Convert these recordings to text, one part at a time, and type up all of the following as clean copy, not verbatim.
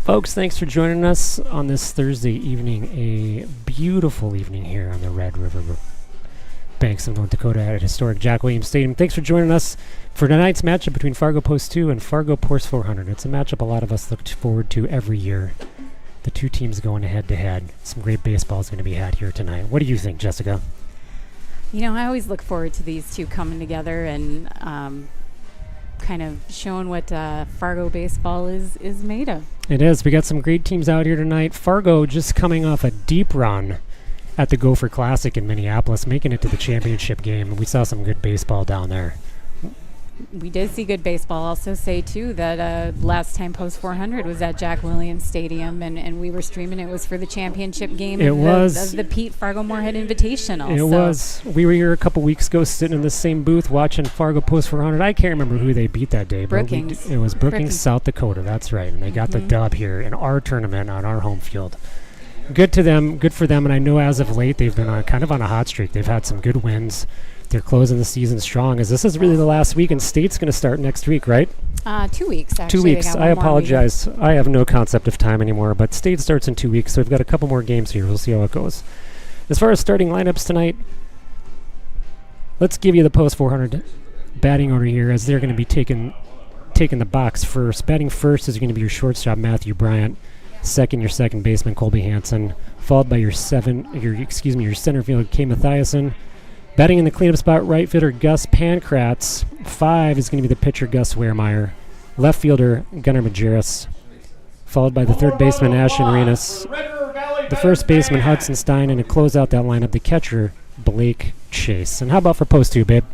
Folks, thanks for joining us on this Thursday evening, a beautiful evening here on the Red River banks of North Dakota at historic Jack Williams Stadium. Thanks for joining us for tonight's matchup between Fargo Post 2 and Fargo Post 400. It's a matchup a lot of us look forward to every year. The two teams going head-to-head. Some great baseball is going to be had here tonight. What do you think, Jessica? You know, I always look forward to these two coming together and kind of showing what Fargo baseball is made of. It is. We got some great teams out here tonight. Fargo just coming off a deep run at the Gopher Classic in Minneapolis, making it to the championship game. We saw some good baseball down there. We did see good baseball. I'll also say, too, that last time Post 400 was at Jack Williams Stadium, and we were streaming. It was for the championship game of the Pete Fargo-Moorhead Invitational. It was. We were here a couple weeks ago sitting in the same booth watching Fargo Post 400. I can't remember who they beat that day. Brookings. It was Brookings, South Dakota. That's right. And they got the dub here in our tournament on our home field. Good to them. Good for them. And I know as of late they've been kind of on a hot streak. They've had some good wins. They're closing the season strong, as this is really the last week, and State's going to start next week, right? 2 weeks, actually. 2 weeks. I apologize. I have no concept of time anymore, but State starts in 2 weeks, so we've got a couple more games here. We'll see how it goes. As far as starting lineups tonight, let's give you the Post 400 batting order here, as they're going to be taking the box first. Batting first is going to be your shortstop, Matthew Bryant. Second, your second baseman, Colby Hansen, followed by your center fielder, Kay Mathiasen. Batting in the cleanup spot, right fielder Gus Pankratz. 5 is going to be the pitcher, Gus Wehrmeyer. Left fielder, Gunnar Majerus. Followed by the third baseman, Ashton Arenas. The first baseman, Hudson Stein. And to close out that lineup, the catcher, Blake Chase. And how about for Post 2, babe?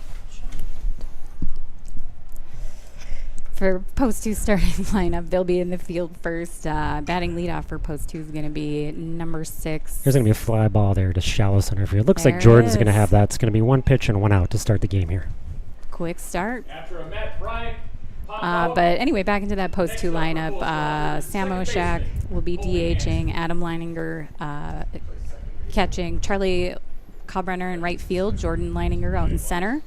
For Post 2 starting lineup, they'll be in the field first. Batting leadoff for Post 2 is going to be number 6. There's going to be a fly ball there to shallow center field. Looks like Jordan's going to have that. It's going to be 1 pitch and 1 out to start the game here. Quick start. After a Matt Bryant. But anyway, back into that Post 2 lineup. Sam Oshak will be DHing. Adam Leininger catching. Charlie Kalbrenner in right field. Jordan Leininger out in center.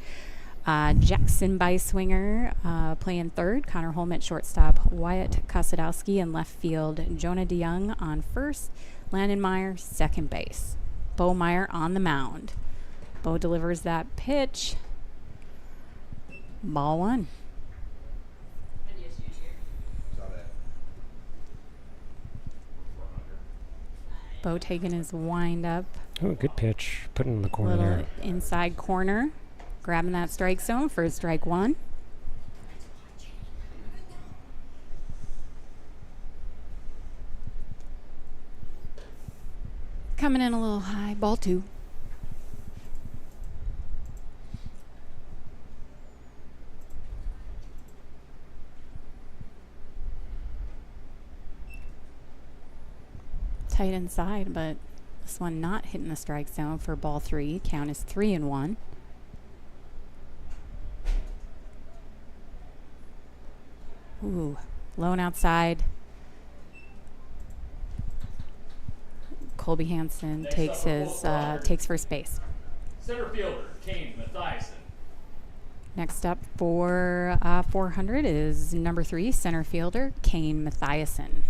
Jackson Beiswinger playing third, Connor Holm at shortstop, Wyatt Kosadowski in left field, Jonah DeYoung on first, Landon Meyer second base. Bo Meyer on the mound. Bo delivers that pitch. Ball 1. Bo taking his wind up. Oh, good pitch. Put it in the corner Little there. Inside corner. Grabbing that strike zone for strike 1. Coming in a little high. Ball 2. Tight inside, but this one not hitting the strike zone for ball 3. Count is 3-1. Ooh, lone outside. Colby Hansen takes first base. Center fielder, Kane Mathiasen. Next up for 400 is number 3, center fielder, Kane Mathiasen.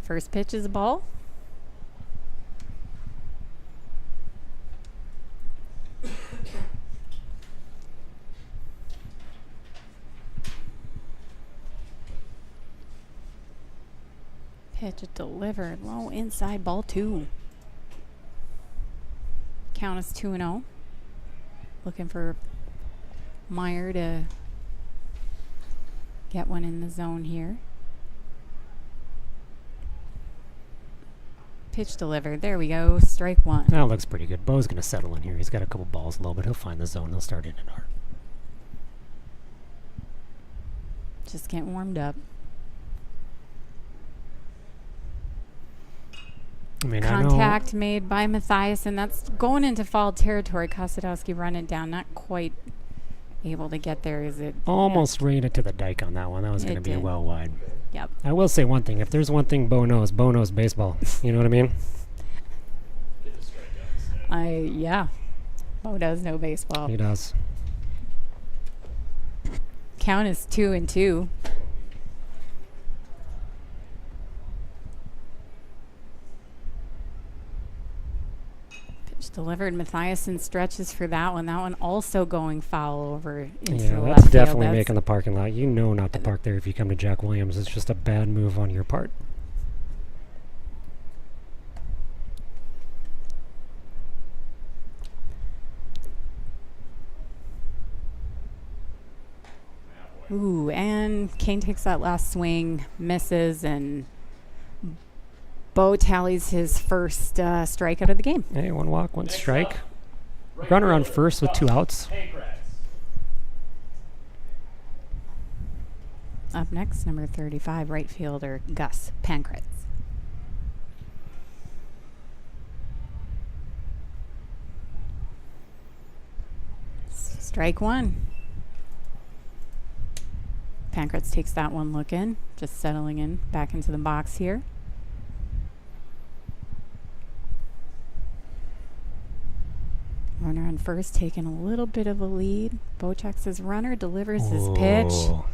First pitch is a ball. Pitch delivered low inside, ball 2. Count is 2-0. Looking for Meyer to get one in the zone here. Pitch delivered. There we go. Strike 1. That looks pretty good. Bo's going to settle in here. He's got a couple balls low, but he'll find the zone. He'll start in and hard. Just getting warmed up. I mean, Contact made by Mathiasen. That's going into foul territory. Kosadowski run it down. Not quite able to get there. Is it? Almost ran it to the dike on that one. That was going to be a well wide. Yep. I will say one thing. If there's one thing Bo knows baseball. You know what I mean? Get the strikeouts. Yeah. Bo does know baseball. He does. Count is 2-2. Pitch delivered. Mathiasen stretches for that one. That one also going foul over into Yeah, the that's left definitely field. making the parking lot. You know not to park there if you come to Jack Williams. It's just a bad move on your part. Ooh, and Kane takes that last swing, misses, and Bo tallies his first strikeout of the game. Hey, one walk, one Next strike. up, right Runner on fielder, first with 2 Gus outs. Pankratz. Up next, number 35, right fielder Gus Pankratz. Strike one. Pankratz takes that one look in, just settling in back into the box here. Runner on first, taking a little bit of a lead. Bo checks his runner, delivers his pitch. Ooh.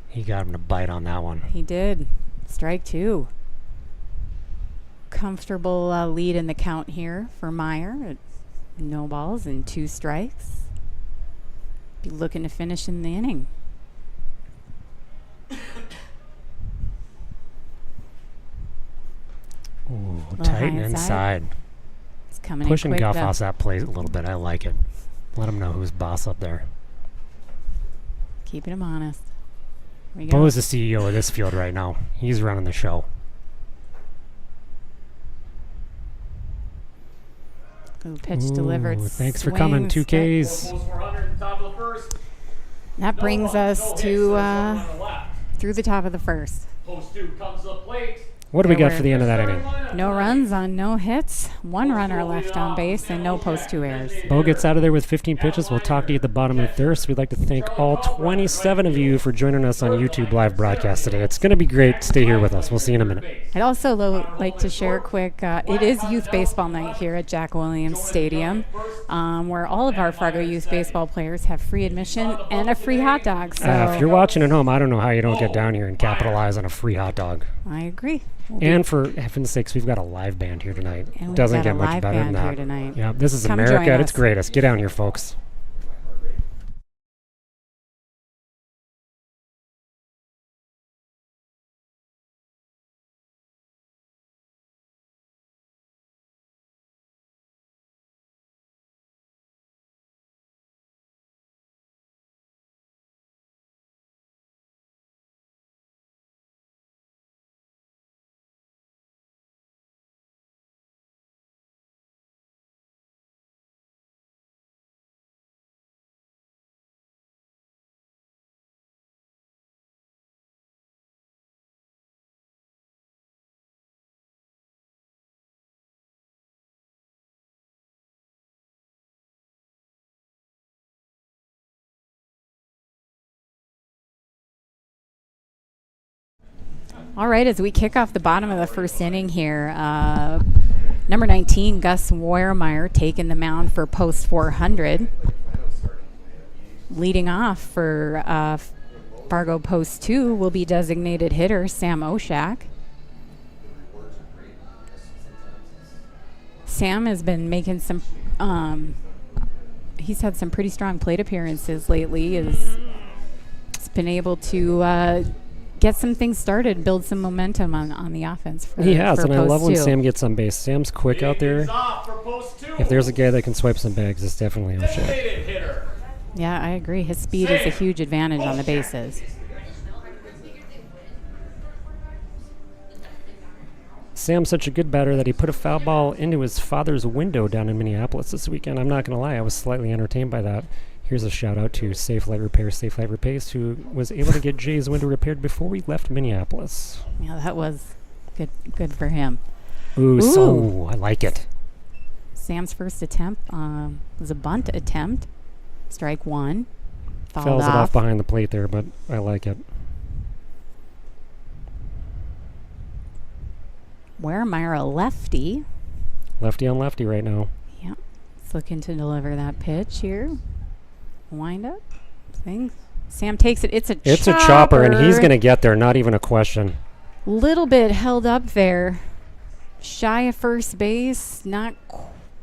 He got him to bite on that one. He did. Strike two. Comfortable lead in the count here for Meyer. No balls and 2 strikes. Be looking to finish in the inning. Ooh, Little tight high and inside. inside. It's coming Pushing in quick. Guff off that plate a little bit. I like it. Let him know who's boss up there. Keeping him honest. Here we go. Bo is the CEO of this field right now. He's running the show. Ooh, pitch delivered. Thanks for coming. Swing, 2 Ks. Post 400 in the top of the first. That brings us No hits, to there's one on the left. through the top of the first. Post 2 comes to the plate. What do we There got for the end of that inning? No runs on no hits. 1 runner left on base and no post 2 errors. Bo gets out of there with 15 pitches. We'll talk to you at the bottom of the third. We'd like to thank all 27 of you for joining us on YouTube live broadcast today. It's going to be great. Stay here with us. We'll see you in a minute. I'd also like to share quick, it is youth baseball night here at Jack Williams Stadium, where all of our Fargo youth baseball players have free admission and a free hot dog. So If you're watching at home, I don't know how you don't get down here and capitalize on a free hot dog. I agree. And for heaven's sakes, we've got a live band here tonight. And we've Doesn't got get a much live better than band that. here tonight. Yeah, this is Come America join at its us. greatest. Get down here, folks. All right, as we kick off the bottom of the first inning here, number 19, Gus Weyermeyer, taking the mound for post 400. Leading off for Fargo post 2 will be designated hitter Sam Oshak. Sam has been making some, he's had some pretty strong plate appearances lately. He's been able to get some things started, build some momentum on the offense. He has, and I love when two. Sam gets on base. Sam's quick out there. Is off for post 2. If there's a guy that can swipe some bags, it's definitely O'Shea. Designated hitter. Yeah, I agree. His speed is a huge advantage on the bases. Sam's such a good batter that he put a foul ball into his father's window down in Minneapolis this weekend. I'm not going to lie, I was slightly entertained by that. Here's a shout out to Safe Light Repair, Safe Light Repays, who was able to get Jay's window repaired before we left Minneapolis. Yeah, that was good for him. Ooh, Ooh. so I like it. Sam's first attempt was a bunt attempt. Strike 1. Fouled Fouls it off off. behind the plate there, but I like it. Weremeyer, a lefty. Lefty on lefty right now. Yep. He's looking to deliver that pitch here. Wind up. Things. Sam takes it. It's a chopper, and he's going to get there. Not even a question. Little bit held up there. Shy of first base.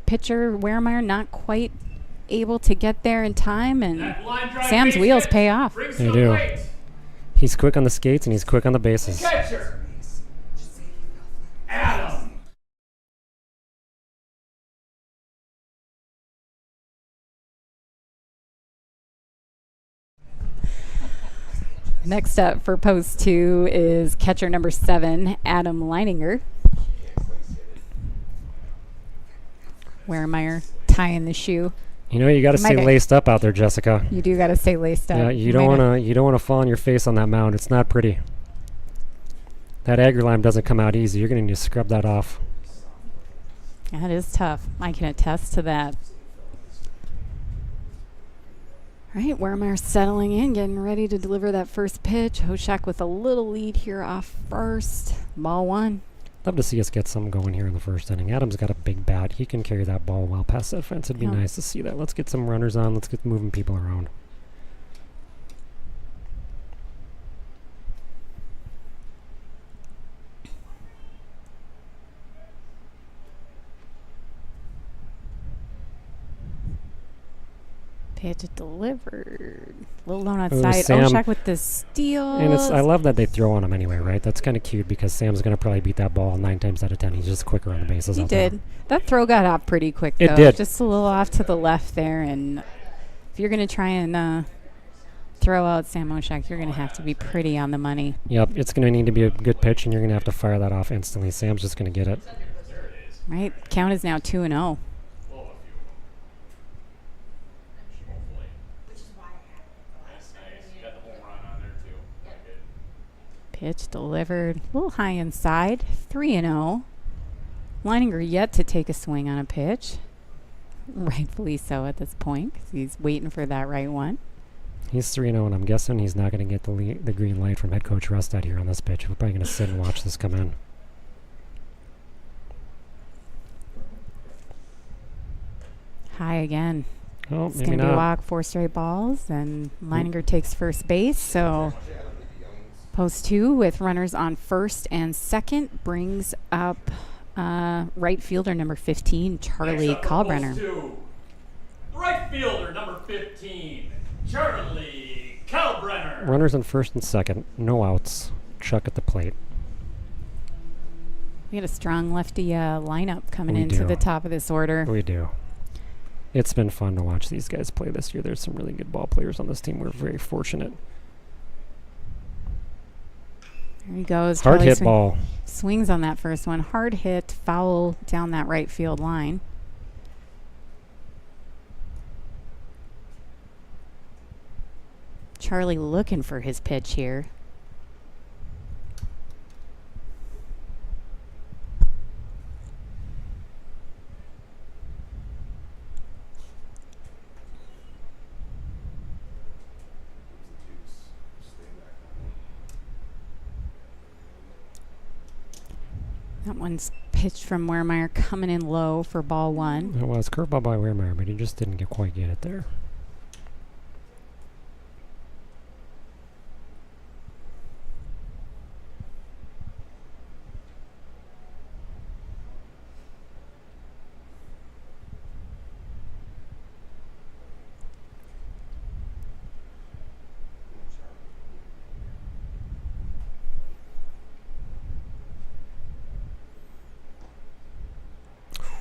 Pitcher Weremeyer not quite able to get there in time, and Sam's wheels pay off. They do. He's quick on the skates, and he's quick on the bases. Catcher. Adam. Next up for post 2 is catcher number 7, Adam Leininger. Weremeyer tying the shoe. You know, you got to stay laced up out there, Jessica. You do got to stay laced up. Yeah, you don't want to fall on your face on that mound. It's not pretty. That AgriLime doesn't come out easy. You're going to need to scrub that off. That is tough. I can attest to that. All right, Weremeyer settling in, getting ready to deliver that first pitch. Hoshak with a little lead here off first. Ball 1. Love to see us get some going here in the first inning. Adam's got a big bat. He can carry that ball well past that fence. It'd be nice to see that. Let's get some runners on. Let's get moving people around. Pitch delivered. Little low outside. Oshak with the steal. And I love that they throw on him anyway, right? That's kind of cute because Sam's going to probably beat that ball 9 times out of 10. He's just quicker on the bases. He did. That throw got off pretty quick, though. It did. Just a little off to the left there. And if you're going to try and throw out Sam Oshak, you're going to have to be pretty on the money. Yep, it's going to need to be a good pitch, and you're going to have to fire that off instantly. Sam's just going to get it. Right. Count is now 2-0. Pitch delivered. A little high inside. 3-0. Leininger yet to take a swing on a pitch. Rightfully so at this point, 'cause he's waiting for that right one. He's 3-0, and I'm guessing he's not going to get the green light from head coach Rustad here on this pitch. We're probably going to sit and watch this come in. High again. Oh, It's maybe going to be a not. walk, 4 straight balls, and Leininger takes first base. So post 2 with runners on first and second brings up right fielder number 15, Charlie Kalbrenner. Right fielder number 15, Charlie Kalbrenner. Runners on first and second. No outs. Chuck at the plate. We got a strong lefty lineup coming We into do. the top of this order. We do. It's been fun to watch these guys play this year. There's some really good ball players on this team. We're very fortunate. There he goes. Hard Charlie hit ball. swings on that first one. Hard hit, foul down that right field line. Charlie looking for his pitch here. That one's pitched from Weremeyer coming in low for ball 1. It was curveball by Weremeyer, but he just didn't quite get it there.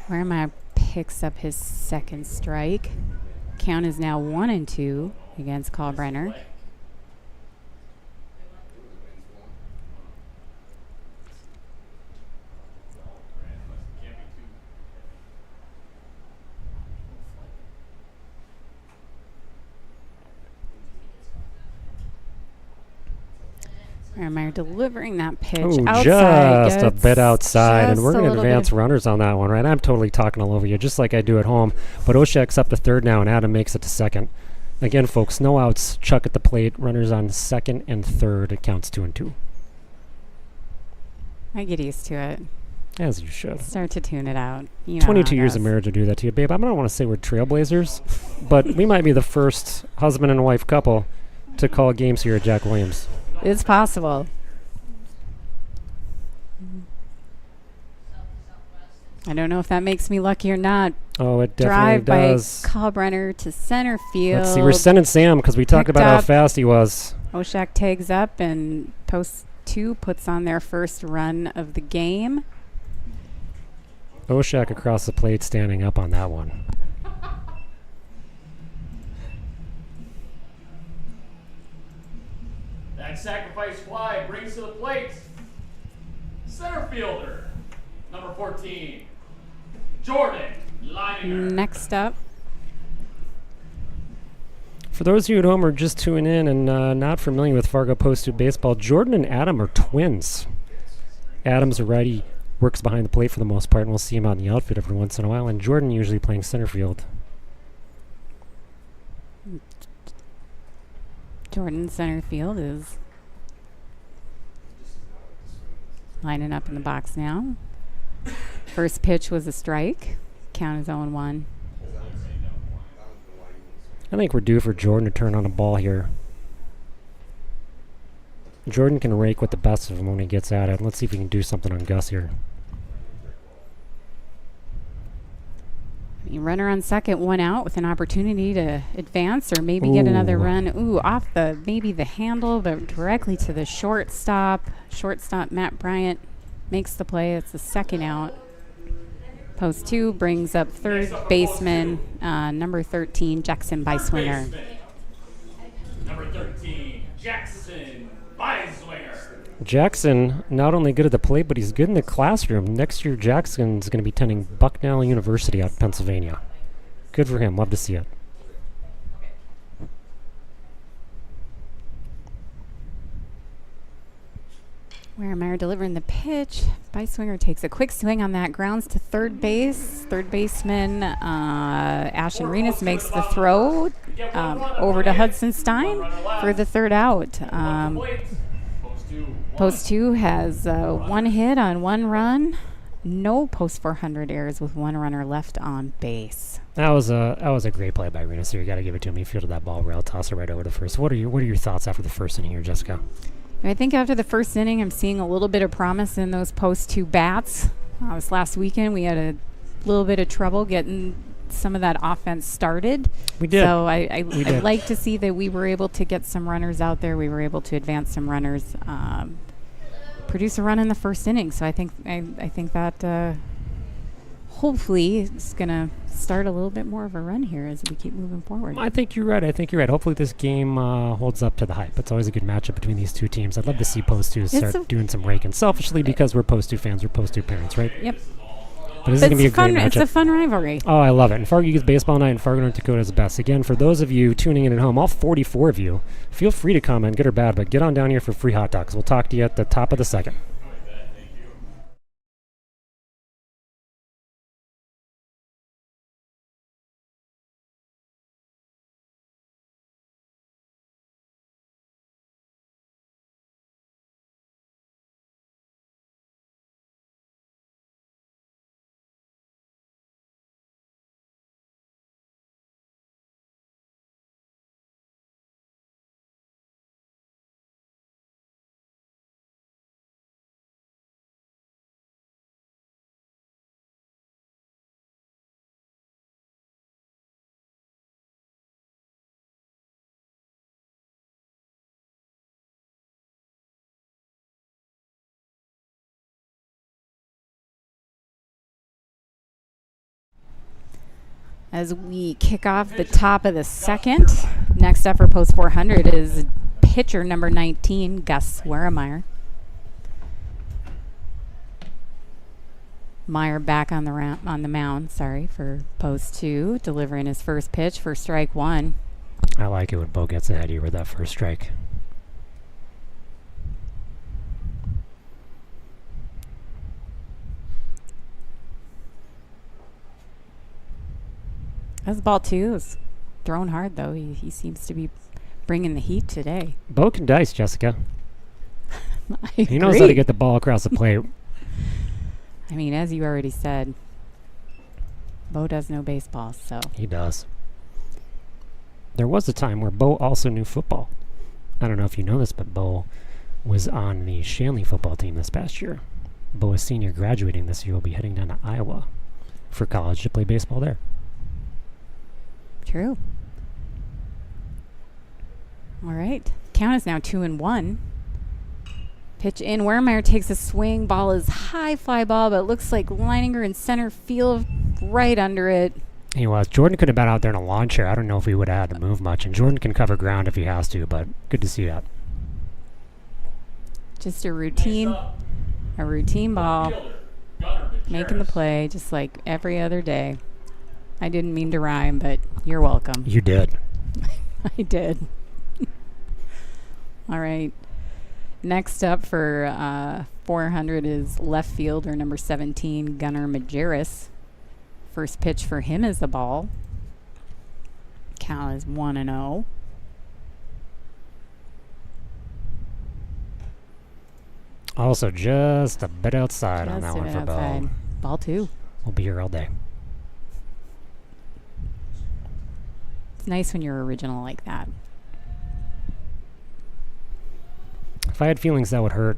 Weremeyer picks up his second strike. Count is now 1-2 against Kalbrenner. Weremeyer delivering that pitch outside. Just a bit outside, and we're just a going to little advance bit. runners on that one, right? I'm totally talking all over you, just like I do at home. But Oshak's up to third now, and Adam makes it to second. Again, folks, no outs. Chuck at the plate. Runners on second and third. It counts 2-2. I get used to it. As you should. Start to tune it out. You know 22 how it years of goes. marriage to do that to you, babe. I don't want to say we're trailblazers, but we might be the first husband and wife couple to call games here at Jack Williams. It's possible. I don't know if that makes me lucky or not. Oh, it Drive definitely does. by Kalbrenner to center field. Let's see. We're sending Sam because we talked Picked about how up. fast he was. Oshak tags up and post 2 puts on their first run of the game. Oshak across the plate standing up on that one. That sacrifice fly brings to the plate center fielder, number 14, Jordan Leininger. Next up, For those of you at home who are just tuning in and not familiar with Fargo Post 2 baseball, Jordan and Adam are twins. Adam's a righty, works behind the plate for the most part, and we'll see him out in the outfield every once in a while, and Jordan usually playing center field. Jordan center field is lining up in the box now. First pitch was a strike. Count is 0-1. I think we're due for Jordan to turn on a ball here. Jordan can rake with the best of them when he gets at it. Let's see if we can do something on Gus here. Runner on second, 1 out with an opportunity to advance or maybe get another Ooh. run. Ooh, off maybe the handle, but directly to the shortstop. Shortstop Matt Bryant makes the play. It's the second out. Post 2 brings up third baseman, number 13, Jackson Beiswinger. Number 13, Jackson Beiswinger. Jackson, not only good at the plate, but he's good in the classroom. Next year, Jackson's going to be attending Bucknell University out in Pennsylvania. Good for him. Love to see it. Meyer delivering the pitch. Beiswinger takes a quick swing on that, grounds to third base. Third baseman Ashton Renas makes the throw over to Hudson Stein for the third out. Post 2 has 1 hit on 1 run. No post 400 errors with 1 runner left on base. That was a great play by Renas. So you got to give it to him. He fielded that ball well, toss it right over to first. What are your thoughts after the first inning here, Jessica? I think after the first inning, I'm seeing a little bit of promise in those post 2 bats. This last weekend, we had a little bit of trouble getting some of that offense started. We did. So I like to see that we were able to get some runners out there. We were able to advance some runners, produce a run in the first inning. So I think that hopefully it's going to start a little bit more of a run here as we keep moving forward. I think you're right. Hopefully this game holds up to the hype. It's always a good matchup between these two teams. I'd love to see Post 2 start doing some raking. Selfishly, because we're Post 2 fans, we're Post 2 parents, right? Yep. But this is going to be a great matchup. It's a fun rivalry. Oh, I love it. And Fargo Youth Baseball Night in Fargo, North Dakota is the best. Again, for those of you tuning in at home, all 44 of you, feel free to comment, good or bad, but get on down here for free hot dogs. We'll talk to you at the top of the second. As we kick off the top of the second, next up for Post 400 is pitcher number 19, Gus Weremeyer. Meyer back on the mound, for Post 2, delivering his first pitch for strike 1. I like it when Bo gets ahead of you with that first strike. That's ball 2. Is thrown hard, though. He seems to be bringing the heat today. Bo can dice, Jessica. I He knows agree. how to get the ball across the plate. I mean, as you already said, Bo does know baseball, so. He does. There was a time where Bo also knew football. I don't know if you know this, but Bo was on the Shanley football team this past year. Bo, a senior graduating this year, will be heading down to Iowa for college to play baseball there. True. All right. Count is now 2-1. Pitch in. Wermeyer takes a swing. Ball is high fly ball, but it looks like Leininger in center field right under it. He was. Jordan could have been out there in a lawn chair. I don't know if we would have had to move much. And Jordan can cover ground if he has to, but good to see that. Just a routine ball. Making the play just like every other day. I didn't mean to rhyme, but you're welcome. You did. I did. All right. Next up for 400 is left fielder number 17, Gunnar Majerus. First pitch for him is the ball. Count is 1-0. Also, just a bit outside on that one for Bo. Ball 2. We'll be here all day. It's nice when you're original like that. If I had feelings, that would hurt.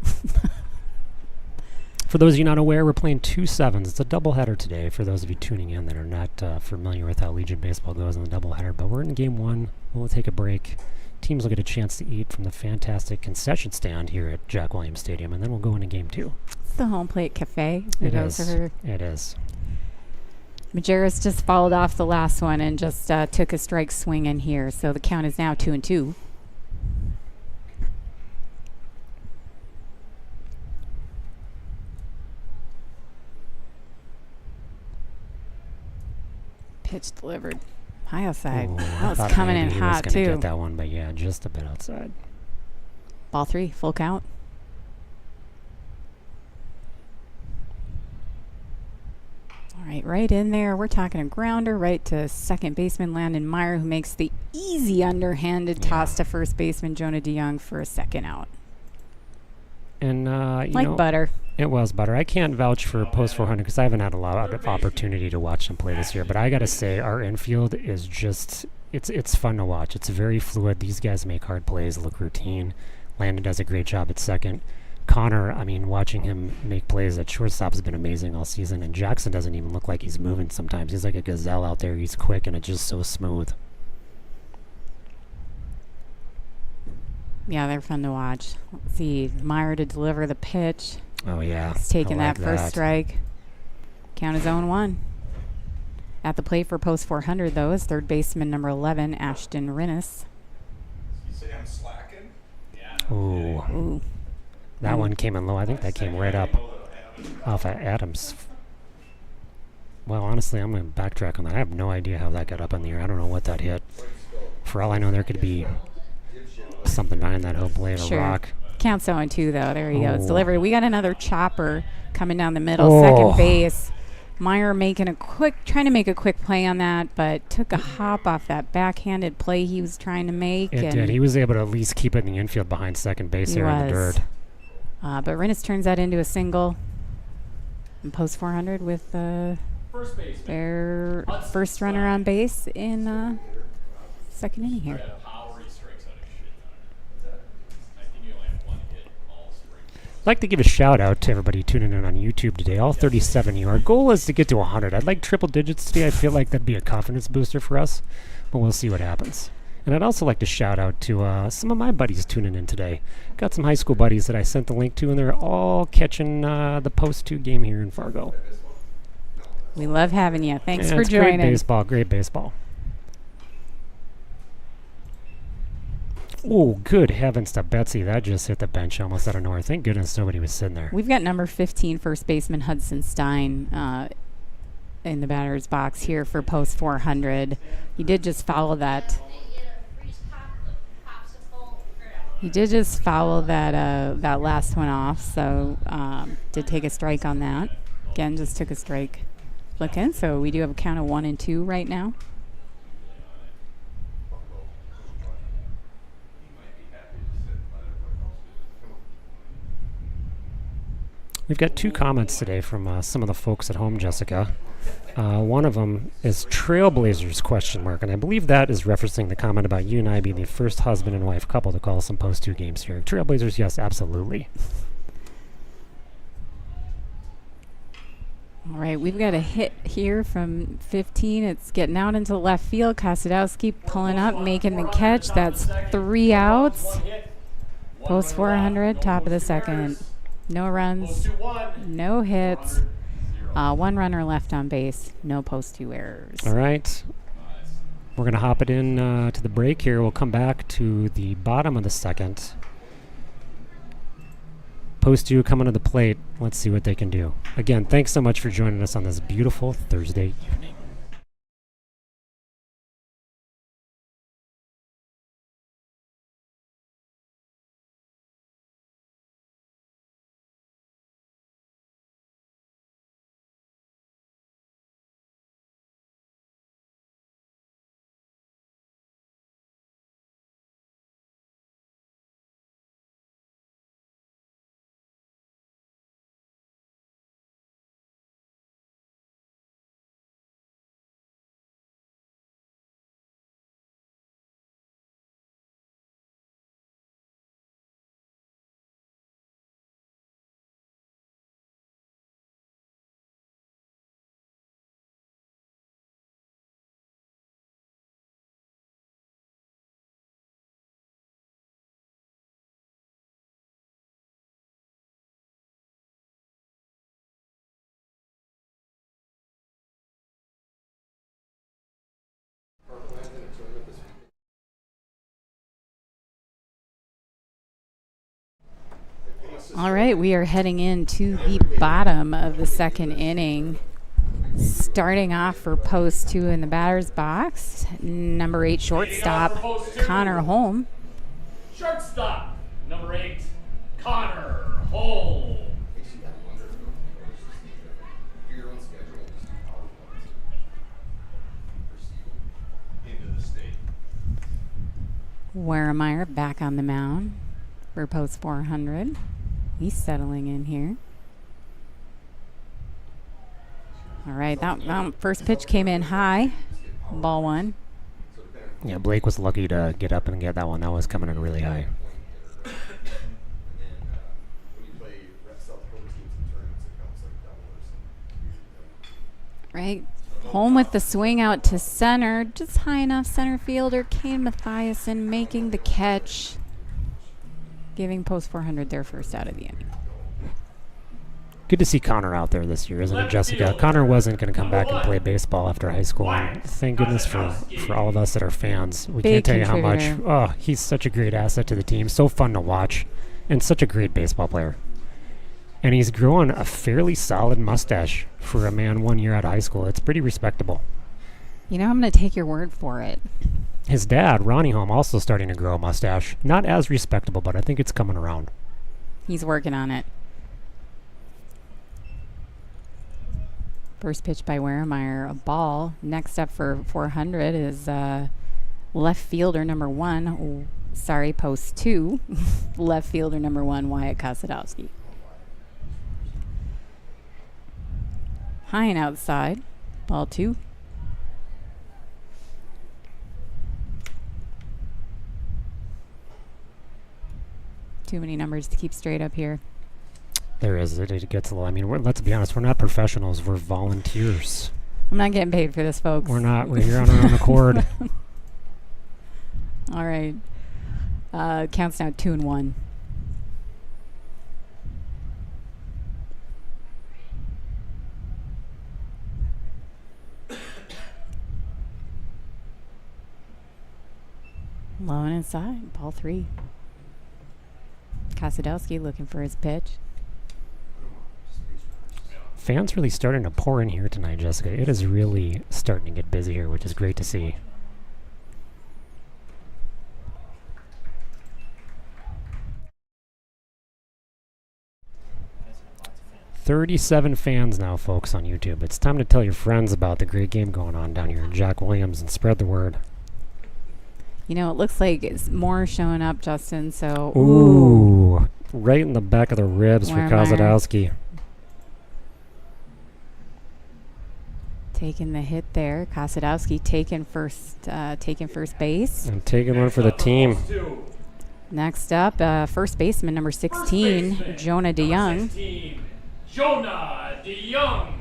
For those of you not aware, we're playing 2 sevens. It's a doubleheader today for those of you tuning in that are not familiar with how Legion baseball goes in the doubleheader. But we're in game 1. We'll take a break. Teams will get a chance to eat from the fantastic concession stand here at Jack Williams Stadium, and then we'll go into game 2. It's the Home Plate Cafe. It is. It is. Majerus just followed off the last one and just took a strike swing in here. So the count is now 2-2. Pitch delivered. High outside. Ooh, That was coming in hot, too. too. Get that one, but yeah, just a bit outside. Ball 3, full count. All right, right in there. We're talking a grounder right to second baseman Landon Meyer, who makes the easy underhanded toss to first baseman Jonah DeYoung for a second out. And, like butter. It was butter. I can't vouch for post 400 because I haven't had a lot of opportunity to watch them play this year. But I got to say, our infield is just, it's fun to watch. It's very fluid. These guys make hard plays, look routine. Landon does a great job at second. Connor, I mean, watching him make plays at shortstop has been amazing all season. And Jackson doesn't even look like he's moving sometimes. He's like a gazelle out there. He's quick and it's just so smooth. Yeah, they're fun to watch. Let's see. Meyer to deliver the pitch. Oh, yeah. He's taking like that first strike. Count is 0-1. At the plate for post 400, though, is third baseman number 11, Ashton Rinnis. You say I'm slacking? Ooh. Ooh. That one came in low. I think that came right up off of Adams. Well, honestly, I'm going to backtrack on that. I have no idea how that got up in the air. I don't know what that hit. For all I know, there could be something behind that home plate, a rock. Counts 0-2, though. There you go. It's delivered. We got another chopper coming down the middle, second base. Meyer trying to make a quick play on that, but took a hop off that backhanded play he was trying to make. It did. He was able to at least keep it in the infield behind second base there in the dirt. But Rinnis turns that into a single. And post 400 with their first runner on base in second inning here. I'd like to give a shout out to everybody tuning in on YouTube today. All 37 of you. Our goal is to get to 100. I'd like triple digits today. I feel like that'd be a confidence booster for us, but we'll see what happens. And I'd also like to shout out to some of my buddies tuning in today. Got some high school buddies that I sent the link to, and they're all catching the Post 2 game here in Fargo. We love having you. Thanks for joining. Great baseball. Great baseball. Oh, good heavens to Betsy. That just hit the bench almost out of nowhere. Thank goodness nobody was sitting there. We've got number 15, first baseman Hudson Stein, in the batter's box here for post 400. He did just foul that. That last one off, so did take a strike on that. Again, just took a strike looking. So we do have a count of 1 and 2 right now. We've got 2 comments today from some of the folks at home, Jessica. One of them is Trailblazers question mark, and I believe that is referencing the comment about you and I being the first husband and wife couple to call some post 2 games here. Trailblazers, yes, absolutely. All right, we've got a hit here from 15. It's getting out into the left field. Kosadowski pulling up, making the catch. That's 3 outs. Post 400, top of the second. No runs, no hits. 1 runner left on base. No post 2 errors. All right. We're going to hop it in to the break here. We'll come back to the bottom of the second. Post 2 coming to the plate. Let's see what they can do. Again, thanks so much for joining us on this beautiful Thursday evening. All right, we are heading into the bottom of the second inning. Starting off for post 2 in the batter's box, number 8 shortstop, Connor Holm. Shortstop, number 8, Connor Holm. Weremeyer back on the mound for post 400. He's settling in here. All right, that first pitch came in high. Ball 1. Yeah, Blake was lucky to get up and get that one. That was coming in really high. Right. Home with the swing out to center. Just high enough. Center fielder Kane Mathiasen making the catch. Giving post 400 their first out of the inning. Good to see Connor out there this year, isn't it, Jessica? Connor wasn't going to come back and play baseball after high school. And thank goodness for all of us that are fans. We Big can't tell you how much. contributor. Oh, he's such a great asset to the team. So fun to watch. And such a great baseball player. And he's growing a fairly solid mustache for a man 1 year out of high school. It's pretty respectable. You know, I'm going to take your word for it. His dad, Ronnie Holm, also starting to grow a mustache. Not as respectable, but I think it's coming around. He's working on it. First pitch by Weremeyer, a ball. Next up for 400 is left fielder number 1. Post 2. Left fielder number 1, Wyatt Kosadowski. High and outside. Ball 2. Too many numbers to keep straight up here. There is. It gets a little. I mean, let's be honest. We're not professionals. We're volunteers. I'm not getting paid for this, folks. We're not. We're here on our own accord. All right. Counts now 2-1. Low and inside. Ball 3. Kosadowski looking for his pitch. Fans really starting to pour in here tonight, Jessica. It is really starting to get busy here, which is great to see. "37 fans now, folks, on YouTube. It's time to tell your friends about the great game going on down here in Jack Williams and spread the word." You know, it looks like it's more showing up, Justin, so... Ooh. Right in the back of the ribs for Weremeyer. Kosadowski. taking the hit there. Kosadowski taking first base. And taking one for the team. Next up, first baseman number 16, Jonah DeYoung. Jonah DeYoung.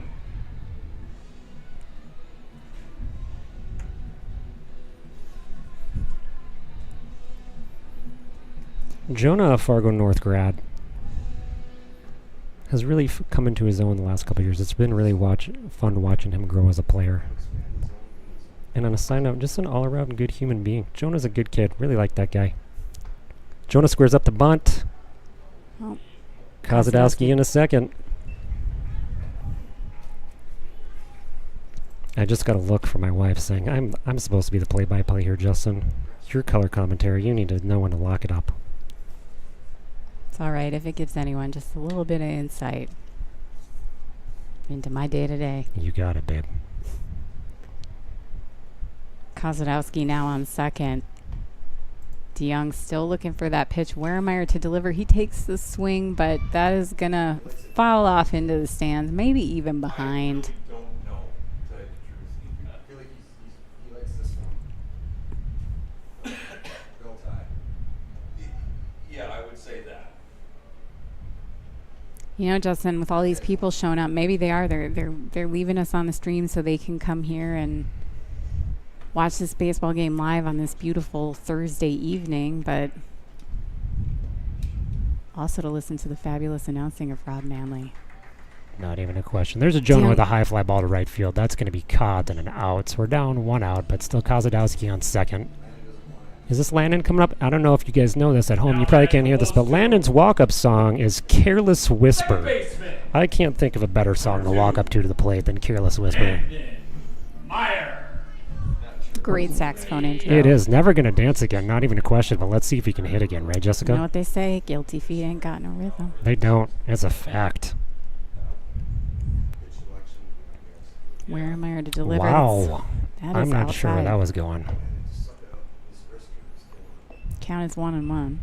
Jonah, a Fargo North grad, has really come into his own the last couple of years. It's been really fun watching him grow as a player. And on a side note, just an all-around good human being. Jonah's a good kid. Really like that guy. Jonah squares up the bunt. Oh, Kosadowski in a second. I just got a look from my wife saying, I'm supposed to be the play-by-play here, Justin. Your color commentary, you need to know when to lock it up. it's all right if it gives anyone just a little bit of insight into my day-to-day. You got it, babe. Kosadowski now on second. DeYoung still looking for that pitch. Weremeyer to deliver. He takes the swing, but that is going to foul off into the stands, maybe even behind. I don't know, to tell you the truth. I feel like he likes this one. Bill tie. Yeah, I would say that. You know, Justin, with all these people showing up, maybe they're leaving us on the stream so they can come here and watch this baseball game live on this beautiful Thursday evening, but also to listen to the fabulous announcing of Rob Manley. Not even a question. There's a Jonah Yeah. with a high fly ball to right field. That's going to be caught and an out. So we're down 1 out, but still Kosadowski on second. Is this Landon coming up? I don't know if you guys know this at home. You probably can't hear this, but Landon's walk-up song is Careless Whisper. Baseman. I can't think of a better song to walk up to the plate than Careless Whisper. Brandon Meyer. Great saxophone intro. It is. Never going to dance again. Not even a question, but let's see if he can hit again, right, Jessica? You know what they say? Guilty feet ain't got no rhythm. They don't. It's a fact. Weremeyer to deliver. Wow. That is I'm not sure where outside. that was going. Count is 1-1.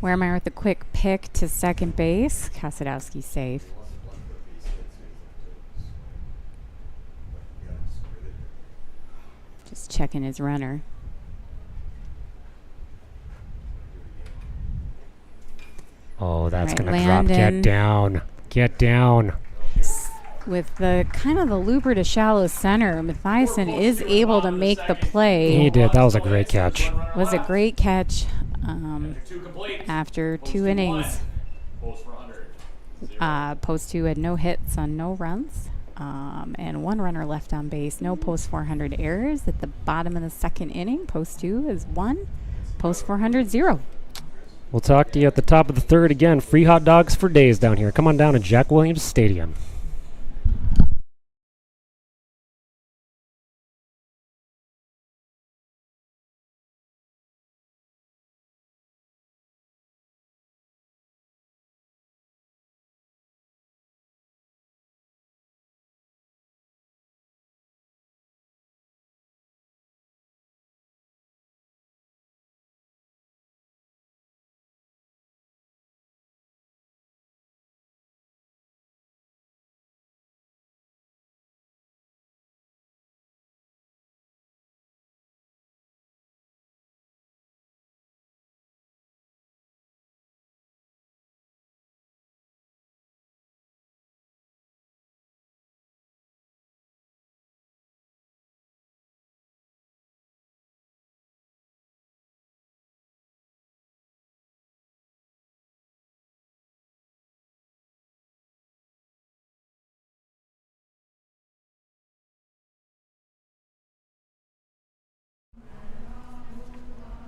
Weremeyer with a quick pick to second base. Kosadowski safe. Just checking his runner. Oh, that's Right, going to drop. Get Landon. down. Get down. With the kind of the looper to shallow center, Mathiasen is able to make the play. He did. That was a great catch. Was a great catch Two complete. after Post 2 2 innings. one. Post 400. Post 2 had no hits on no runs, and 1 runner left on base. No post 400 errors at the bottom of the second inning. Post 2 is 1. Post 400, 0. We'll talk to you at the top of the third again. Free hot dogs for days down here. Come on down to Jack Williams Stadium.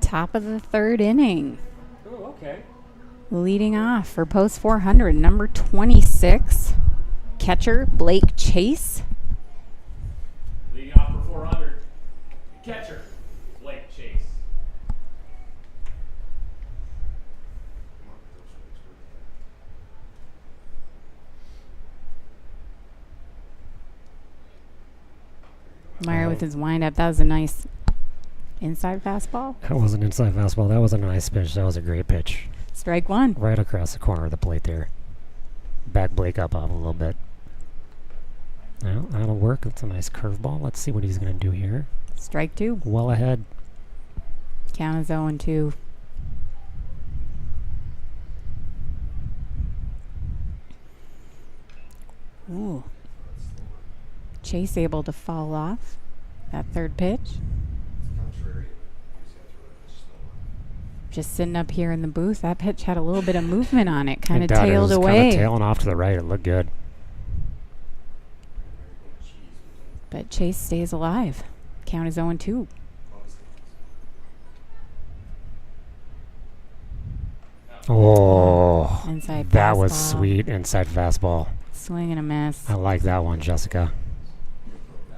Top of the third inning. Oh, okay. Leading off for post 400, number 26, catcher Blake Chase. Leading off for 400. Catcher, Blake Chase. Meyer with his windup. That was a nice inside fastball. That was an inside fastball. That was a nice pitch. That was a great pitch. Strike 1. Right across the corner of the plate there. back Blake up off a little bit. Well, that'll work. That's a nice curveball. Let's see what he's going to do here. Strike 2. Well ahead. Count is 0-2. Ooh. Chase able to fall off that third pitch. Just sitting up here in the booth, that pitch had a little bit of movement on it, kind of tailed away. Kind of tailing off to the right. It looked good. But Chase stays alive. Count is 0-2. Oh, Inside that was fastball. sweet. Inside fastball. Swing and a miss. I like that one, Jessica.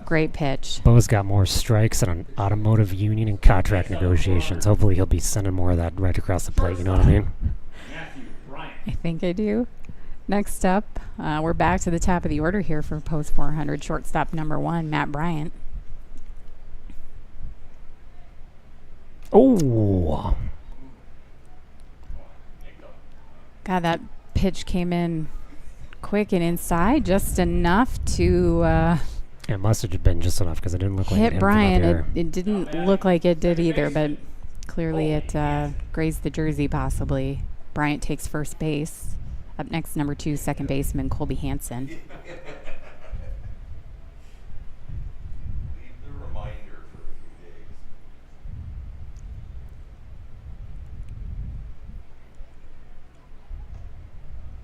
Great pitch. Bo's got more strikes than an automotive union and contract negotiations. Hopefully he'll be sending more of that right across the plate. You know what I mean? Matthew Bryant. I think I do. Next up, we're back to the top of the order here for post 400. Shortstop number 1, Matt Bryant. Oh, God, that pitch came in quick and inside, just enough to it must have been just enough because it didn't look like it hit hit him from up Bryant. here. It didn't look like it did either, but clearly it grazed the jersey possibly. Bryant takes first base. Up next, number 2, second baseman Colby Hansen. Leave the reminder for a few days.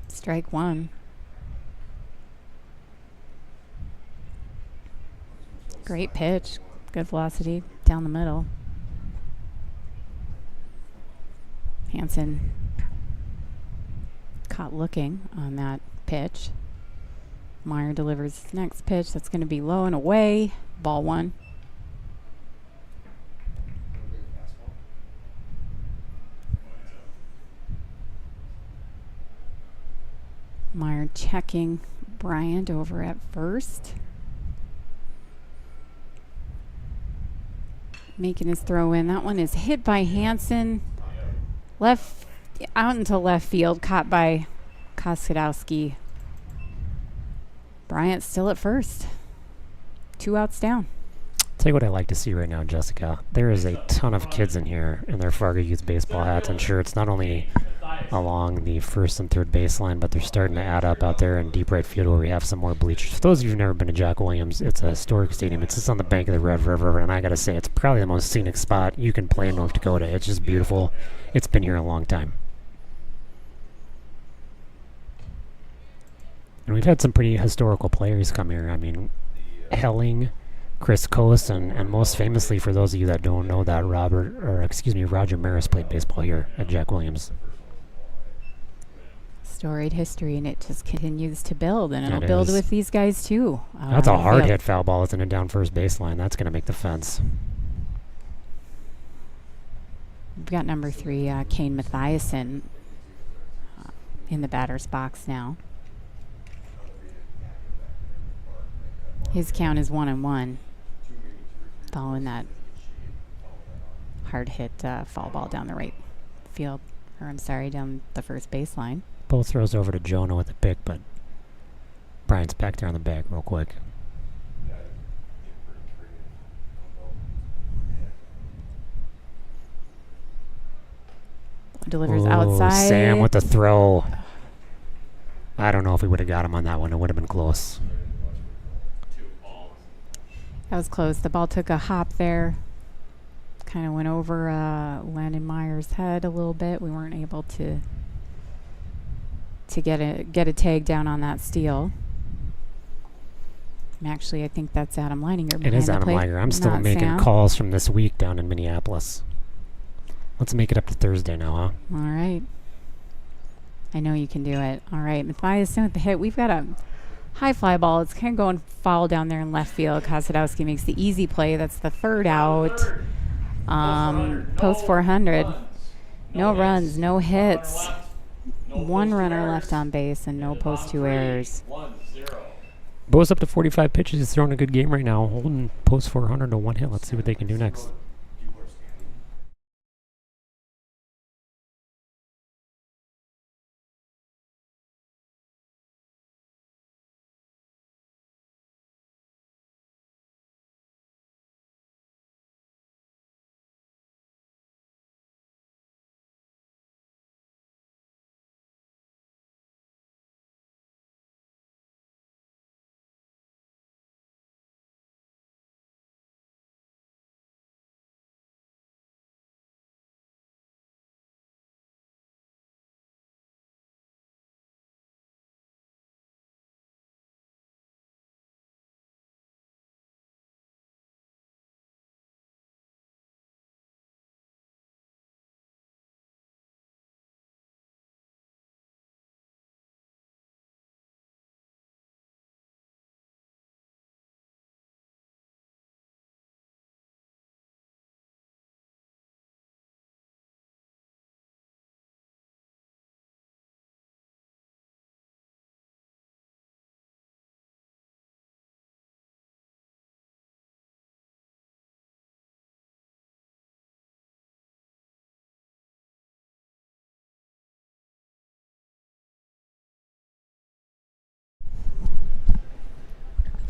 Strike 1. Great pitch. Good velocity down the middle. Hansen caught looking on that pitch. Meyer delivers his next pitch. That's going to be low and away. Ball 1. Meyer checking Bryant over at first. Making his throw in. That one is hit by Hansen. Left out into left field, caught by Koskadowski. Bryant still at first. 2 outs down. Tell you what I like to see right now, Jessica. There is a ton of kids in here in their Fargo Youth baseball hats and shirts, not only along the first and third baseline, but they're starting to add up out there in deep right field where we have some more bleachers. For those of you who've never been to Jack Williams, it's a historic stadium. It sits on the bank of the Red River, and I gotta say, it's probably the most scenic spot you can play in North Dakota. It's just beautiful. It's been here a long time. And we've had some pretty historical players come here. I mean, Helling, Chris Coase, and most famously, for those of you that don't know that, Roger Maris played baseball here at Jack Williams. Storied history, and it just continues to build, and it'll It build is. with these guys too. That's a I hard feel. hit foul ball. It's in a down first baseline. That's going to make the fence. We've got number 3, Kane Mathiasen, in the batter's box now. His count is 1-1, following that hard hit foul ball down the right field, down the first baseline. Both throws over to Jonah with the pick, but Bryant's back there on the bag real quick. Delivers Ooh, outside. Sam with the throw. I don't know if we would have got him on that one. It would have been close. That was close. The ball took a hop there. Kind of went over Landon Meyer's head a little bit. We weren't able to get a tag down on that steal. And actually, I think that's Adam Leininger. It behind is the Adam plate, Liger. I'm still not making Sam. calls from this week down in Minneapolis. Let's make it up to Thursday now, huh? All right. I know you can do it. All right. Mathiasen with the hit. We've got a high fly ball. It's kind of going foul down there in left field. Kosadowski makes the easy play. That's the third out. Post 400. No runs, no hits. 1 runner left on base and no post 2 errors. 1-0. Bo's up to 45 pitches. He's throwing a good game right now, holding post 400 to 1 hit. Let's see what they can do next.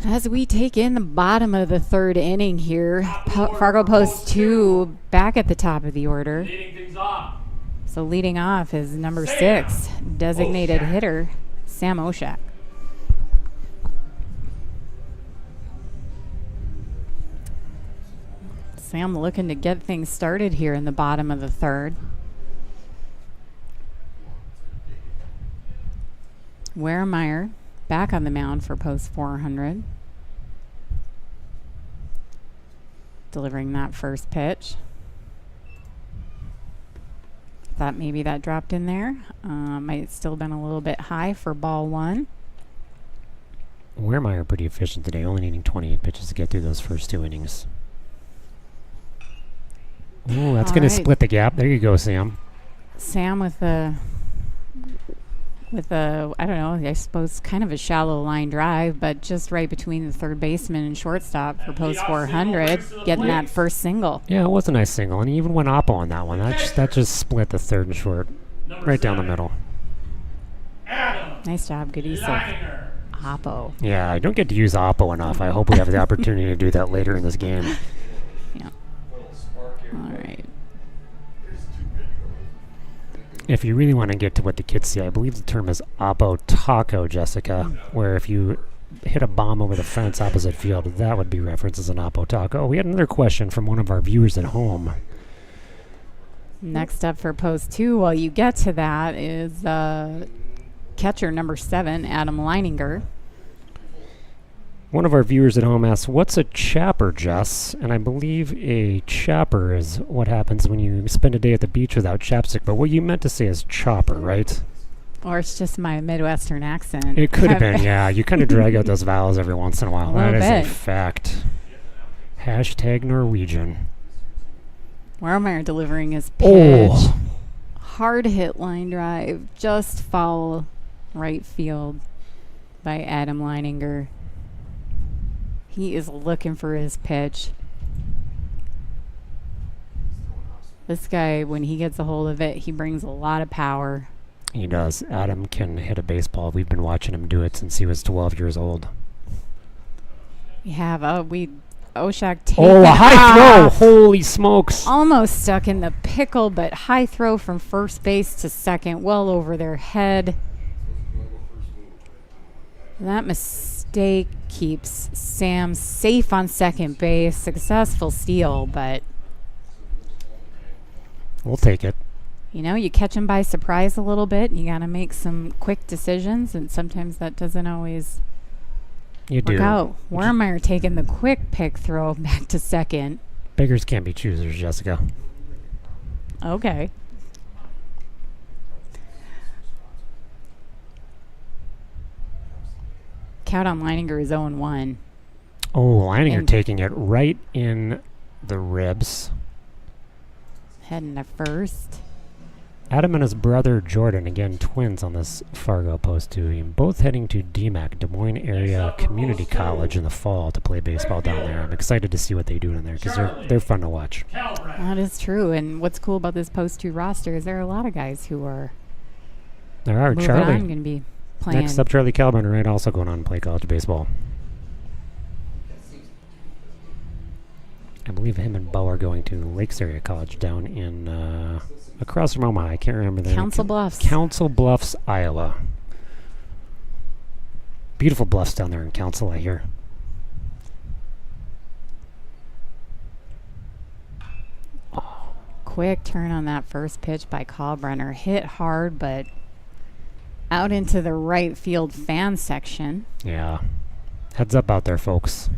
As we take in the bottom of the third inning here, Fargo Post 2 back at the top of the order. Leading things off. So leading off is number 6, designated hitter, Sam Oshak. Sam looking to get things started here in the bottom of the third. Weremeyer back on the mound for post 400. Delivering that first pitch. Thought maybe that dropped in there. Might still been a little bit high for ball 1. Weremeyer pretty efficient today, only needing 28 pitches to get through those first 2 innings. Ooh, that's going to split the gap. There you go, Sam. Sam with a, I don't know, I suppose kind of a shallow line drive, but just right between the third baseman and shortstop for post 400, getting that first single. Yeah, it was a nice single, and he even went oppo on that one. That just split the third and short right down the middle. Nice job, good use of oppo. Yeah, I don't get to use oppo enough. I hope we have the opportunity to do that later in this game. Yeah. All right. If you really want to get to what the kids see, I believe the term is oppo taco, Jessica, where if you hit a bomb over the fence opposite field, that would be referenced as an oppo taco. We had another question from one of our viewers at home. Next up for post 2, while you get to that, is catcher number 7, Adam Leininger. One of our viewers at home asks, what's a chapper, Jess? And I believe a chapper is what happens when you spend a day at the beach without chapstick. But what you meant to say is chopper, right? Or it's just my Midwestern accent. It could have been, yeah. You kind of drag out those vowels every once in a while. That is a fact. Hashtag Norwegian. Weremeyer delivering his pitch. Oh. Hard hit line drive. Just foul right field by Adam Leininger. He is looking for his pitch. This guy, when he gets a hold of it, he brings a lot of power. He does. Adam can hit a baseball. We've been watching him do it since he was 12 years old. We have Oshak taking a high throw. Holy smokes. Almost stuck in the pickle, but high throw from first base to second, well over their head. That mistake keeps Sam safe on second base. Successful steal, but we'll take it. You know, you catch him by surprise a little bit, and you got to make some quick decisions, and sometimes that doesn't always work out. Weremeyer taking the quick pick throw back to second. Beggars can't be choosers, Jessica. Okay. Count on Leininger is 0-1. Oh, Leininger taking it right in the ribs. Heading to first. Adam and his brother Jordan, again twins on this Fargo Post 2 team, both heading to DMAC, Des Moines Area Community College in the fall to play baseball down there. I'm excited to see what they do in there because they're fun to watch. That is true. And what's cool about this Post 2 roster is there are a lot of guys who are Charlie going to be playing. Next up, Charlie Kalbrenner, right, also going on to play college baseball. I believe him and Bo are going to Lakes Area College down in across from Omaha. I can't remember the name. Council Bluffs. Council Bluffs, Iowa. Beautiful bluffs down there in Council, I hear. Quick turn on that first pitch by Kalbrenner. Hit hard, but out into the right field fan section. Yeah. Heads up out there, folks.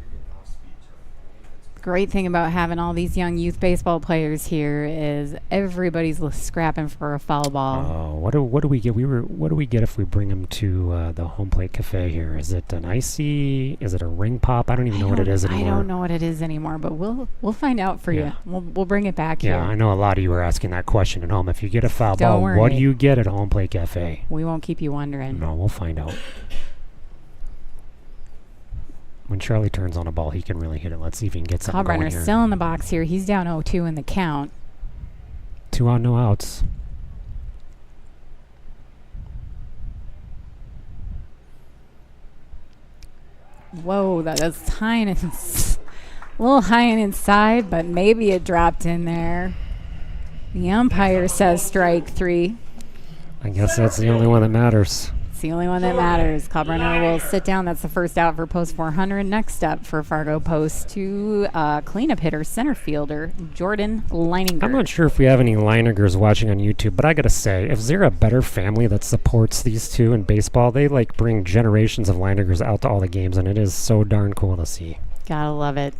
Great thing about having all these young youth baseball players here is everybody's scrapping for a foul ball. Oh, what do we get? What do we get if we bring them to the home plate cafe here? Is it an icy? Is it a ring pop? I don't even know what it is anymore. I don't know what it is anymore, but we'll find out for you. We'll bring it back here. Yeah, I know a lot of you are asking that question at home. If you get a foul ball, what do you get at a home plate cafe? We won't keep you wondering. No, we'll find out. When Charlie turns on a ball, he can really hit it. Let's see if he can get something going here. Kalbrenner's still in the box here. He's down 0-2 in the count. 2 on, no outs. Whoa, that is high and a little high and inside, but maybe it dropped in there. The umpire says strike 3. I guess that's the only one that matters. It's the only one that matters. Kalbrunner will sit down. That's the first out for post 400. Next up for Fargo Post 2, cleanup hitter, center fielder, Jordan Leininger. I'm not sure if we have any Leiningers watching on YouTube, but I gotta say, is there a better family that supports these two in baseball? They like bring generations of Leiningers out to all the games, and it is so darn cool to see. Gotta love it.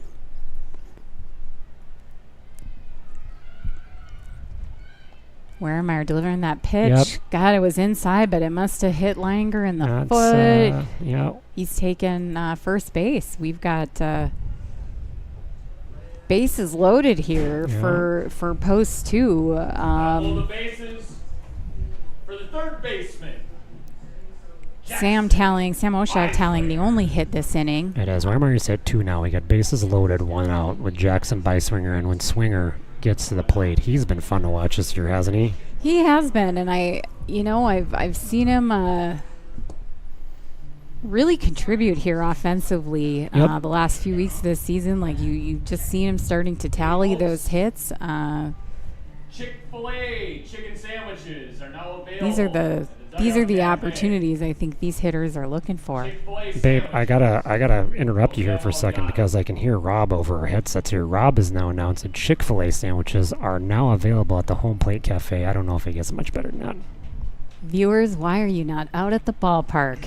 Weremeyer delivering that pitch. Yep. God, it was inside, but it must have hit Leininger in the That's, foot. yeah. He's taken first base. We've got bases loaded here Yeah. for post 2. Follow the bases for the third baseman. Sam Oshak tallying the only hit this inning. It is. Weimar's hit 2 now. We got bases loaded, 1 out with Jackson Beiswinger, and when Swinger gets to the plate, he's been fun to watch this year, hasn't he? He has been, and I've seen him really contribute here offensively Yep. the last few weeks of this season. Like you've just seen him starting to tally those hits. Chick-fil-A chicken sandwiches are now available. These are the opportunities I think these hitters are looking for. Chick-fil-A Babe, sandwiches. I gotta interrupt you here for a second because I can hear Rob over our headsets here. Rob has now announced that Chick-fil-A sandwiches are now available at the Home Plate Cafe. I don't know if it gets much better than that. Viewers, why are you not out at the ballpark?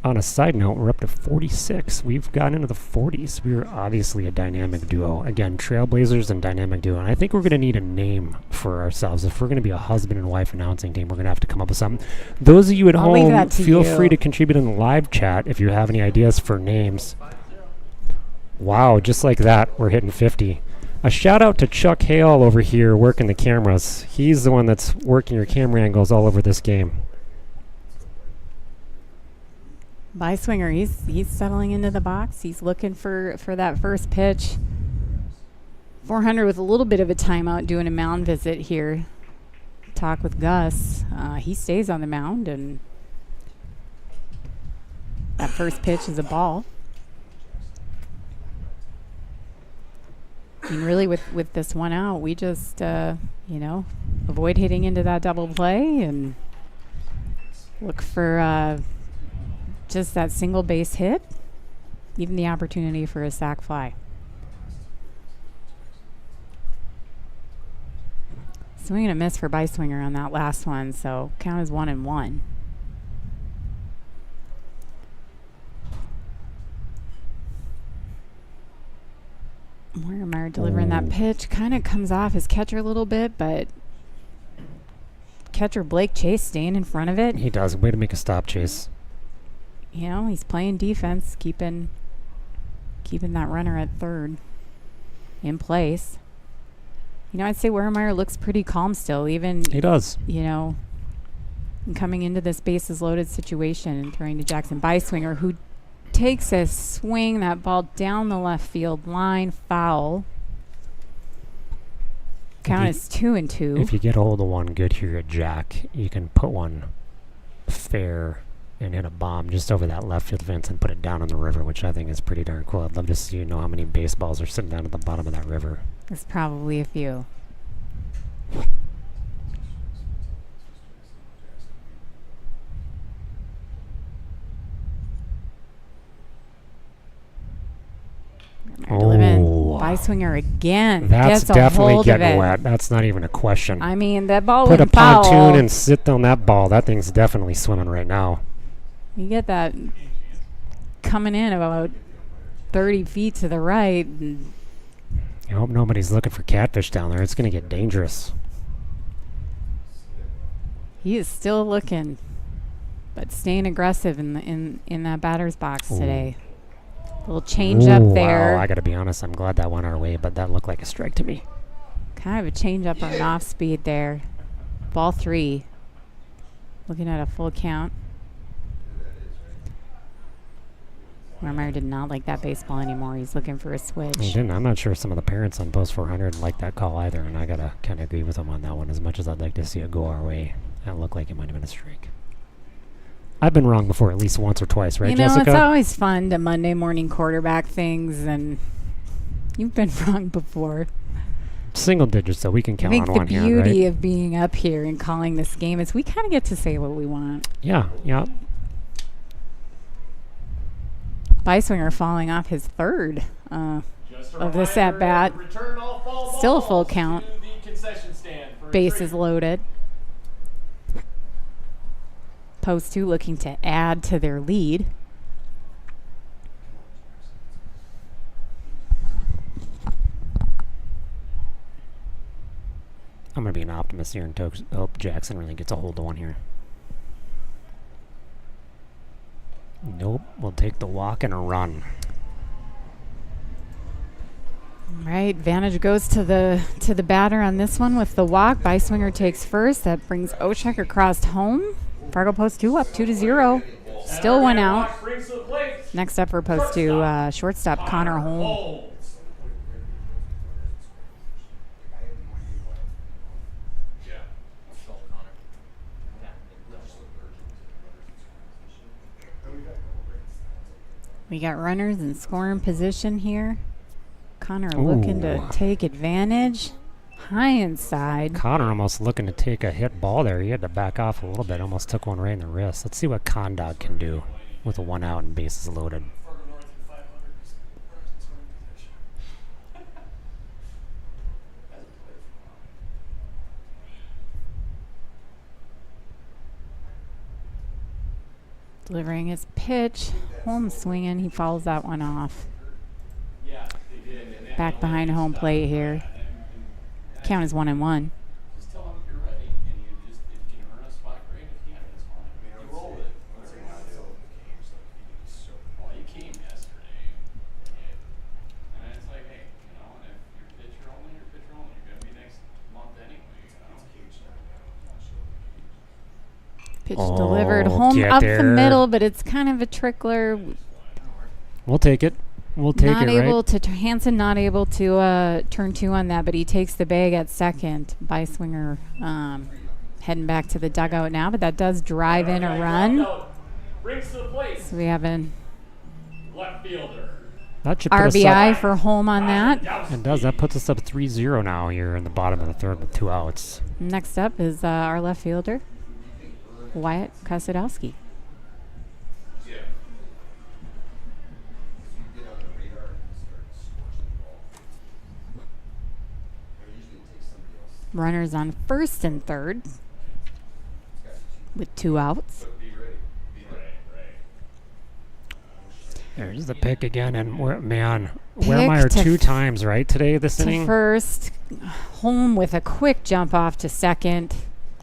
On a side note, we're up to 46. We've gotten into the 40s. We're obviously a dynamic duo. Again, Trailblazers and dynamic duo. And I think we're going to need a name for ourselves. If we're going to be a husband and wife announcing team, we're going to have to come up with something. Those of you at I'll leave home, that to feel you. free to contribute in the live chat if you have any ideas for names. Wow, just like that, we're hitting 50. A shout out to Chuck Hale over here working the cameras. He's the one that's working your camera angles all over this game. Beiswinger, he's settling into the box. He's looking for that first pitch. 400 with a little bit of a timeout doing a mound visit here. Talk with Gus. He stays on the mound, and that first pitch is a ball. And really with this one out, we just, avoid hitting into that double play and look for just that single base hit, even the opportunity for a sac fly. Swing and a miss for Beiswinger on that last one, so count as 1-1. Weremeyer delivering that pitch. Kind of comes off his catcher a little bit, but catcher Blake Chase staying in front of it. He does. Way to make a stop, Chase. He's playing defense, keeping that runner at third in place. I'd say Weremeyer looks pretty calm still, even He does. coming into this bases loaded situation and throwing to Jackson Beiswinger, who takes a swing, that ball down the left field line, foul. Count is 2-2. If you get a hold of one good here at Jack, you can put one fair and hit a bomb just over that left field fence and put it down in the river, which I think is pretty darn cool. I'd love to see how many baseballs are sitting down at the bottom of that river. There's probably a few. Oh. Beiswinger again. That's gets a definitely hold getting of it. wet. That's not even a question. I mean, that ball Put a went foul. pontoon and sit on that ball. That thing's definitely swimming right now. You get that coming in about 30 feet to the right. And I hope nobody's looking for catfish down there. It's going to get dangerous. he is still looking, but staying aggressive in that batter's box Ooh. today. Little change up Ooh, there. Wow, I got to be honest. I'm glad that went our way, but that looked like a strike to me. Kind of a change up on off speed there. Ball 3. Looking at a full count. Weremeyer did not like that baseball anymore. He's looking for a switch. He didn't. I'm not sure some of the parents on Post 400 like that call either, and I got to kind of agree with them on that one. As much as I'd like to see it go our way, that looked like it might have been a strike. I've been wrong before at least once or twice, right, You know, Jessica? it's always fun to Monday morning quarterback things, and you've been wrong before. Single digits, so we can I count think on the one hand, beauty right? of being up here and calling this game is we kind of get to say what we want. Yeah, yeah. Beiswinger falling off his third Just a of this reminder, at-bat. return all foul Still a full balls to count. the concession stand for a Bases trade. loaded. Post 2 looking to add to their lead. I'm going to be an optimist here and hope Jackson really gets a hold of one here. Nope. We'll take the walk and a run. Right, advantage goes to the batter on this one with the walk. Beiswinger takes first. That brings Oshek across home. Fargo Post 2 up 2-0. Still one out. Brings to the plate. Next up for Post 2, shortstop Connor Holm. Holmes. Yeah. We got runners in scoring position here. Connor looking to Ooh. take advantage. High inside. Connor almost looking to take a hit ball there. He had to back off a little bit. Almost took one right in the wrist. Let's see what Condog can do with a one out and bases loaded. Delivering his pitch. Holm swinging. He fouls that one off. Yeah, they did. And Back behind home plate here. Count is 1-1. just tell them you're ready, and you just, if you can earn a spot, great. If you can't, it's fine. You roll it. Well, you came yesterday. And it's like, hey, you know, if you're pitcher only, you're pitcher only. You're going to be next month anyway, you know? Pitch Oh, delivered. Holm get up there. the middle, but it's kind of a trickler. We'll take it. We'll take Not it, able right? to Hansen not able to turn 2 on that, but he takes the bag at second. Beiswinger heading back to the dugout now, but that does drive in a run. Brings to the plate. So we have an Left fielder. That should put us RBI up. for Holm on that. It does. That puts us up 3-0 now here in the bottom of the third with 2 outs. Next up is our left fielder, Wyatt Kosadowski. Yeah. Get on the radar and start scorching the ball. It usually takes somebody else. Runners on first and third with 2 outs. Be ready. Be ready. There's the pick again, and Wehmeyer to 2 f- times, right, today, this To inning? first, Holm with a quick jump off to second.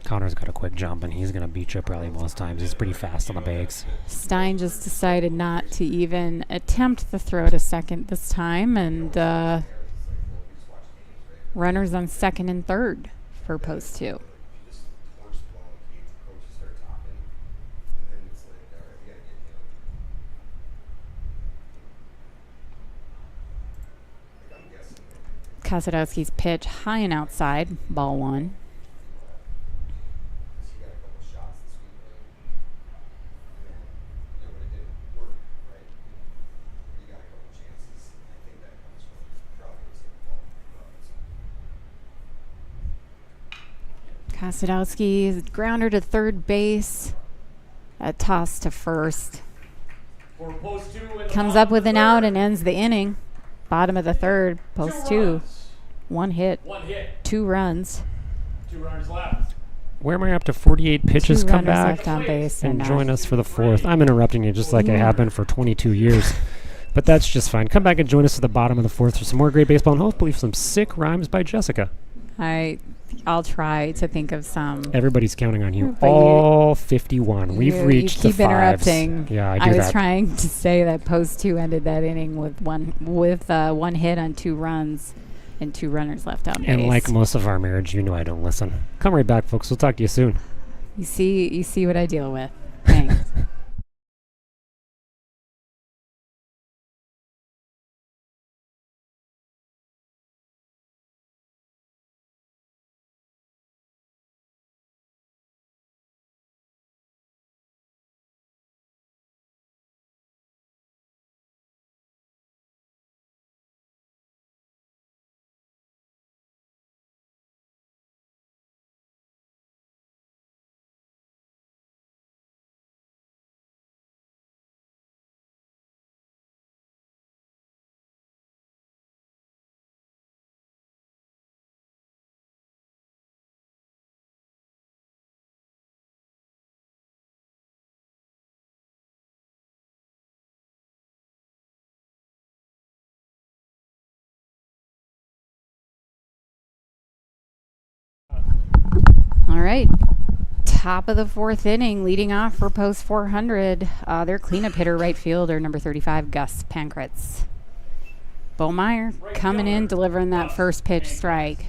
Connor's got a quick jump, and he's going to beat you probably most times. He's pretty fast on the bags. Stein just decided not to even attempt the throw to second this time, and runners on second and third for Post 2. Just force the ball in the cage, the coaches start talking, and then it's like, all right, we gotta get him. Like, I'm guessing that Kosadowski's pitch high and outside, ball 1. he got a couple shots this week, right? And then, but it didn't work, right? He got a couple chances, and I think that comes from probably his ball. Kosadowski grounder to third base, a toss to first. For Post 2 in the Comes bottom up of with the an out third. and ends the inning. Bottom of the third, Post 2. runs. 1 hit, 1 hit. 2 runs. 2 runners left. Wehmeyer up to 48 pitches, 2 come runners back left on base. and And join us for the 4th. I'm interrupting you just like I have been for 22 years. But that's just fine. Come back and join us at the bottom of the 4th for some more great baseball and hopefully some sick rhymes by Jessica. I'll try to think of some. Everybody's counting on you. But you- All 51. We've You reached keep the fives. interrupting. Yeah, I do was that. trying to say that Post 2 ended that inning with one hit on 2 runs and 2 runners left on base. And like most of our marriage, you know I don't listen. Come right back, folks. We'll talk to you soon. you see what I deal with. Thanks. All right. Top of the fourth inning, leading off for post 400. Their cleanup hitter, right fielder, number 35, Gus Pankratz. Bo Meyer coming in, delivering that first pitch strike.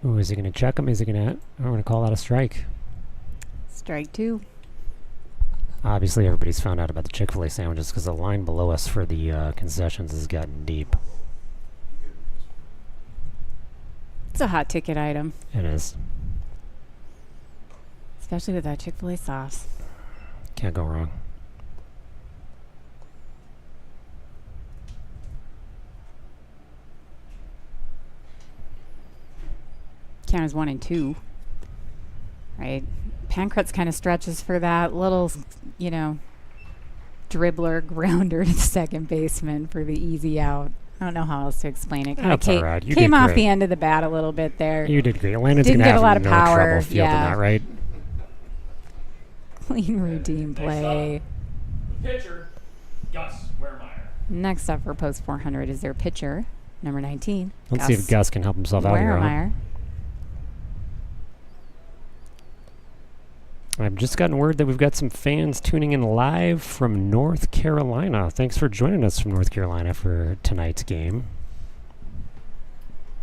Ooh, is he going to check him? Is he going to? I'm going to call that a strike. Strike two. Obviously, everybody's found out about the Chick-fil-A sandwiches because the line below us for the concessions has gotten deep. It's a hot ticket item, It is. especially with that Chick-fil-A sauce. Can't go wrong. Count as 1-2. Right? Pankratz kind of stretches for that little, dribbler grounder to the second baseman for the easy out. I don't know how else to explain it. Kinda That's all right. You came did off great. the end of the bat a little bit there. You did great. Landon's Didn't going to get a lot have of no power. trouble fielding Yeah. that, right? Clean routine play. The pitcher, Gus Wehrmeyer. Next up for post 400 is their pitcher, number 19. Let's see if Gus can help himself out here. Huh? Wehrmeyer. I've just gotten word that we've got some fans tuning in live from North Carolina. Thanks for joining us from North Carolina for tonight's game.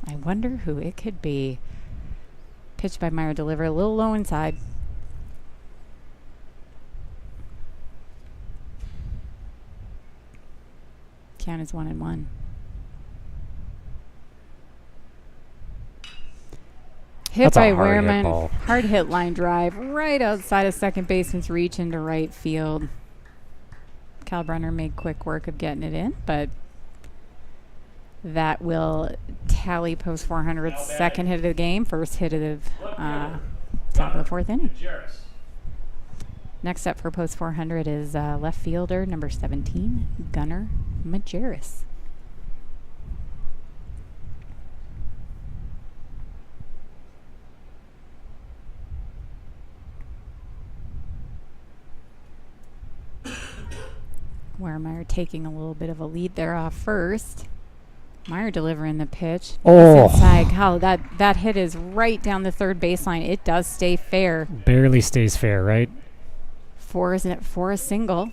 I wonder who it could be. Pitched by Meyer, deliver a little low inside. Count is 1-1. Hit That's a by hard hit Wehrman. ball. Hard hit line drive right outside of second baseman's reach into right field. Kalbrenner made quick work of getting it in, but that will tally post 400's second hit of the game, first hit of the top of the fourth inning. Jarris. Next up for post 400 is left fielder number 17, Gunnar Majerus. Wehrmeyer taking a little bit of a lead there off first. Meyer delivering the pitch. Oh. It's inside. How that hit is right down the third baseline. It does stay fair. Barely stays fair, right? For a single.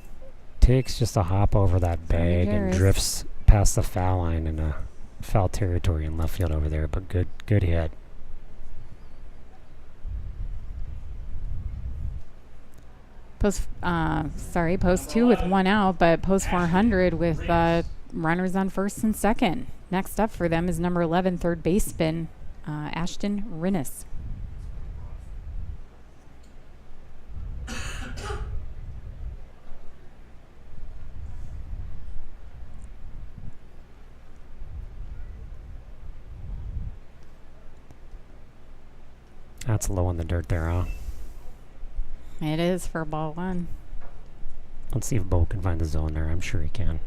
Takes just a hop over that bag and Majerus. drifts past the foul line in a foul territory in left field over there. But good hit. Post 2 with one out, but post 400 with runners on first and second. Next up for them is number 11, third baseman, Ashton Rinnis. That's low in the dirt there, huh? It is for ball one. Let's see if Bo can find the zone there. I'm sure he can.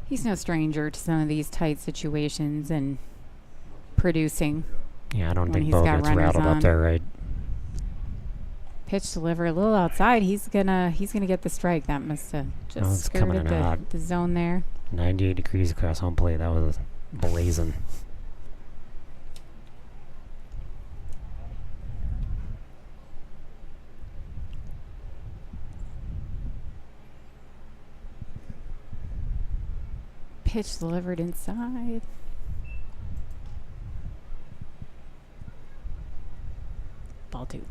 He's no stranger to some of these tight situations and producing. Yeah, I don't When think he's Bo got gets runners rattled on. up there, right? Pitch deliver a little outside. He's gonna get the strike. That must have it's just coming skirted in hot. the zone there. 98 degrees across home plate. That was blazing. Pitch delivered inside. Ball two.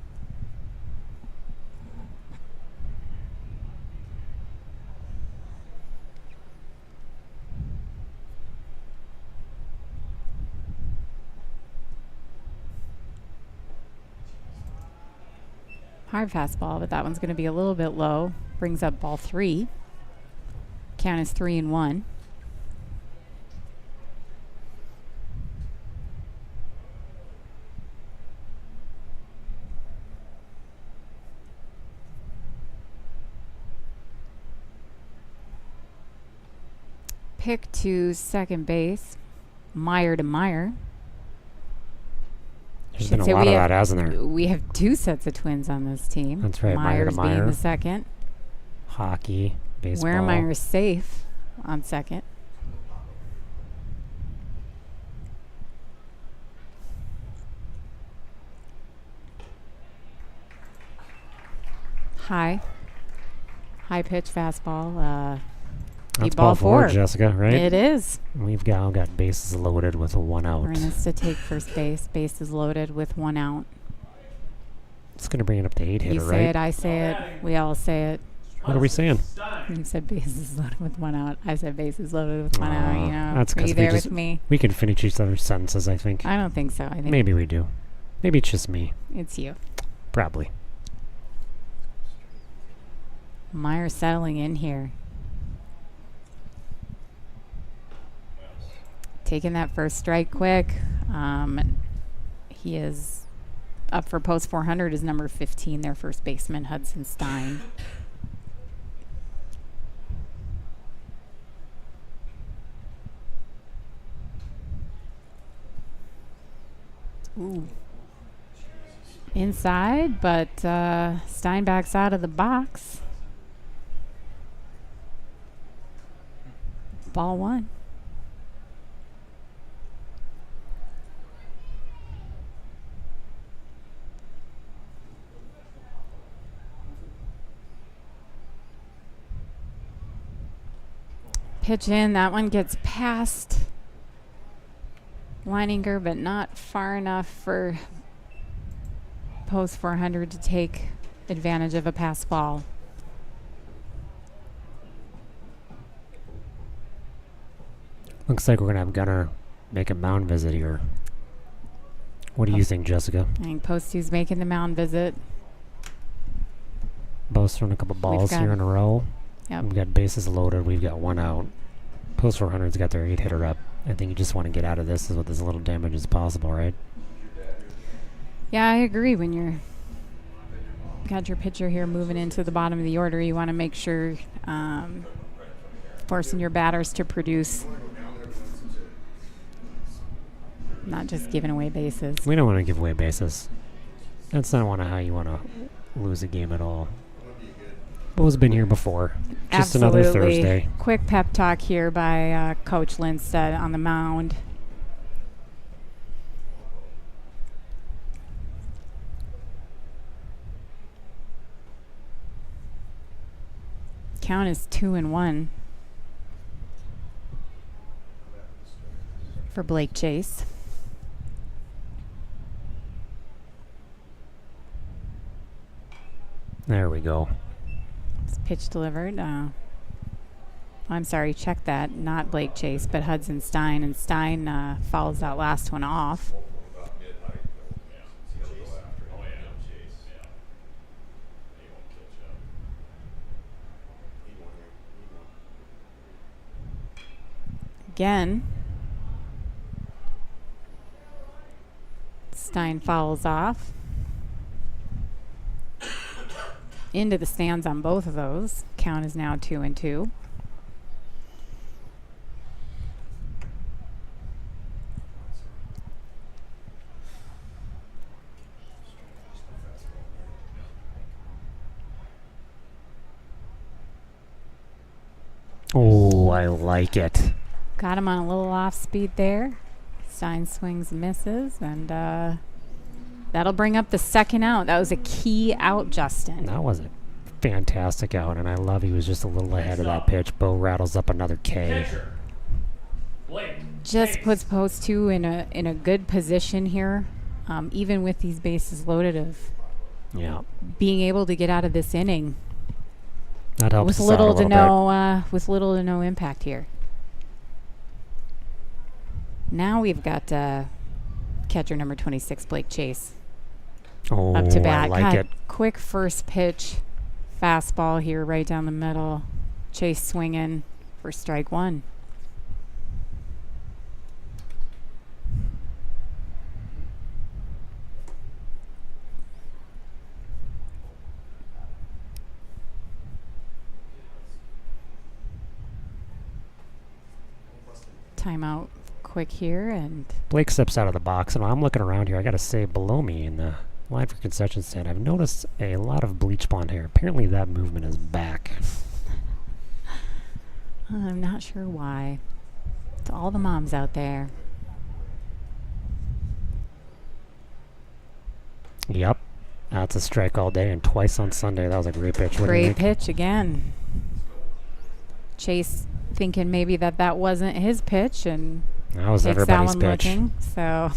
Hard fastball, but that one's going to be a little bit low. Brings up ball three. Count is 3-1. Pick to second base. Meyer to Meyer. There's Should been a say lot we of have- that, hasn't there? We have two sets of twins on this team. That's right, Meyer to Myers being Meyer. the second. Hockey. Baseball. Waremeyer's safe on second. High pitch fastball. That's deep ball four, four. Jessica, right? It is. We've got bases loaded with 1 out. Ernest to take first base. Bases loaded with 1 out. It's going to bring it up to 8 hitter, You say it, I say it. We all say it. What are we saying? You said bases loaded with 1 out. I said bases loaded with 1 out. You know, that's are you because there with me? we can finish each other's sentences, I think. I don't think so. I think Maybe we do. Maybe it's just me. it's you. Probably. Meyer settling in here. Taking that first strike quick. He is up for post 400 is number 15, their first baseman, Hudson Stein. Ooh. Inside, but Stein backs out of the box. Ball 1. Pitch in. That one gets past Leininger, but not far enough for post 400 to take advantage of a pass ball. Looks like we're going to have Gunnar make a mound visit here. What do you think, Jessica? I think post 2's making the mound visit. Both throwing a couple balls got- here in a row. Yep. We've got bases loaded. We've got 1 out. Post 400's got their 8 hitter up. I think you just want to get out of this with as little damage as possible, right? Yeah, I agree. When you're got your pitcher here moving into the bottom of the order, you want to make sure forcing your batters to produce, not just giving away bases. We don't want to give away bases. That's not how you want to lose a game at all. Bo's been here before. Just another Absolutely. Thursday. Quick pep talk here by Coach Lindstedt on the mound. Count is 2-1 for Blake Chase. There we go. Pitch delivered. I'm sorry, check that. Not Blake Chase, but Hudson Stein. And Stein fouls that last one off. Again. Stein fouls off. Into the stands on both of those. Count is now 2-2. Oh, I like it. Got him on a little off speed there. Stein swings and misses, and that'll bring up the second out. That was a key out, Justin. That was a fantastic out, and I love he was just a little ahead of that pitch. Bo rattles up another K. Pitcher. Blake. Just puts post 2 in a good position here, even with these bases loaded, of Yeah, being able to get out of this inning that helps with us out a little to little bit. no impact here. Now we've got catcher number 26, Blake Chase, Oh, up to bat. I like God, it. quick first pitch, fastball here right down the middle. Chase swinging for strike 1. Timeout quick here, and Blake steps out of the box, and I'm looking around here. I got to say, below me in the line for concession stand, I've noticed a lot of bleach blonde hair. Apparently that movement is back. I'm not sure why. To all the moms out there. Yep. That's a strike all day and twice on Sunday. That was a great pitch. What do you Great think? pitch again. Chase thinking maybe that wasn't his pitch and That was takes that everybody's one pitch. looking. So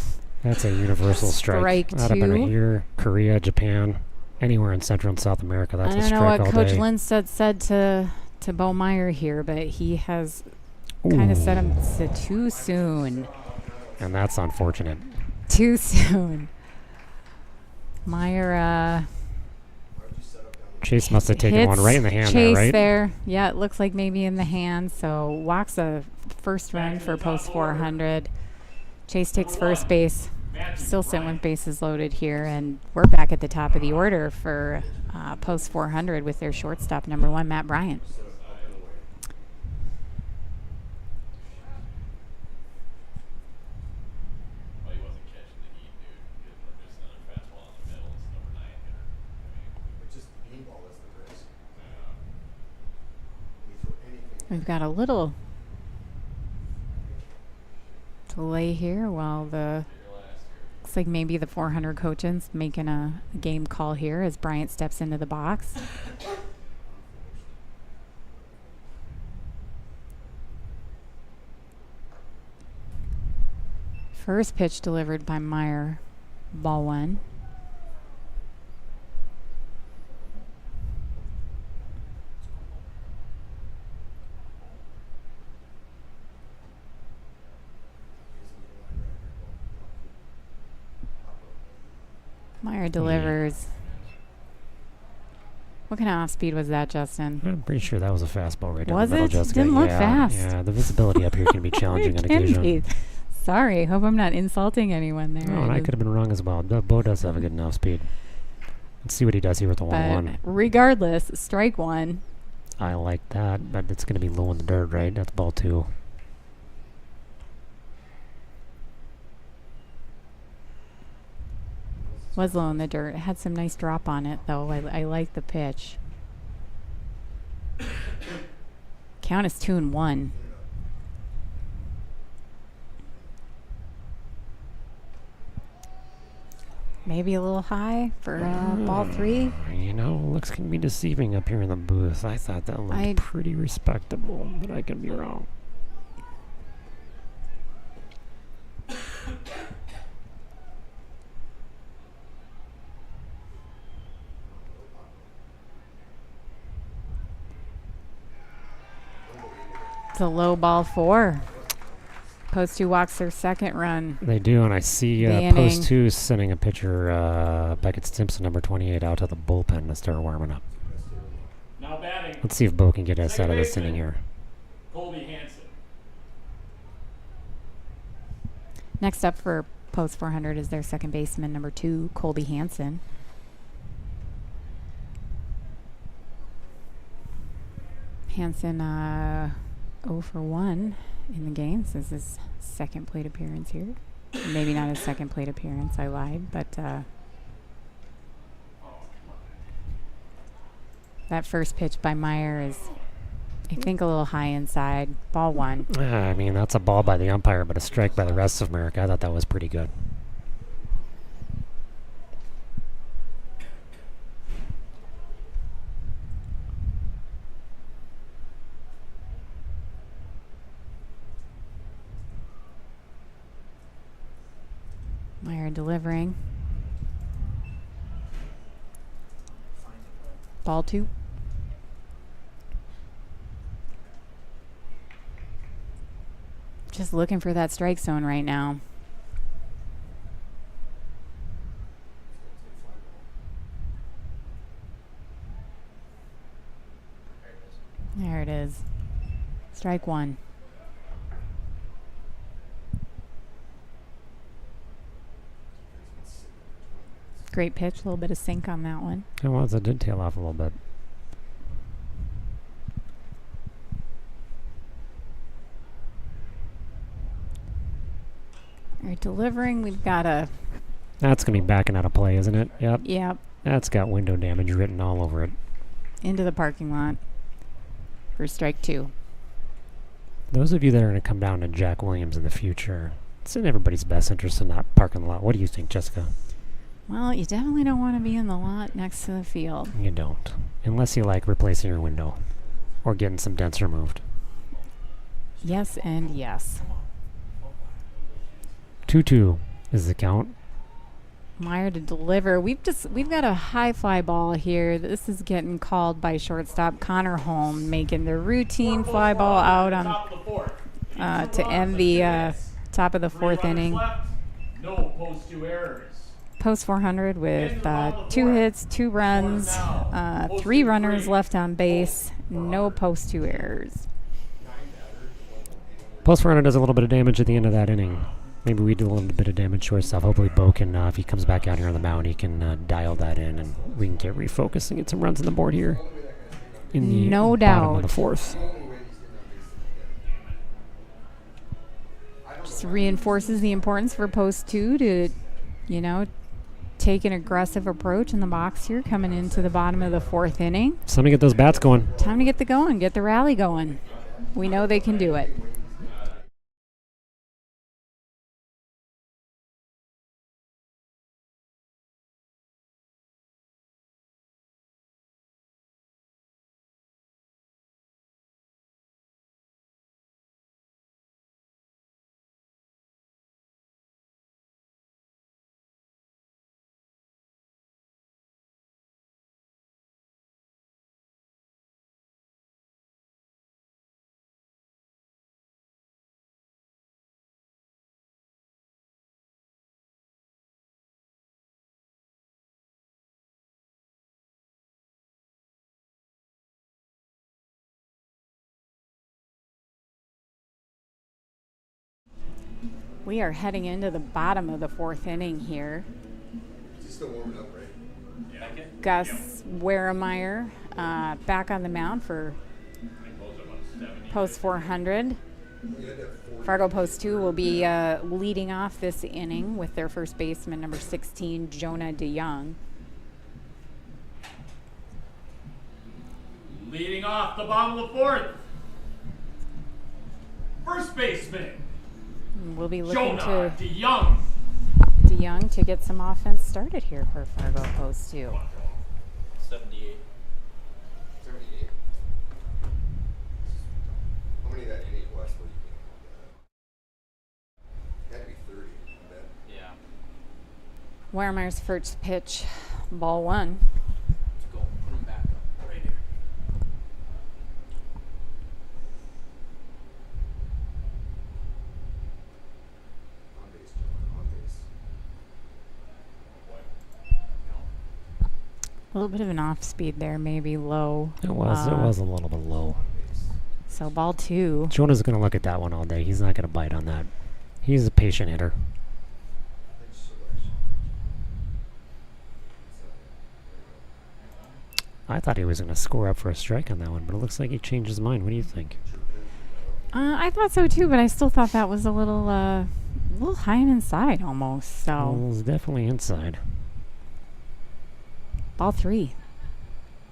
That's a universal strike. Strike That'd have been two. here, Korea, Japan, anywhere in Central and South America. That's I a don't know strike what all Coach day. Lindstedt said to Bo Meyer here, but he has kind of set him to too soon. And that's unfortunate. Too soon. Meyer Chase must have taken hits one right in the hand Chase there, right? there. Yeah, it looks like maybe in the hand. So walks a first run for post 400. Chase takes first base. Still sitting with bases loaded here, and we're back at the top of the order for post 400 with their shortstop number 1, Matt Bryant. Well, he wasn't catching the heat, dude. Just another fastball in the middle. It's number 9 hitter. But just the beanball is the risk. Yeah. You throw anything. We've got a little delay here while the looks like maybe the 400 coaches making a game call here as Bryant steps into the box. First pitch delivered by Meyer, ball 1. Meyer delivers. What kind of off speed was that, Justin? I'm pretty sure that was a fastball right down Was the middle, it? Jessica. Didn't look yeah, fast. Yeah, the visibility up here can be challenging on It can occasion. be. Sorry, hope I'm not insulting anyone there. Oh, and I could have been wrong as well. Bo does have a good enough speed. Let's see what he does here with the 1-1. But regardless, strike 1. I like that, but it's going to be low in the dirt, right? That's ball 2. Was low in the dirt. It had some nice drop on it, though. I like the pitch. Count is 2-1. Maybe a little high for ball 3. You know, looks can be deceiving up here in the booth. I thought that looked pretty respectable, but I could be wrong. It's a low ball 4. Post 2 walks their second run. They do, and I see The post inning. 2 sending a pitcher, Beckett Stimpson, number 28, out to the bullpen to start warming up. Now batting, Let's see if Bo can get us out of this Second inning here. Colby Hansen. Next up for post 400 is their second baseman, number 2, Colby Hansen. Hansen 0 for 1 in the game. This is his second plate appearance here. Maybe not his second plate appearance, I lied, but that first pitch by Meyer is, I think, a little high inside. Ball 1. I mean, that's a ball by the umpire, but a strike by the rest of America. I thought that was pretty good. Meyer delivering. Ball 2. Just looking for that strike zone right now. There it is. Strike 1. Great pitch, a little bit of sink on that one. It was. It did tail off a little bit. All right, delivering, we've got a, That's going to be backing out of play, isn't it? Yep. yep, That's got window damage written all over it. into the parking lot for strike 2. Those of you that are going to come down to Jack Williams in the future, it's in everybody's best interest to not park in the lot. What do you think, Jessica? Well, you definitely don't want to be in the lot next to the field. You don't. Unless you like replacing your window or getting some dents removed. Yes and yes. 2-2 is the count. Meyer to deliver. We've got a high fly ball here. This is getting called by shortstop Connor Holm, making the routine fly ball out on to end the top of the fourth inning. No post 2 errors. Post 400 with 2 hits, 2 runs, 3 runners left on base, no post 2 errors. Post runner does a little bit of damage at the end of that inning. Maybe we do a little bit of damage shortstop. Hopefully Bo can, if he comes back out here on the mound, he can dial that in and we can get refocused and get some runs on the board here in the No bottom of doubt. the fourth. Just reinforces the importance for post 2 to, take an aggressive approach in the box here coming into the bottom of the fourth inning. It's time to get those bats going. Time to get the rally going. We know they can do it. We are heading into the bottom of the fourth inning here. He's still warming up, right? Yeah. Gus Weremeyer back on the mound for post 400. Fargo post 2 will be leading off this inning with their first baseman, number 16, Jonah DeYoung. Leading off the bottom of the fourth. First baseman, And we'll be looking Jonah to DeYoung. DeYoung to get some offense started here for Fargo post 2. 78. 78. How many of that inning West were you getting? Had to be 30, I bet. Yeah. Weremeyer's first pitch, ball 1. Let's go. Put him back up. Right here. On base, John, on base. A little bit of an off speed there, maybe low. It was a little bit low. So ball 2. Jonah's going to look at that one all day. He's not going to bite on that. He's a patient hitter. Thanks so much. I thought he was going to score up for a strike on that one, but it looks like he changed his mind. What do you think? I thought so too, but I still thought that was a little high and inside almost. Well, So it's definitely inside. ball 3.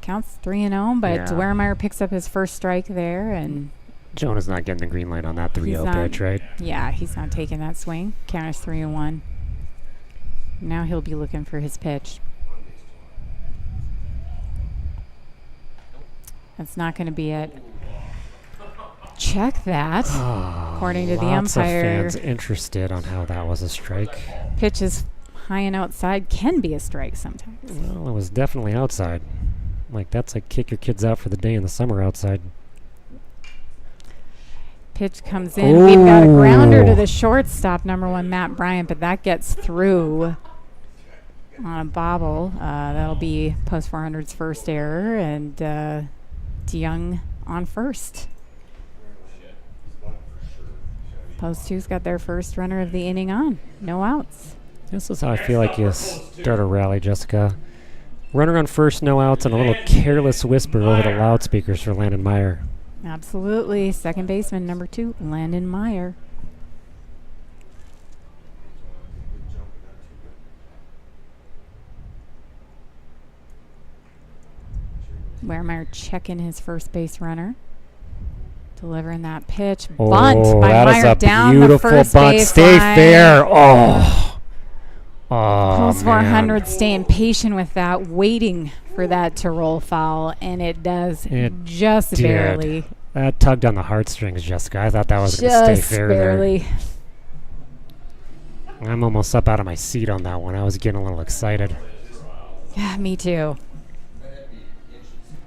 Counts 3-0, but Yeah. Weremeyer picks up his first strike there, and Jonah's not getting the green light on that 3-0 not- pitch, right? yeah, he's not taking that swing. Count is 3-1. Now he'll be looking for his pitch. That's not going to be it. Check that. According to the Lots umpire. of fans interested on how that was a strike. Pitch is high and outside can be a strike sometimes. Well, it was definitely outside. Like, that's like kick your kids out for the day in the summer outside. Pitch comes in. We've got a grounder to Ooh. the shortstop, number 1, Matt Bryant, but that gets through on a bobble. That'll be post 400's first error, and DeYoung on first. Post 2's got their first runner of the inning on. No outs. This is how I feel like you start a rally, Jessica. Runner on first, no outs, and a little careless whisper over the loudspeakers for Landon Meyer. Absolutely. Second baseman, number 2, Landon Meyer. Weremeyer checking his first base runner Delivering that pitch. Oh, Bunt by that is Meyer a down the beautiful first bunt. base Stay line. fair. Oh. Oh, Post man. 400 staying patient with that, waiting for that to roll foul, and it does It just did. barely. That tugged on the heartstrings, Jessica. I thought that was going to stay Just fair barely. there. I'm almost up out of my seat on that one. I was getting a little excited. Yeah, me too.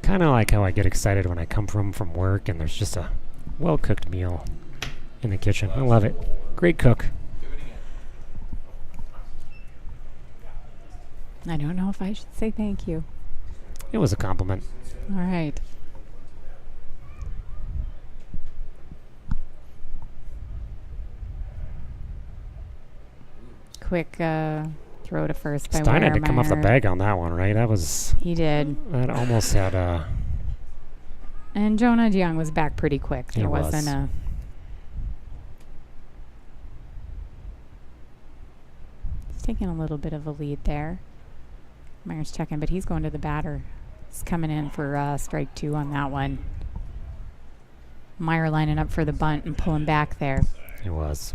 Kind of like how I get excited when I come from work and there's just a well-cooked meal in the kitchen. I love it. Great cook. I don't know if I should say thank you. It was a compliment. All right. Quick throw to first by Stein had to come off the Weiermeyer. bag on that one, right? He did. That almost had a... And Jonah DeYoung was back pretty quick. He There was. wasn't a... He's taking a little bit of a lead there. Meyer's checking, but he's going to the batter. He's coming in for strike 2 on that one. Meyer lining up for the bunt and pulling back there. He was.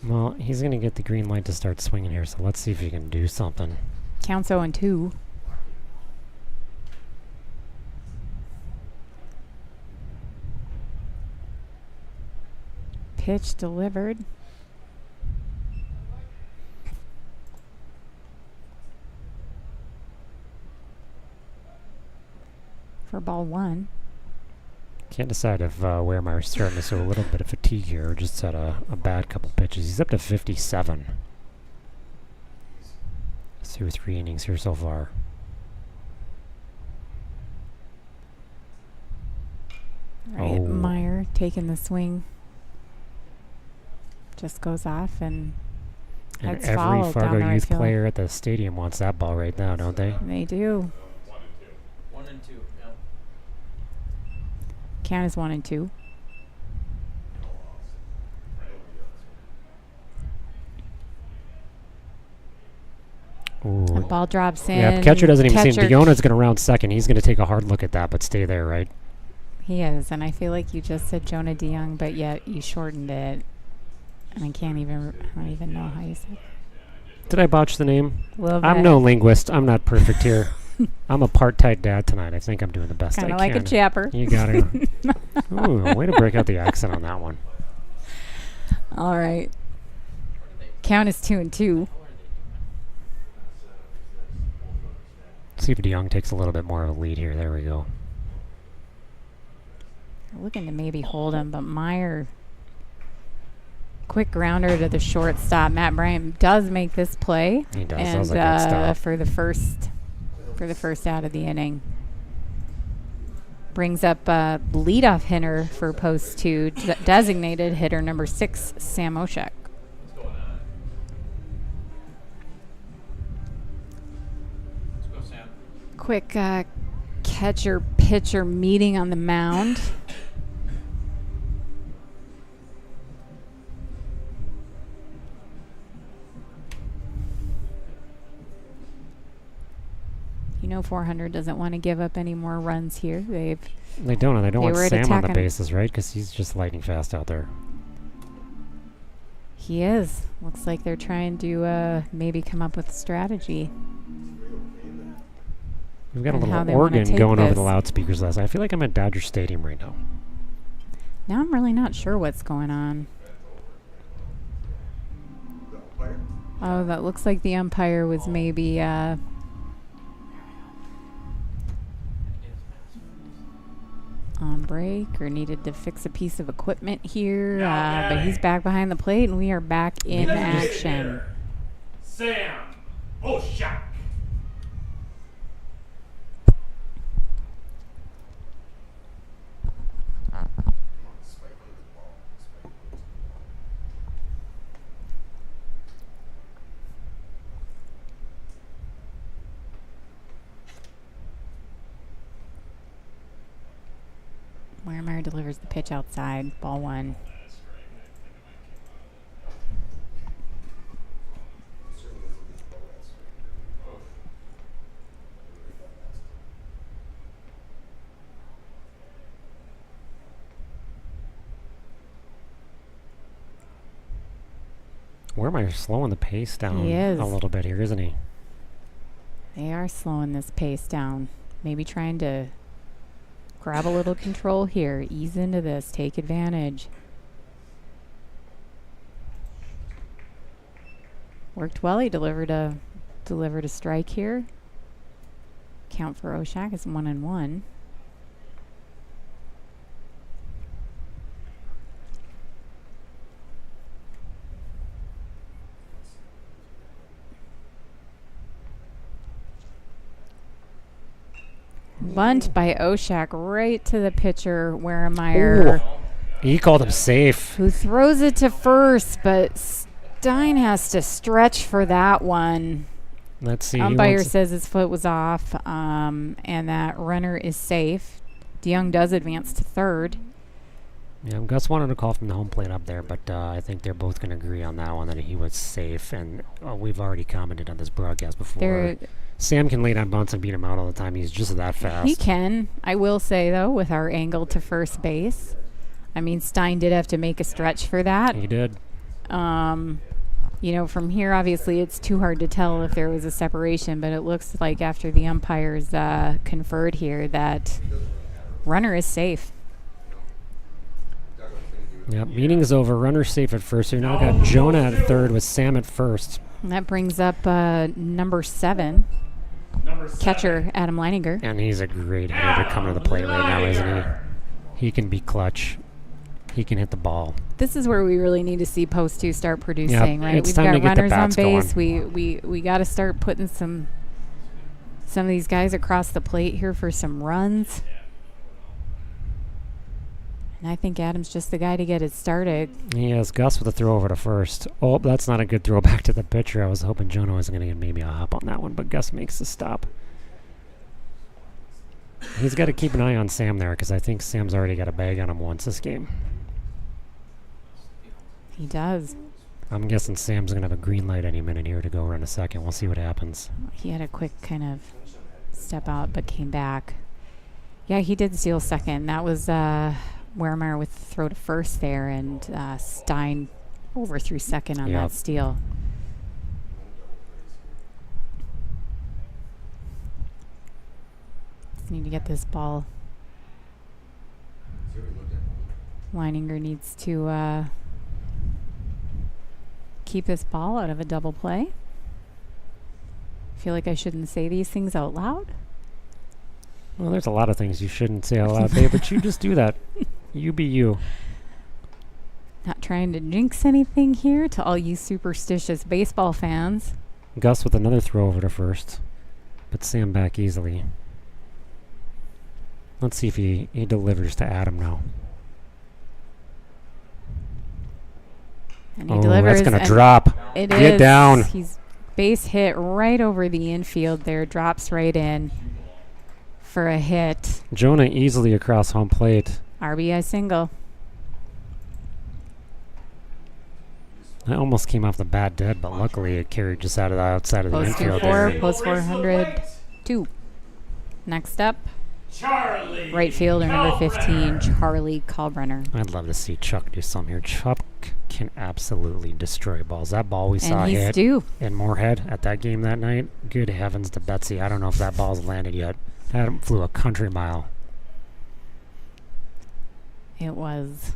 Well, he's going to get the green light to start swinging here, so let's see if he can do something. Counts 0-2. Pitch delivered. For ball 1. Can't decide if Weiermeyer's starting to show a little bit of fatigue here or just had a bad couple pitches. He's up to 57. Through 3 innings here so far. Right, Oh. Meyer taking the swing. Just goes off and And heads every foul down Fargo the right youth field. player at the stadium wants that ball right now, don't they? They do. 1 and 2. Yeah. Count is 1-2. Ooh. The ball drops in. Yeah, catcher doesn't even see him. Catcher- Diona's going to round second. He's going to take a hard look at that, but stay there, right? He is, and I feel like you just said Jonah DeYoung, but yet you shortened it. And I don't even know how you said it. Did I botch the name? Little I'm bit. no linguist. I'm not perfect here. I'm a part-time dad tonight. I think I'm doing the best I Kind can. of like a japper. You got it. Ooh, way to break out the accent on that one. All right. Count is 2-2. See if DeYoung takes a little bit more of a lead here. There we go. Looking to maybe hold him, but Meyer, quick grounder to the shortstop. Matt Bryant does make this play. He does. That And was a good stop. for the first out of the inning. Brings up leadoff hitter for post 2, designated hitter number 6, Sam Oshek. Let's go, Sam. Quick catcher pitcher meeting on the mound. You know 400 doesn't want to give up any more runs here. They don't, and they don't They want were Sam on the attacking. bases, right? Because he's just lightning fast out there. He is. Looks like they're trying to maybe come up with a strategy. We've got a And how little they wanna organ take going over the this. loudspeakers last. I feel like I'm at Dodger Stadium right now. Now I'm really not sure what's going on. Oh, that looks like the umpire was maybe on break or needed to fix a piece of equipment here. But he's back behind the plate, and we are back in action. Sam Oshak. Weiermeyer delivers the pitch outside. Ball 1. Wermeyer slowing the pace down He is. a little bit here, isn't he? They are slowing this pace down. Maybe trying to grab a little control here. Ease into this. Take advantage. Worked well. He delivered a strike here. Count for Oshak is 1-1. Bunt by Oshak right to the pitcher, Weremeyer, He called him safe. who throws it to first, but Stein has to stretch for that one. Let's see. he Umpire wants- says his foot was off, and that runner is safe. DeYoung does advance to third. Yeah, Gus wanted to call from the home plate up there, but I think they're both going to agree on that one, that he was safe. And we've already commented on this broadcast before. There, Sam can lay down bunts and beat him out all the time. He's just that fast. he can. I will say, though, with our angle to first base, I mean, Stein did have to make a stretch for that. He did. You know, from here, obviously, it's too hard to tell if there was a separation, but it looks like after the umpires conferred here that runner is safe. Yep, meeting is over. Runner safe at first. So we now got Jonah at third with Sam at first. And that brings up number 7, catcher Adam Leininger. And he's a great hitter coming to the plate right now, isn't he? He can be clutch. He can hit the ball. This is where we really need to see post 2 start producing, right? it's We've time got to get the runners on bats going. base. We got to start putting some of these guys across the plate here for some runs. And I think Adam's just the guy to get it started. He has Gus with a throw over to first. Oh, that's not a good throw back to the pitcher. I was hoping Jonah was going to get maybe a hop on that one, but Gus makes the stop. He's got to keep an eye on Sam there because I think Sam's already got a bag on him once this game. He does. I'm guessing Sam's going to have a green light any minute here to go run a second. We'll see what happens. He had a quick kind of step out but came back. Yeah, he did steal second. That was Weremeyer with the throw to first there, and Stein overthrew second on Yep. that steal. Just need to get this ball. Leininger needs to keep this ball out of a double play. Feel like I shouldn't say these things out loud. Well, there's a lot of things you shouldn't say out loud, babe, but you just do that. You be you. Not trying to jinx anything here to all you superstitious baseball fans. Gus with another throw over to first, but Sam back easily. Let's see if he delivers to Adam now. And he Oh, delivers. that's going to and drop. It Get is. down. He's base hit right over the infield there. Drops right in for a hit. Jonah easily across home plate. RBI single. That almost came off the bat dead, but luckily it carried just out of the outside of the Post infield. 4, there. post 400, 2. Next up, right fielder number 15, Charlie Kalbrenner. I'd love to see Chuck do something here. Chuck can absolutely destroy balls. That ball we saw And he's hit due. in Moorhead at that game that night, good heavens to Betsy. I don't know if that ball's landed yet. That flew a country mile. It was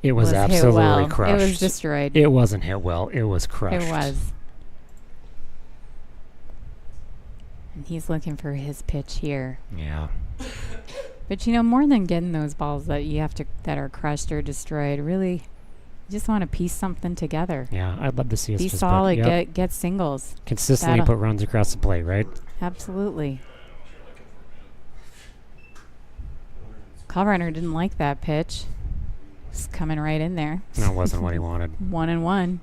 It was hit absolutely well. crushed. It was destroyed. It wasn't hit well. It was crushed. It was. And he's looking for his pitch here. Yeah. But you know, more than getting those balls that that are crushed or destroyed, really, you just want to piece something together. Yeah, I'd love to see us Be just solid, put, get singles. consistently That'll- put runs across the plate, right? Absolutely. Kalbrenner didn't like that pitch. Just coming right in there. That wasn't what he wanted. 1-1.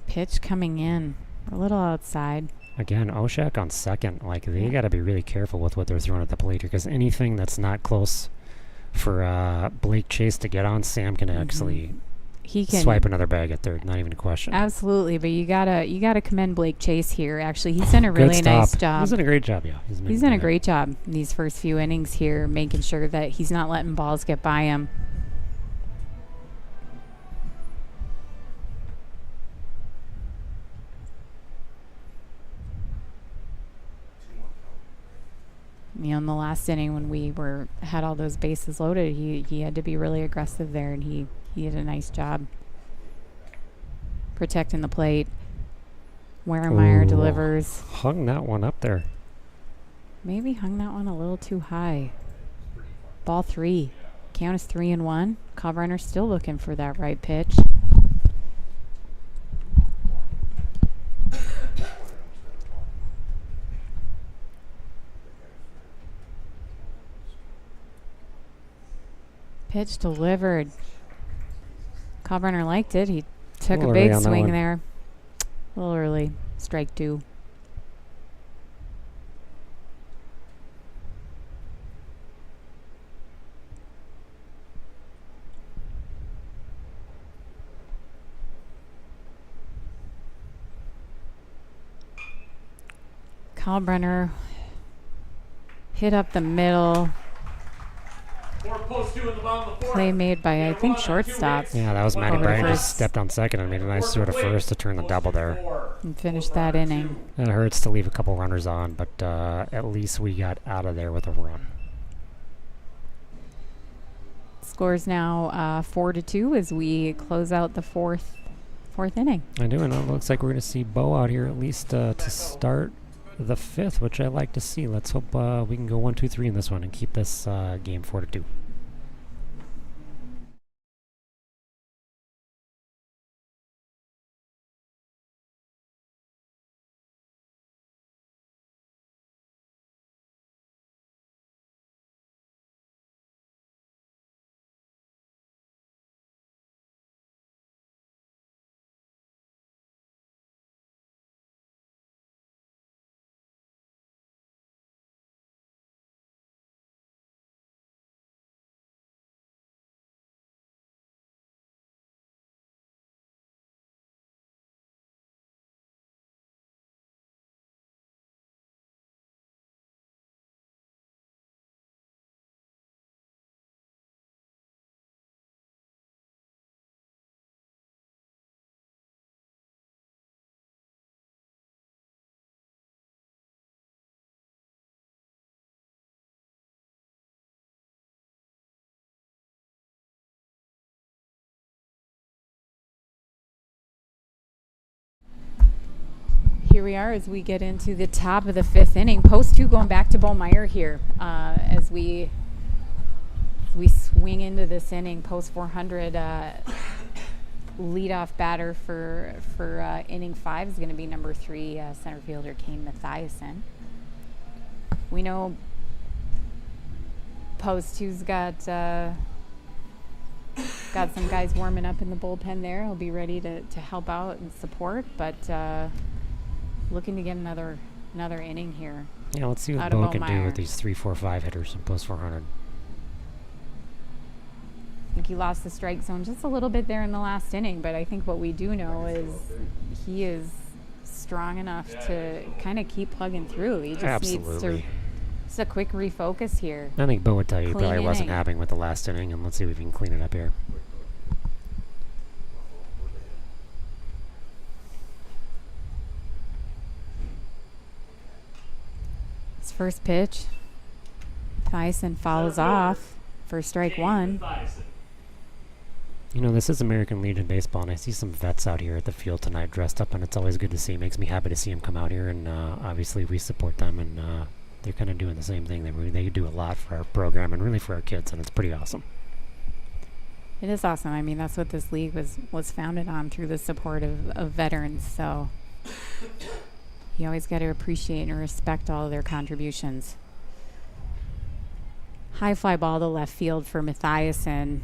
Pitch coming in. A little outside. Again, Oshak on second. Like, they got to be really careful with what they're throwing at the plate here, because anything that's not close for Blake Chase to get on, Sam can actually he can swipe another bag at third. Not even a question. absolutely. But you gotta commend Blake Chase here. Actually, he's done a Good really stop. nice job. He's done a great job. Yeah, He's done a great job in these first few innings here, making sure that he's not letting balls get by him. You know, in the last inning when we had all those bases loaded, he had to be really aggressive there, and he did a nice job protecting the plate. Warrenmeyer Ooh, delivers. Hung that one up there. Maybe hung that one a little too high. Ball 3. Count is 3-1. Kalbrunner still looking for that right pitch. Pitch delivered. Kalbrunner liked it. He took a big swing there. A little early. Strike 2. Kalbrunner hit up the middle. Play made by, I think, shortstop. Yeah, that was Matty Over Bryan. first. Just stepped on second and made a nice sort of first to turn the double there. And finished that inning. It hurts to leave a couple runners on, but at least we got out of there with a run. Scores now 4-2 as we close out the fourth inning. I do, and it looks like we're going to see Bo out here at least to start the 5th, which I like to see. Let's hope we can go 1, 2, 3 in this one and keep this game 4-2. Here we are as we get into the top of the 5th inning. Post 2 going back to Bo Meyer here as we swing into this inning. Post 400 leadoff batter for inning 5 is going to be number 3 center fielder Kane Mathiasen. We know Post 2's got some guys warming up in the bullpen there. He'll be ready to help out and support, but looking to get another inning here. Yeah, let's see what out of Bo can do Meyer. with these 3, 4, 5 hitters in post 400. I think he lost the strike zone just a little bit there in the last inning, but I think what we do know is he is strong enough to kind of keep plugging through. He just needs to Absolutely. just a quick refocus here. I think Bo would tell you he Clean probably wasn't inning. happy with the last inning, and let's see if we can clean it up here. His first pitch, Tyson fouls off for strike 1. You know, this is American Legion Baseball, and I see some vets out here at the field tonight dressed up, and it's always good to see. It makes me happy to see them come out here, and obviously we support them, and they're kind of doing the same thing. They do a lot for our program and really for our kids, and it's pretty awesome. It is awesome. I mean, that's what this league was founded on, through the support of veterans. So you always got to appreciate and respect all of their contributions. High fly ball to left field for Mathiasen,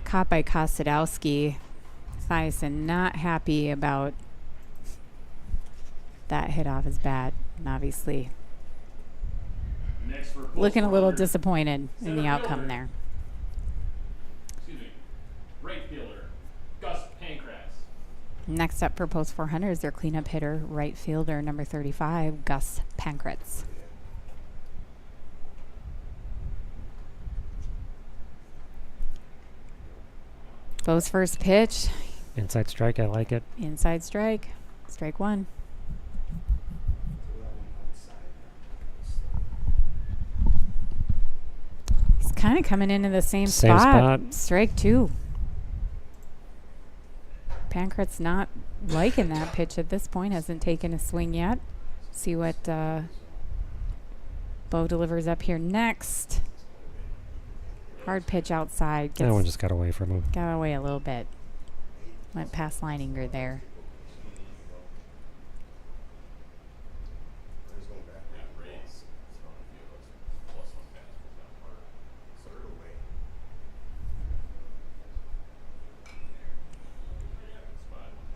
caught by Kostadowski. Mathiasen not happy about that hit off his bat, and obviously looking a little disappointed in the outcome there. Excuse me. Right fielder, Gus Next up for post 400 is their cleanup hitter, right fielder, number 35, Gus Pankratz. Bo's first pitch, Inside strike, I like it. inside strike, strike one. He's kind of coming into the same spot. Strike two. Pankratz not liking that pitch at this point. Hasn't taken a swing yet. See what Bo delivers up here next. Hard pitch outside. That one just got away from him. Got away a little bit. Went past Leininger there.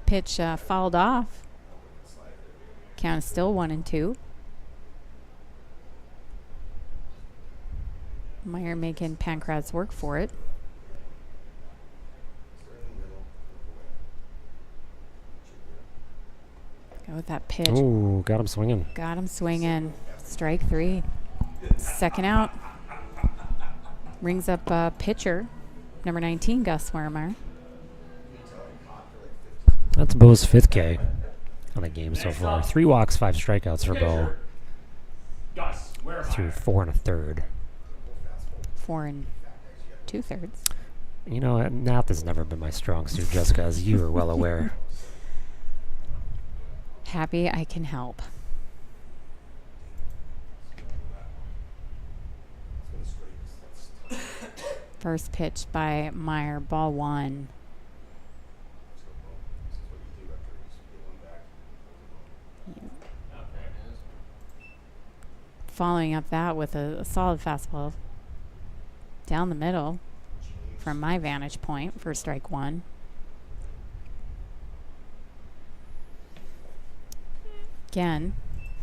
Pitch fouled off. Count is still 1-2. Meyer making Pankratz work for it. Go with that pitch. Ooh, got him swinging. Got him swinging. Strike three. Second out. Rings up pitcher, number 19, Gus Wermeyer. That's Bo's 5th K on the game so far. 3 walks, 5 strikeouts for Bo. Through 4 1/3. 4 2/3. You know, math has never been my strong suit, Jessica, as you are well aware. Happy I can help. First pitch by Meyer, ball one. Following up that with a solid fastball down the middle from my vantage point for strike one. Again,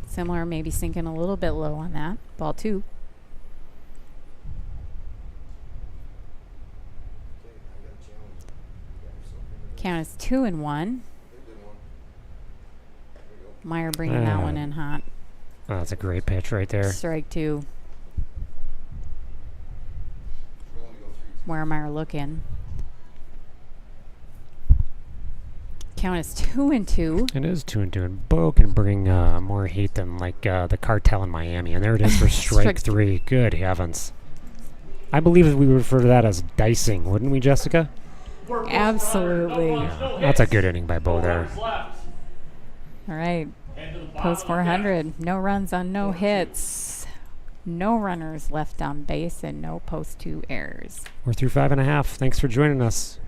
similar, maybe sinking a little bit low on that. Ball two. Count is 2-1. Meyer bringing that one in hot. Oh, that's a great pitch right there. Strike two. Wermeyer looking. Count is 2-2. It is 2-2, and Bo can bring more heat than like the cartel in Miami. And there it is for strike three. Good heavens! I believe we refer to that as dicing, wouldn't we, Jessica? Absolutely. Yeah, that's a good inning by Bo there. All right. Post 400. No runs on no hits. No runners left on base and no post 2 errors. We're through 5.5. Thanks for joining us.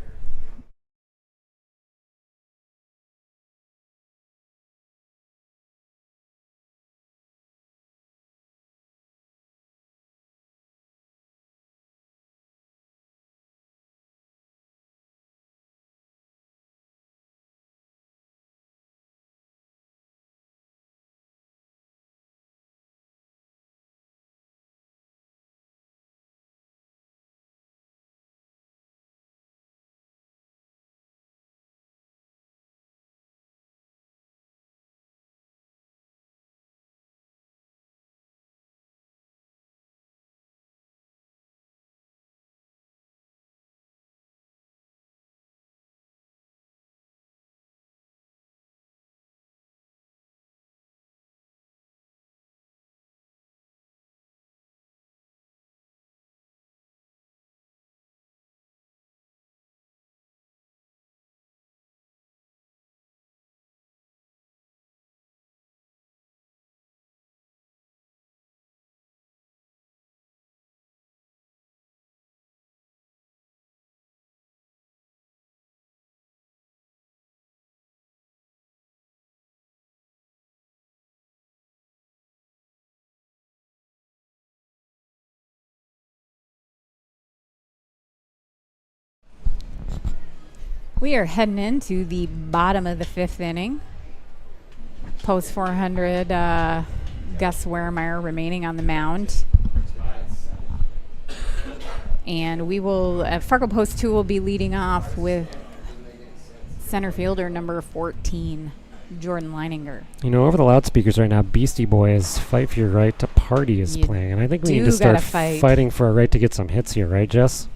We are heading into the bottom of the 5th inning. Post 400, Gus Wermeyer remaining on the mound. And we will, Fargo Post 2 will be leading off with center fielder number 14, Jordan Leininger. You know, over the loudspeakers right now, Beastie Boys Fight for Your Right to Party is You playing. And I think we need do to start gotta fight. fighting for our right to get some hits here, right, Jess?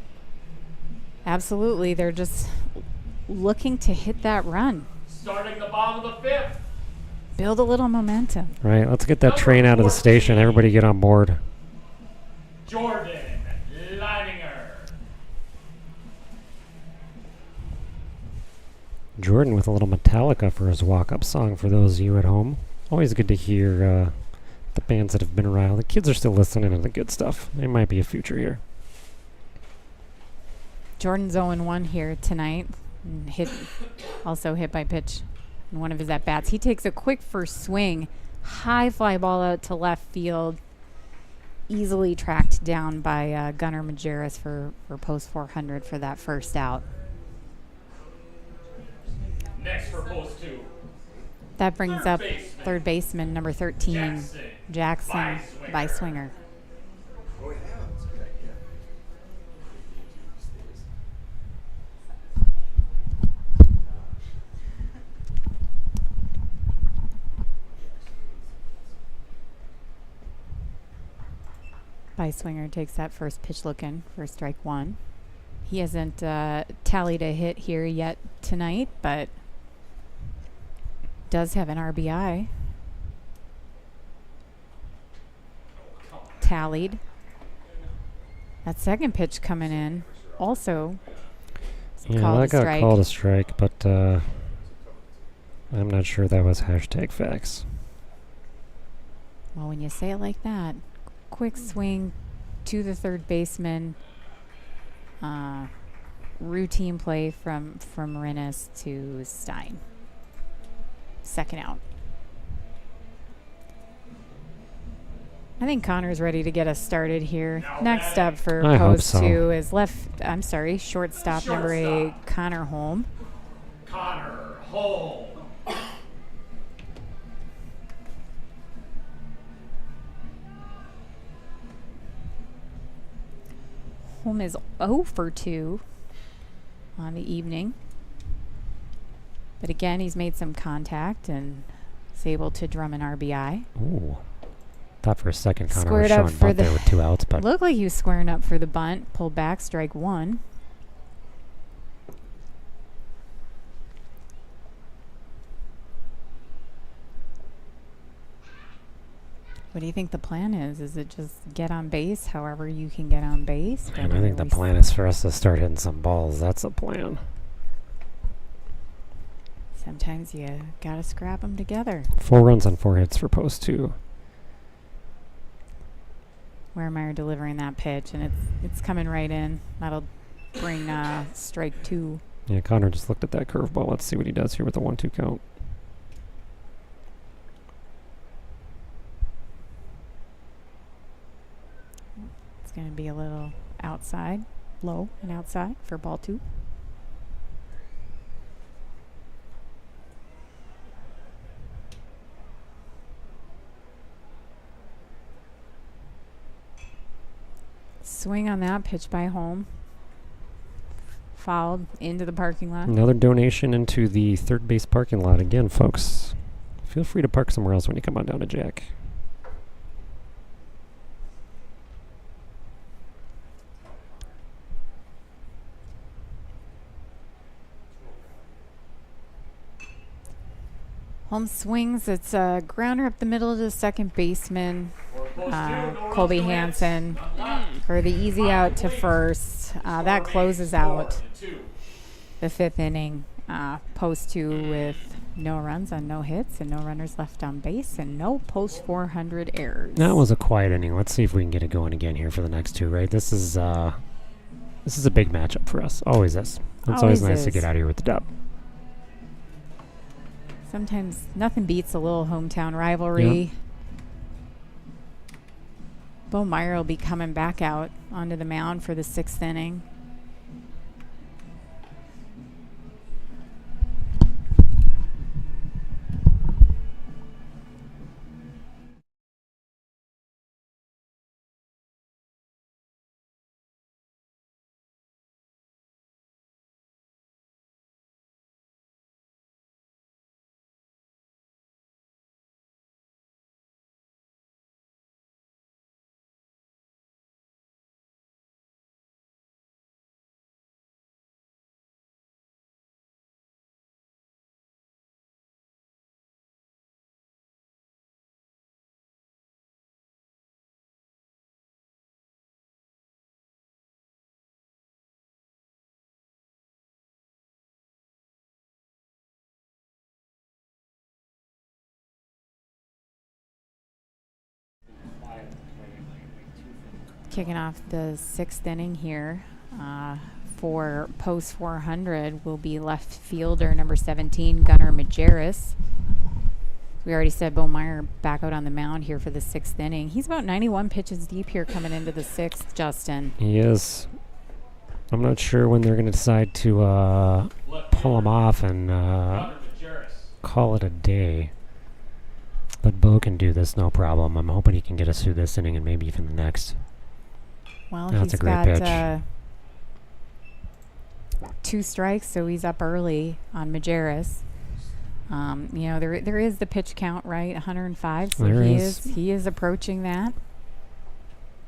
Absolutely. They're just looking to hit that run. Starting the bottom of the fifth. Build a little momentum. Right, let's get that train out of the station. Everybody get on board. Jordan Leininger. Jordan with a little Metallica for his walk-up song for those of you at home. Always good to hear the bands that have been around. The kids are still listening to the good stuff. There might be a future here. Jordan's 0-1 here tonight. And also hit by pitch in one of his at-bats. He takes a quick first swing. High fly ball out to left field. Easily tracked down by Gunnar Majerus for post 400 for that first out. Next for post 2. That brings Third up baseman. third baseman number 13, Jackson Beiswinger. Oh, yeah, that's a good idea. Beiswinger takes that first pitch looking for strike one. He hasn't tallied a hit here yet tonight, but does have an RBI tallied. That second pitch coming in also Yeah, called that a got strike. called a strike, but I'm not sure that was hashtag facts. Well, when you say it like that, quick swing to the third baseman. Routine play from Marinas to Stein. Second out. I think Connor's ready to get us started here. Next up for I hope post so. 2 is shortstop number 8, Connor Holm. Connor Holm. Holm is 0 for 2 on the evening. But again, he's made some contact and is able to drum an RBI. Ooh. Thought for a second Connor Squared was up showing for bunt the- there with 2 outs, but Looked like he was squaring up for the bunt. Pulled back, strike one. What do you think the plan is? Is it just get on base however you can get on base? man, I think the plan is for us to start hitting some balls. That's the plan. Sometimes you gotta scrap them together. 4 runs on 4 hits for post 2. Wehmeyer delivering that pitch, and it's coming right in. That'll bring strike 2. Yeah, Connor just looked at that curveball. Let's see what he does here with the 1-2 count. It's going to be a little outside, low and outside for ball 2. Swing on that pitch by Holm. Fouled into the parking lot. Another donation into the third base parking lot. Again, folks, feel free to park somewhere else when you come on down to Jack. Holm swings. It's a grounder up the middle to the second baseman, For post 2, no Colby runs, no hits. Hansen, None left. for the easy out to first. That closes out 4-2. the 5th inning. Post 2 with no runs on no hits and no runners left on base and no post 400 errors. That was a quiet inning. Let's see if we can get it going again here for the next 2, right? This is a big matchup for us. Always is. It's always Always nice to is. get out of here with the dub. Sometimes nothing beats a little hometown rivalry. Bo Meyer will be coming back out onto the mound for the 6th inning. Kicking off the 6th inning here for post 400 will be left fielder number 17, Gunnar Majerus. We already said Bo Meyer back out on the mound here for the 6th inning. He's about 91 pitches deep here coming into the 6th, Justin. He is. I'm not sure when they're going to decide to pull him off and call it a day. But Bo can do this no problem. I'm hoping he can get us through this inning and maybe even the next. Well, That's he's a great got 2 strikes, so he's up early on Majerus. You know, there is the pitch count, right? 105. So he is approaching that.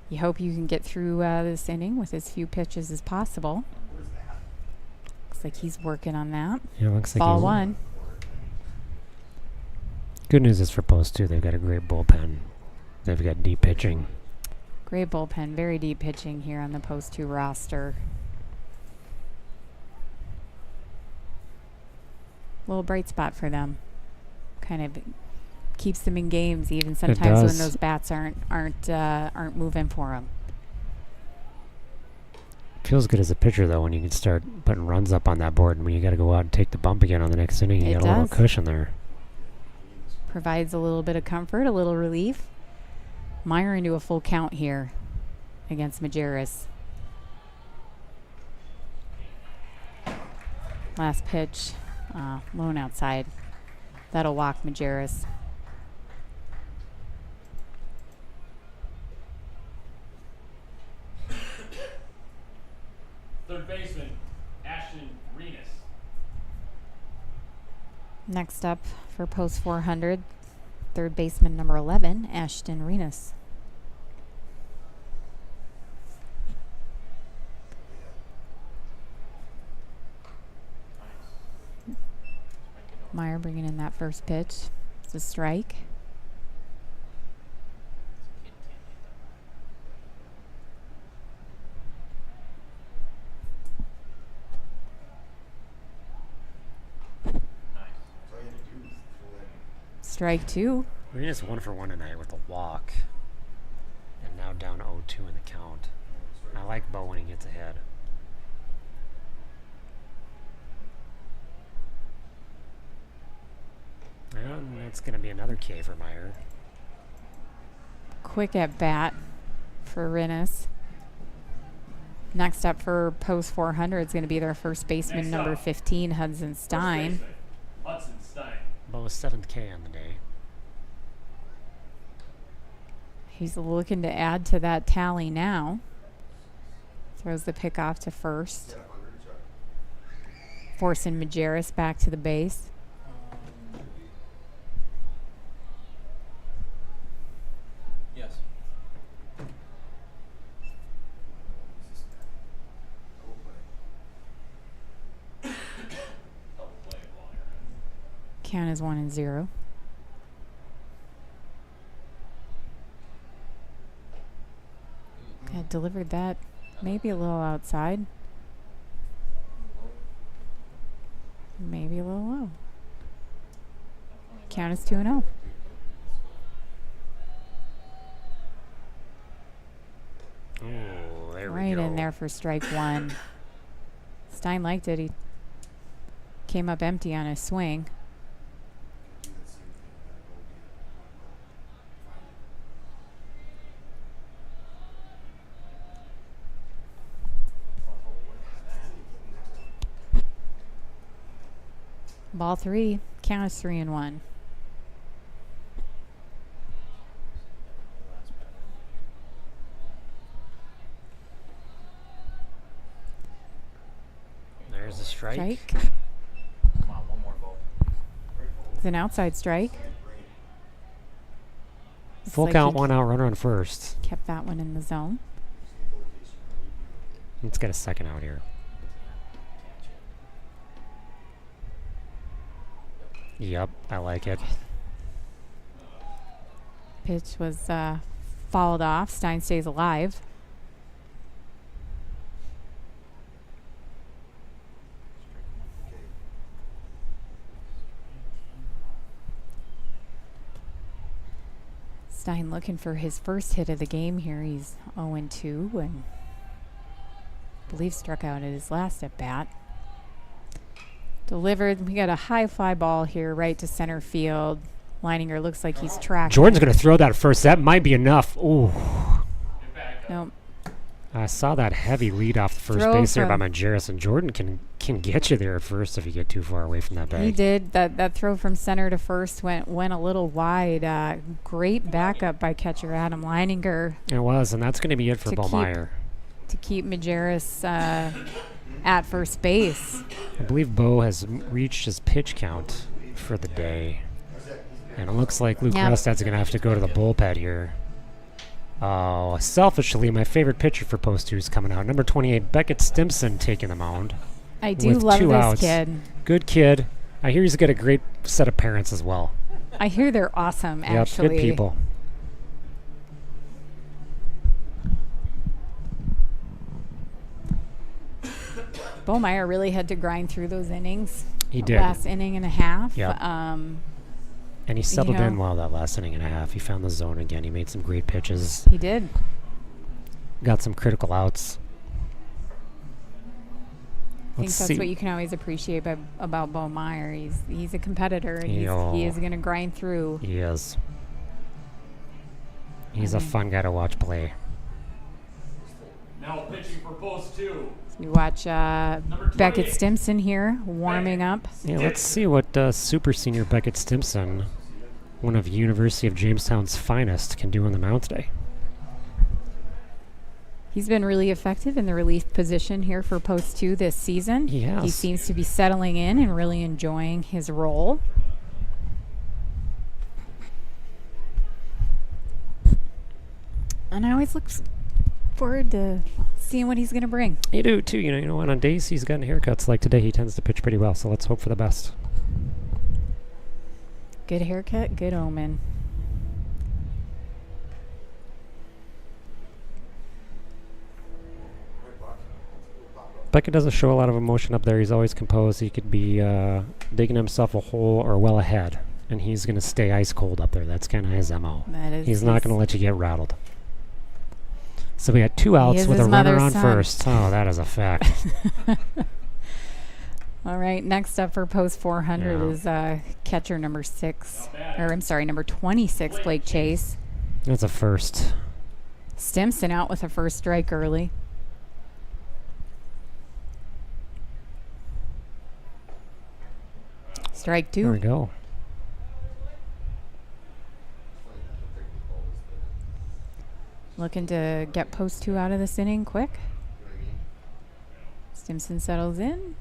You hope you can get through this inning with as few pitches as possible. Looks like he's working on that. Yeah, looks like Ball he's 1. Good news is for Post 2, they've got a great bullpen. They've got deep pitching. Great bullpen, very deep pitching here on the Post 2 roster. Little bright spot for them. Kind of keeps them in games even sometimes when those bats aren't moving for them. Feels good as a pitcher though when you can start putting runs up on that board, and when you got to go out and take the bump again on the next inning, you got a little cushion there. Provides a little bit of comfort, a little relief. Meyer into a full count here against Majerus. Last pitch, lone outside. That'll walk Majerus. Third baseman, Ashton Renus. Next up for post 400, third baseman number 11, Ashton Renus. Meyer bringing in that first pitch. It's a strike. Strike 2. We're just 1 for 1 tonight with a walk. And now down 0-2 in the count. I like Bo when he gets ahead. And that's going to be another K for Meyer. Quick at bat for Renus. Next up for post 400 is going to be their first baseman, number 15, Hudson Stein. Hudson Stein. Bo's 7th K on the day. He's looking to add to that tally now. Throws the pick off to first. Forcing Majerus back to the base. Yes. Count is 1-0. Okay, delivered that maybe a little outside. Maybe a little low. Count is 2-0. Oh, there we Right go. in there for strike 1. Stein liked it. He came up empty on a swing. Ball 3. Count is 3-1. There's a strike. Strike. Come on, one more ball. It's an outside strike. Looks Full like count, he 1 out, runner on first. kept that one in the zone. Let's get a second out here. Yep, I like it. Pitch was fouled off. Stein stays alive. Stein looking for his first hit of the game here. He's 0-2 and I believe struck out at his last at bat. Delivered. We got a high fly ball here right to center field. Leininger looks like he's tracking. Jordan's going to throw that first. That might be enough. Ooh. Nope. I saw that heavy lead off the first Throw base there by from- Majerus, and Jordan can get you there at first if you get too far away from that bag. He did. That throw from center to first went a little wide. Great backup by catcher Adam Leininger It was, and that's going to be it for To keep- Ballmeyer. to keep Majerus at first base. I believe Bo has reached his pitch count for the day. And it looks like Luke Yep. Rustad's going to have to go to the bullpen here. Oh, selfishly, my favorite pitcher for post 2 is coming out. Number 28, Beckett Stimson taking the mound. I do With love 2 this outs. kid. Good kid. I hear he's got a great set of parents as well. I hear they're awesome, actually. Yep, good people. Ballmeyer really had to grind through those innings. He The did. Last inning and a half. Yep. And he settled know- in well that last inning and a half. He found the zone again. He made some great pitches. He did. Got some critical outs. I think Let's that's see. what you can always appreciate about Ballmeyer. He's a competitor. And Yo. he is going to grind through. He is. He's a Okay. fun guy to watch play. Now pitching for post 2. We watch Beckett 28. Stimson here warming up. Yeah, let's see what super senior Beckett Stimson, one of University of Jamestown's finest, can do on the mound today. He's been really effective in the relief position here for post 2 this season. He has. He seems to be settling in and really enjoying his role. And I always look forward to seeing what he's going to bring. You do too. You know what? On days he's gotten haircuts like today, he tends to pitch pretty well. So let's hope for the best. Good haircut, good omen. Beckett doesn't show a lot of emotion up there. He's always composed. He could be digging himself a hole or well ahead, and he's going to stay ice cold up there. That's kind of his MO. That is He's not his- going to let you get rattled. So we got 2 outs is with a his runner mother's on son. first. Oh, that is a fact. All right, next up for post 400 Yeah. is catcher number 6, or I'm sorry, number 26, Blake Chase. That's a first. Stimson out with a first strike early. Strike 2. There we go. Looking to get post 2 out of this inning quick. Stimson settles in.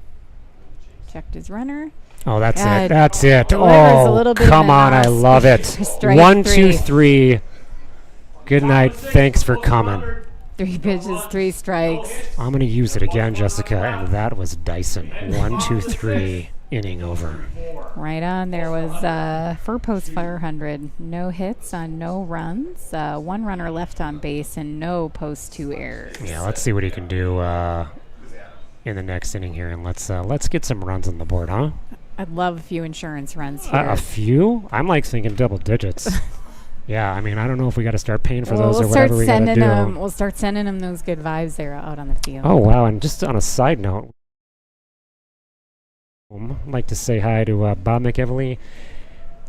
Checked his runner. Oh, that's God, it. That's it. delivers a Oh, little bit come of on. I enough. love it. Strike 1, 2, 3. 3. Good night. Thanks for coming. 3 pitches, 3 strikes. I'm going to use it again, Jessica, and that was Dyson. 1, 2, 3. Inning over. Right on. There was for post 400, no hits on no runs, 1 runner left on base, and no post 2 errors. Yeah, let's see what he can do in the next inning here, and let's get some runs on the board, huh? I'd love a few insurance runs here. A few? I'm like thinking double digits. Yeah, I mean, I don't know if we got to start paying for Well, those or we'll start whatever we got to sending do. them. We'll start sending them those good vibes there out on the field. Oh, wow. And just on a side note, I'd like to say hi to Bob McEvely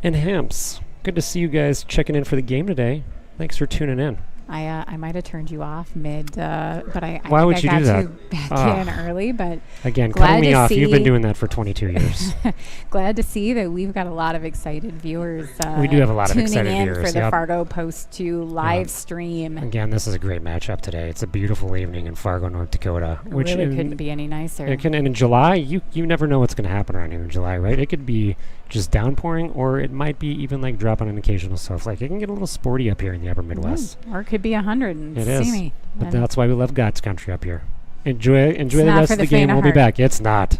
and Hamps. Good to see you guys checking in for the game today. Thanks for tuning in. I might have turned you off mid, but I Why think would I you got do that? you back Ah. in early. But Again, Glad cutting me to off. You've been see- doing that for 22 years. glad to see that we've got a lot of excited viewers. We do have a lot of tuning excited in viewers, for the yep. Fargo Post 2 live stream. Again, this is a great matchup today. It's a beautiful evening in Fargo, North Dakota. It Which really in, couldn't be any nicer. and in July, you never know what's going to happen around here in July, right? It could be just downpouring, or it might be even like dropping an occasional snowflake. It can get a little sporty up here in the upper Midwest. Or it could be 100 and It see is. me. But And that's why we love God's country up here. Enjoy the not rest for of the the game. faint of We'll be heart. back. It's not.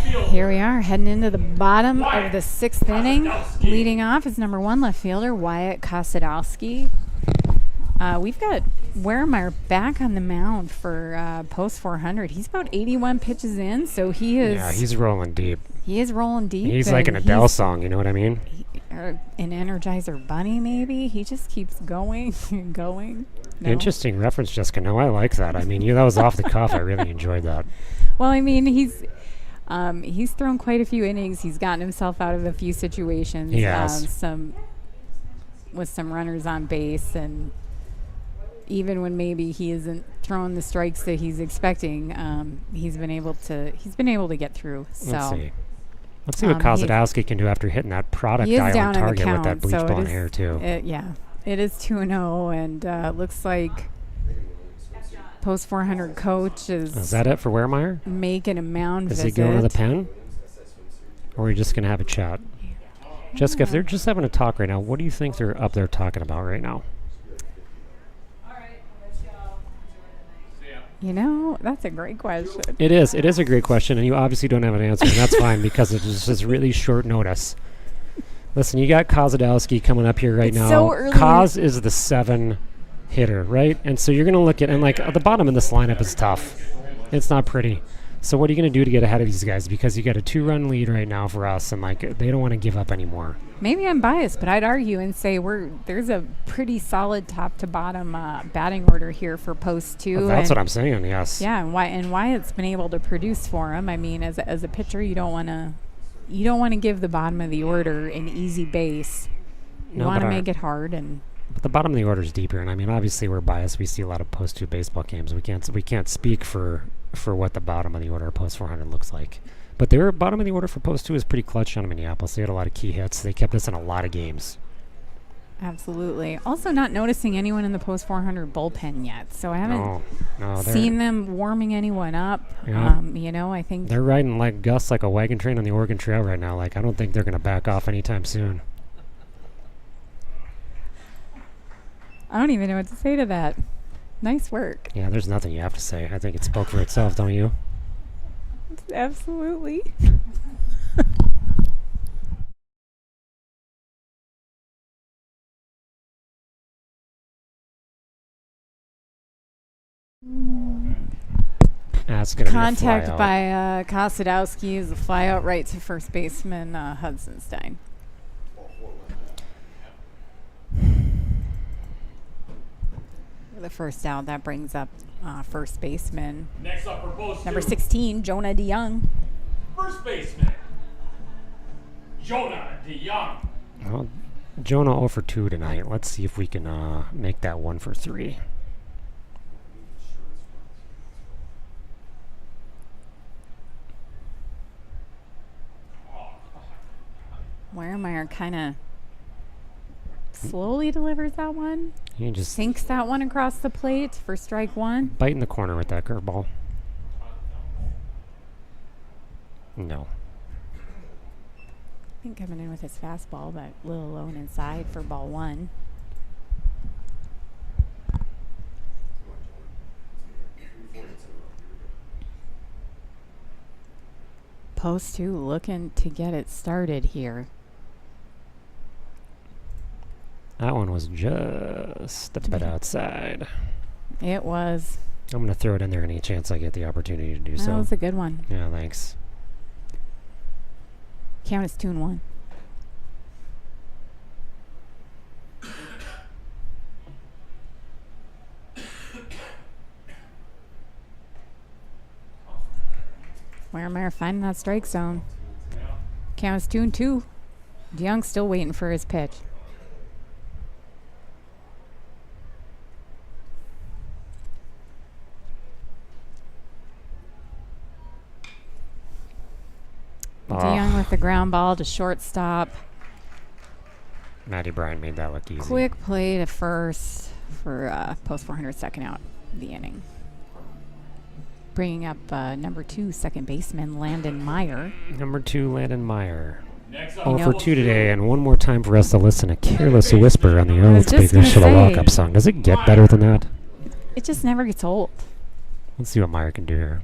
Here we are heading into the bottom of the 6th inning. Leading off is number 1 left fielder Wyatt Kosadowski. We've got Weremeyer back on the mound for post 400. He's about 81 pitches in, so he is. Yeah, he's rolling deep. He is rolling deep. He's like an Adele song, you know what I mean? An Energizer Bunny, maybe. He just keeps going and going. No? Interesting reference, Jessica. No, I like that. I mean, that was off the cuff. I really enjoyed that. Well, I mean, he's thrown quite a few innings. He's gotten himself out of a few situations. He has. With some runners on base, and even when maybe he isn't throwing the strikes that he's expecting, he's been able to get through. So Let's see what Kosadowski can do after hitting that product dial on target with that bleach blonde hair too. It is 2-0, and looks like post 400 coach is that it for Weremeyer? Making a mound Is visit. he going to the pen? Or are we just going to have a chat? Jessica, if they're just having a talk right now, what do you think they're up there talking about right now? You know, that's a great question. It is. It is a great question, and you obviously don't have an answer, and that's fine because it is just really short notice. Listen, you got Kosadowski coming up here right now. So early. Koz is the 7 hitter, right? And so you're going to look at, and like the bottom of this lineup is tough. It's not pretty. So what are you going to do to get ahead of these guys? Because you got a 2-run lead right now for us, and like they don't want to give up anymore. Maybe I'm biased, but I'd argue and say there's a pretty solid top to bottom batting order here for post 2. That's what I'm saying. Yes. Yeah, and Wyatt's been able to produce for him. I mean, as a pitcher, you don't want to give the bottom of the order an easy base. You want to make it hard, but the bottom of the order is deeper, and I mean, obviously we're biased. We see a lot of post 2 baseball games. We can't speak for what the bottom of the order post 400 looks like. But their bottom of the order for post 2 is pretty clutch on Minneapolis. They had a lot of key hits. They kept us in a lot of games. Absolutely. Also, not noticing anyone in the post 400 bullpen yet, so I haven't seen them warming anyone up. Yeah. I think they're riding like Gus like a wagon train on the Oregon Trail right now. Like I don't think they're going to back off anytime soon. I don't even know what to say to that. Nice work. Yeah, there's nothing you have to say. I think it spoke for itself, don't you? Absolutely. That's gonna Contact be a fly by Kosadowski is a fly out right to first baseman Hudsonstein. The first out, that brings up first baseman. Next up for post Number 2. 16, Jonah DeYoung. First baseman, Jonah DeYoung. Well, Jonah 0 for 2 tonight. Let's see if we can make that 1 for 3. Weremeyer kind of slowly delivers that one. He just Sinks that one across the plate for strike 1. biting the corner with that curveball. No. I think coming in with his fastball, but a little low and inside for ball 1. Post 2 looking to get it started here. That one was just a bit outside. It was. I'm going to throw it in there any chance I get the opportunity to do so. That was a good one. Yeah, thanks. Count is 2-1. Weremeyer finding that strike zone. Count is 2-2. DeYoung's still waiting for his pitch. DeYoung with the ground ball to shortstop. Matty Bryan made that look easy. Quick play to first for post 400 second out of the inning. Bringing up number 2 second baseman Landon Meyer. Number 2, Landon Meyer. Next up, 0 for 2 today, and one more time for us to listen to Careless Whisper on the old speakers for the walk-up song. Does it get better than that? It just never gets old. Let's see what Meyer can do here.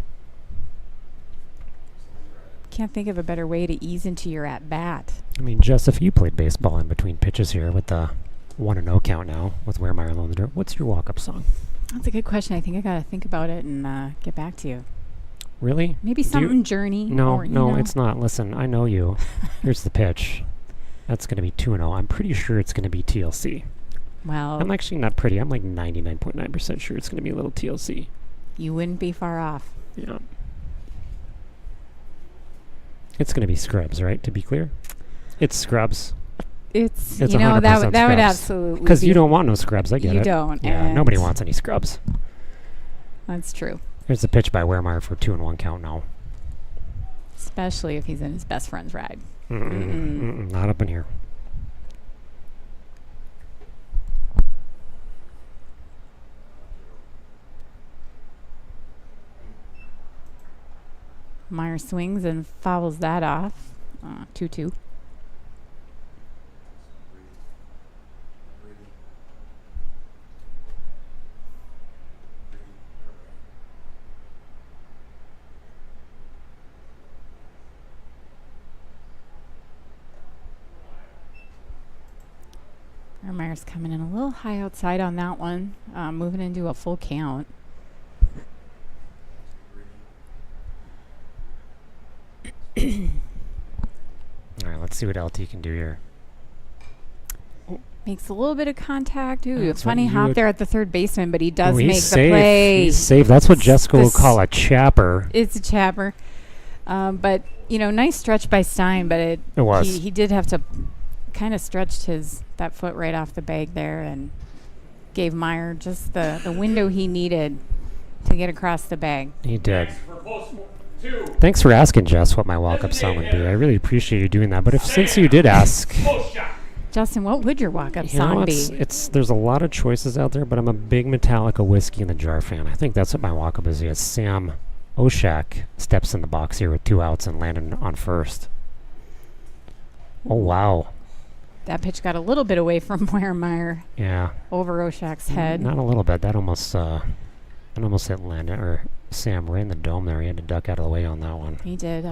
can't think of a better way to ease into your at-bat. I mean, Jess, if you played baseball in between pitches here with the 1-0 count now with Wehrmeyer alone in the dirt, what's your walk-up song? That's a good question. I think I got to think about it and get back to you. Really? Maybe Do you- something Journey. No, or, you no, know. it's not. Listen, I know you. Here's the pitch. That's going to be 2-0. I'm pretty sure it's going to be TLC. Well, I'm actually not pretty. I'm like 99.9% sure it's going to be a little TLC. you wouldn't be far off. Yeah. It's going to be Scrubs, right? To be clear, it's Scrubs. It's, It's you know, that 100% would Scrubs. absolutely Because be- you don't want no Scrubs. I get You it. don't, Yeah, and- nobody wants any Scrubs. That's true. There's a pitch by Wehrmeyer for 2-1 count now. Especially if he's in his best friend's ride. Not up in here. Meyer swings and fouls that off. 2-2. Meyer's coming in a little high outside on that one, moving into a full count. All right, let's see what LT can do here. Makes a little bit of contact. Ooh, That's funny what you hop would- there at the third baseman, but he does Ooh, he's make safe. the play. He's safe. That's what Jessica will call a chapper. It's a chapper. But, you know, nice stretch by Stein, but It was. he did have to kind of stretched that foot right off the bag there and gave Meyer just the window he needed to get across the bag. He did. For post 2. Thanks for asking, Jess, what my walk-up song would be. I really appreciate you doing that. But since you did ask, Post shot. Justin, what would your walk-up you know, song be? it's there's a lot of choices out there, but I'm a big Metallica Whiskey in the Jar fan. I think that's what my walk-up is. Yes, Sam Oshak steps in the box here with 2 outs and landed on first. Oh wow. That pitch got a little bit away from Meyer Yeah. over Oshak's head. Not a little bit. That almost hit Landon or Sam right in the dome there. He had to duck out of the way on that one. He did.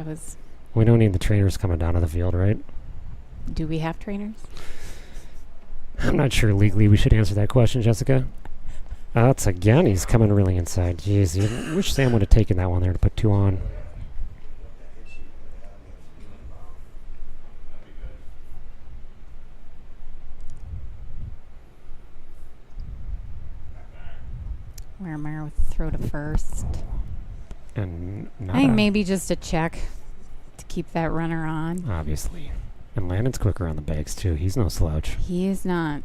We don't need the trainers coming down to the field, right? Do we have trainers? I'm not sure legally we should answer that question, Jessica. That's again, he's coming really inside. Jeez, you wish Sam would have taken that one there to put 2 on. Meyer with the throw to first. And not I think a- maybe just a check to keep that runner on. obviously. And Landon's quicker on the bags too. He's no slouch. He is not.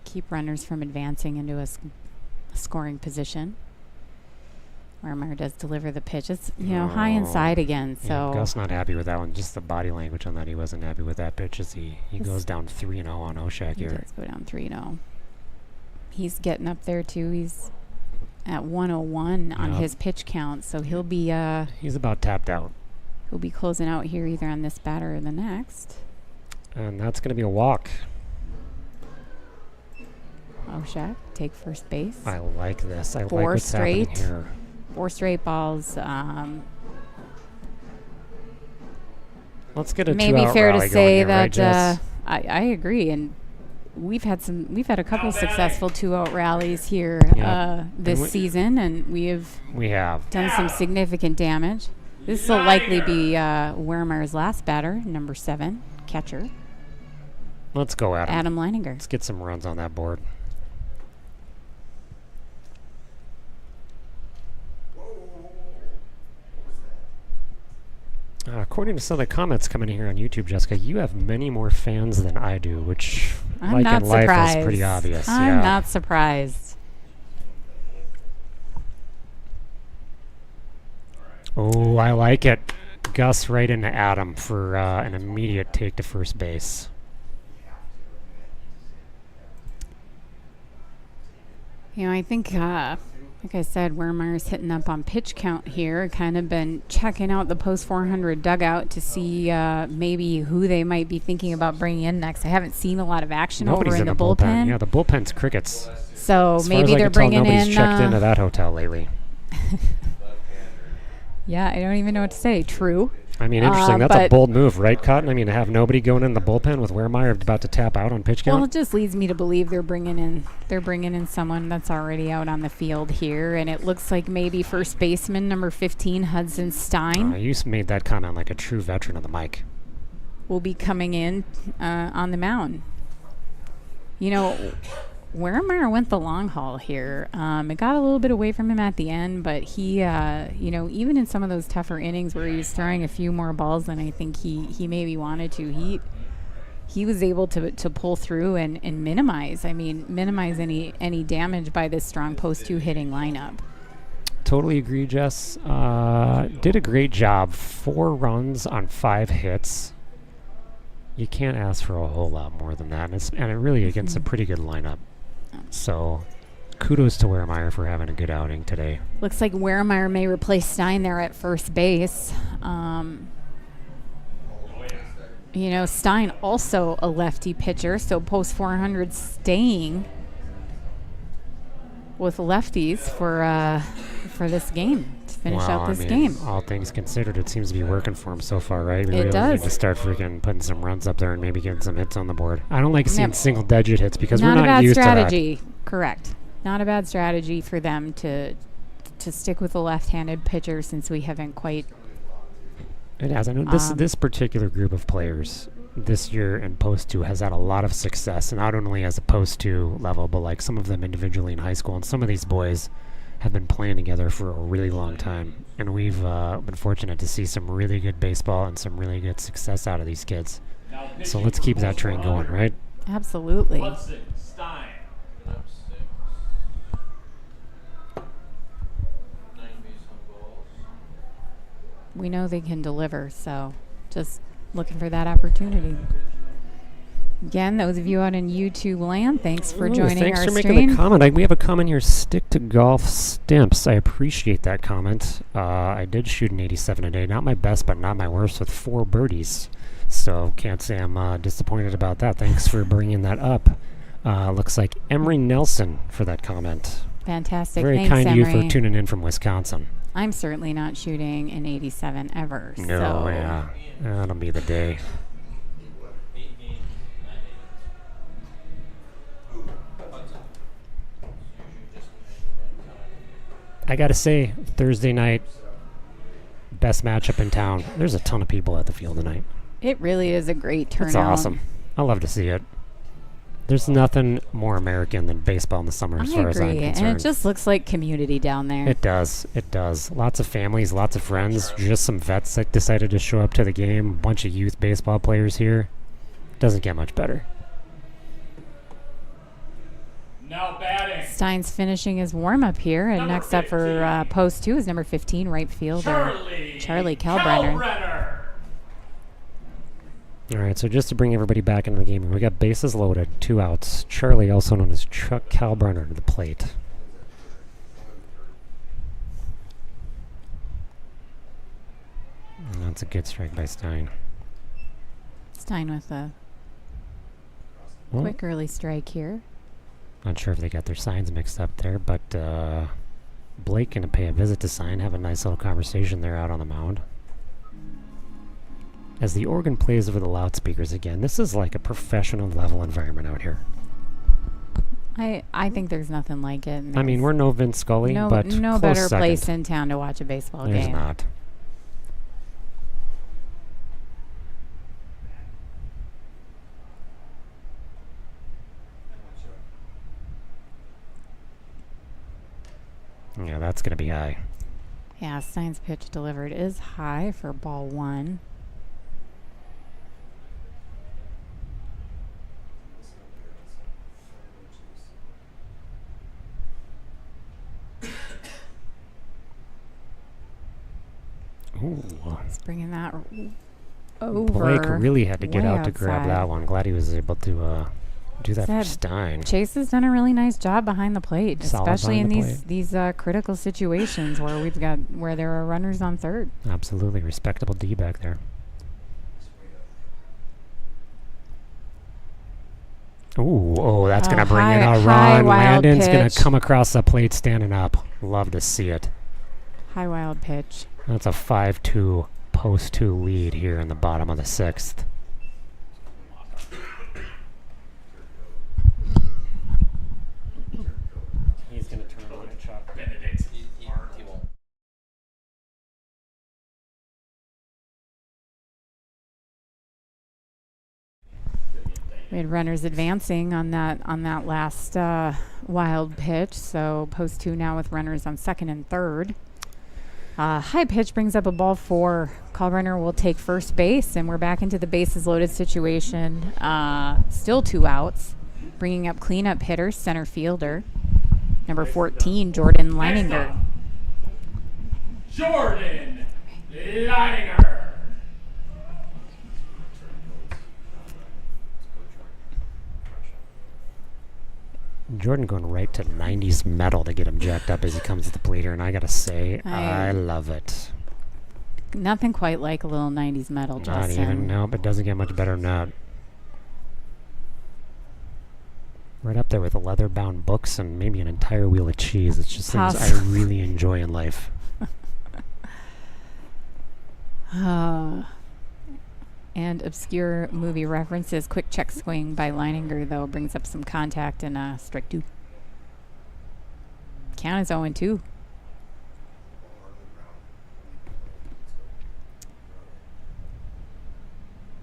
Keep runners from advancing into a scoring position. Meyer does deliver the pitch. It's, high inside again. Yeah, So Gus not happy with that one. Just the body language on that. He wasn't happy with that pitch as he goes down 3-0 on Oshak he here. does go down 3-0. He's getting up there too. He's at 101 on Yep. his pitch count. So he'll be He's about tapped out. closing out here either on this batter or the next. And that's going to be a walk. Oshak take first base. I like this. I like 4 what's happening straight. here. 4 straight balls. Let's get a Maybe 2-out fair to rally say going here, right, that Jess? I agree, and we've had a couple successful 2-out rallies here Yeah. this And we- season, and we have We have. done some significant damage. This will likely be Wehrmeyer's last batter, number 7, catcher, Let's go, Adam. Adam Leininger. Let's get some runs on that board. According to some of the comments coming in here on YouTube, Jessica, you have many more fans than I do, which, I'm like not in life, surprised. is pretty obvious. I'm yeah. not surprised. Oh, I like it. Gus right into Adam for an immediate take to first base. I think, like I said, Wehrmeyer's hitting up on pitch count here. Kind of been checking out the post 400 dugout to see maybe who they might be thinking about bringing in next. I haven't seen a lot of action Nobody's over in in the bullpen. Yeah, the bullpen's crickets. So As far maybe as I they're can tell, bringing nobody's in. checked into that hotel lately. Yeah, I don't even know what to say. True. I mean, interesting. That's a but- bold move, right, Cotton? I mean, to have nobody going in the bullpen with Wehrmeyer about to tap out on pitch Well, count. it just leads me to believe they're bringing in someone that's already out on the field here, and it looks like maybe first baseman number 15 Hudson Stein You made that comment like a true veteran of the mic. will be coming in on the mound. You know, Wehrmeyer went the long haul here. It got a little bit away from him at the end, but he, even in some of those tougher innings where he was throwing a few more balls than I think he maybe wanted to, he was able to pull through and minimize any damage by this strong post 2 hitting lineup. Totally agree, Jess. Did a great job. 4 runs on 5 hits. You can't ask for a whole lot more than that, and it really against a pretty good lineup. So, kudos to Wehrmeyer for having a good outing today. Looks like Wehrmeyer may replace Stein there at first base. Stein also a lefty pitcher, so post 400 staying with lefties for this game to finish out this game. All things considered, it seems to be working for him so far, right? We It really does. need to start freaking putting some runs up there and maybe getting some hits on the board. I don't like seeing single-digit hits because Not we're a not bad used strategy. Correct. Not a bad strategy for them to stick with a left-handed pitcher since we haven't quite. to that. It has. I know this particular group of players this year in Post 2 has had a lot of success, and not only as a Post 2 level, but like some of them individually in high school. And some of these boys have been playing together for a really long time. And we've been fortunate to see some really good baseball and some really good success out of these kids. So let's keep that train going, right? Absolutely. Hudson Stein. 9 base on balls. We know they can deliver, so just looking for that opportunity. Again, those of you out in YouTube land, thanks for joining thanks our for stream. making the comment. We have a comment here, stick to golf stimps. I appreciate that comment. I did shoot an 87 today. Not my best, but not my worst, with 4 birdies. So can't say I'm disappointed about that. Thanks for bringing that up. Looks like Emery Nelson for that comment. Fantastic. Very Thanks, kind of you Emery. for tuning in from Wisconsin. I'm certainly not shooting an 87 ever. No, so yeah. That'll be the day. 8 games, 9 innings. Hudson. Usually just 90 run time. I got to say, Thursday night, best matchup in town. There's a ton of people at the field tonight. It really is a great turnout. It's awesome. I love to see it. There's nothing more American than baseball in the summer, as far as I'm agree, concerned. and it just looks like community down there. It does. It does. Lots of families, lots of friends, just some vets that decided to show up to the game, a bunch of youth baseball players here. Doesn't get much better. Now batting. Stein's finishing his warm-up here, and Number next up for 15. post 2 is number 15, right fielder Charlie Kalbrenner. All right, so just to bring everybody back into the game, we got bases loaded, 2 outs. Charlie, also known as Chuck Kalbrenner, to the plate. And that's a good strike by Stein. Stein with a Well, quick early strike here. not sure if they got their signs mixed up there, but Blake going to pay a visit to Stein, have a nice little conversation there out on the mound. As the organ plays over the loudspeakers again, this is like a professional level environment out here. I think there's nothing like it. I mean, we're no Vince Scully, but no close better second. place in town to watch a baseball There's game. not. Yeah, that's going to be high. Yeah, Stein's pitch delivered is high for ball 1. Ooh. He's bringing that over. Blake really had to get way out to grab outside. that one. Glad he was able to do that for Said Stein. Chase has done a really nice job behind the plate, Solid especially in behind the these critical situations where there are runners on third. Absolutely. Respectable D back there. Ooh, oh, that's going to bring it high a run. wild Landon's going pitch. to come across the plate standing up. Love to see it. High wild pitch. That's a 5-2 post 2 lead here in the bottom of the 6th. He's going to turn on it, Chuck. Benedict. He won't. We had runners advancing on that last wild pitch. So post 2 now with runners on second and third. High pitch brings up a ball 4. Kalbrenner will take first base, and we're back into the bases loaded situation. Still 2 outs. Bringing up cleanup hitter, center fielder, number 14, Jordan Leininger. Jordan Leininger. Jordan going right to 90s metal to get him jacked up as he comes to the plate here, and I gotta say, I love it. Nothing quite like a little 90s metal, Not Justin. even, nope, it doesn't get much better than that. Right up there with the leather-bound books and maybe an entire wheel of cheese. It's just things I really enjoy in life. And obscure movie references. Quick check swing by Leininger, though, brings up some contact and strike 2. Count is 0-2.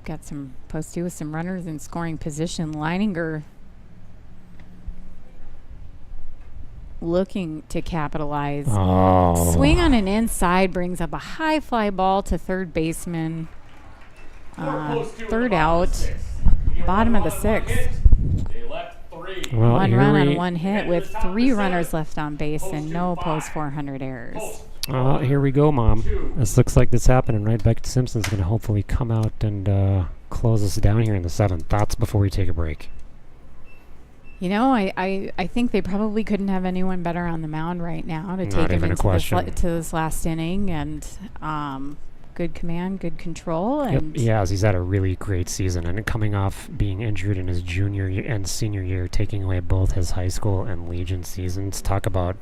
Got some post 2 with some runners in scoring position. Leininger looking to capitalize. Oh. Swing on an inside brings up a high fly ball to third baseman. Third out, bottom of the 6th. They left 3. Well, One here run on we- one hit with 3 runners left on base and no post 400 errors. Here we go, Mom. This looks like this happening, right? Beckett Simpson's going to hopefully come out and close us down here in the 7th. Thoughts before we take a break? You know, I think they probably couldn't have anyone better on the mound right now to Not take him even a into question. to this last inning. And good command, good control. And Yep, he has. He's had a really great season, and coming off being injured in his junior and senior year, taking away both his high school and Legion seasons. Talk about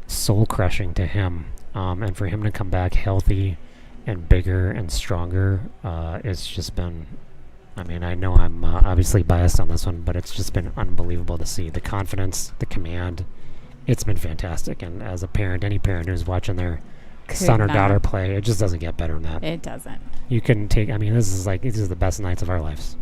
soul crushing to him, and for him to come back healthy and bigger and stronger, it's just been. I mean, I know I'm obviously biased on this one, but it's just been unbelievable to see the confidence, the command. It's been fantastic, and as a parent, any parent who's watching their son or daughter play, it just doesn't get better than that. it doesn't. You can take, I mean, this is the best nights of our lives.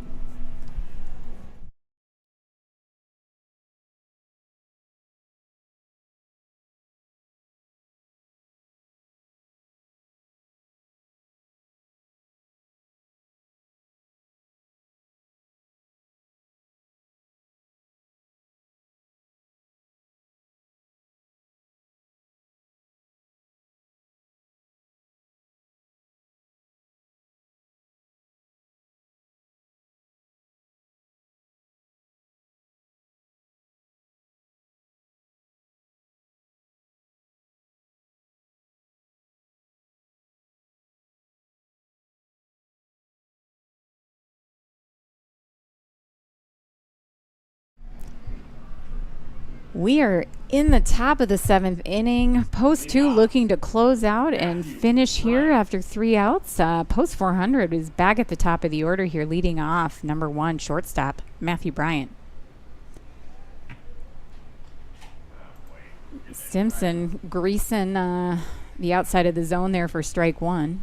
We are in the top of the 7th inning. Post 2 looking to close out and finish here after 3 outs. Post 400 is back at the top of the order here, leading off number 1 shortstop, Matthew Bryant. Simpson greasing the outside of the zone there for strike 1.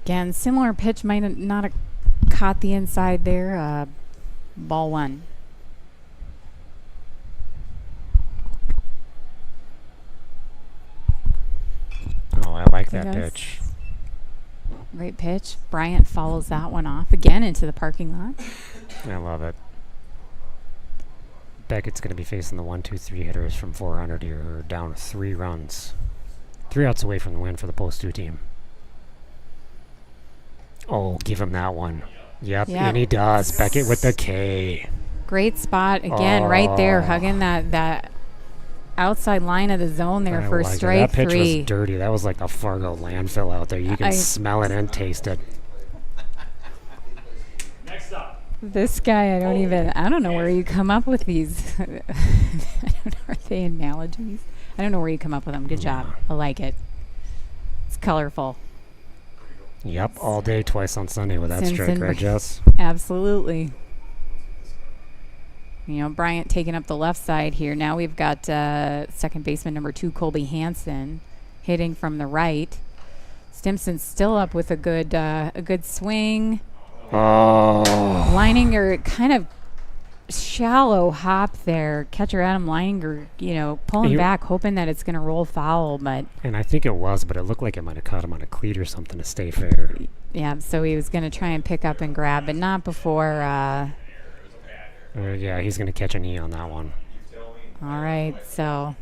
Again, similar pitch, might not have caught the inside there. Ball 1. Oh, I like that Yes. pitch. Great pitch. Bryant follows that one off again into the parking lot. I love it. Beckett's going to be facing the 1-2-3 hitters from 400 here, who are down 3 runs. 3 outs away from the win for the post 2 team. Oh, give him that one. Yep, Yep. and he does. Beckett with the K. Great spot again, right there, hugging that outside line of the zone there I for like it. strike That pitch 3. was dirty. That was like the Fargo landfill out there. You can smell it and taste it. Next up, This guy, I don't know where you come up with these. I don't know, are they analogies? I don't know where you come up with them. Good job. I like it. It's colorful. Yep, all day, twice on Sunday with that strike, Simpson. right, Jess? Absolutely. You know, Bryant taking up the left side here. Now we've got second baseman number 2, Colby Hansen, hitting from the right. Stimson's still up with a good swing. Oh. Leininger kind of shallow hop there. Catcher Adam Leininger, pulling back, hoping that it's going to roll foul, but And I think it was, but it looked like it might have caught him on a cleat or something to stay fair. yeah, so he was going to try and pick up and grab, but not before. Yeah, he's going to catch a knee on that one. All right, so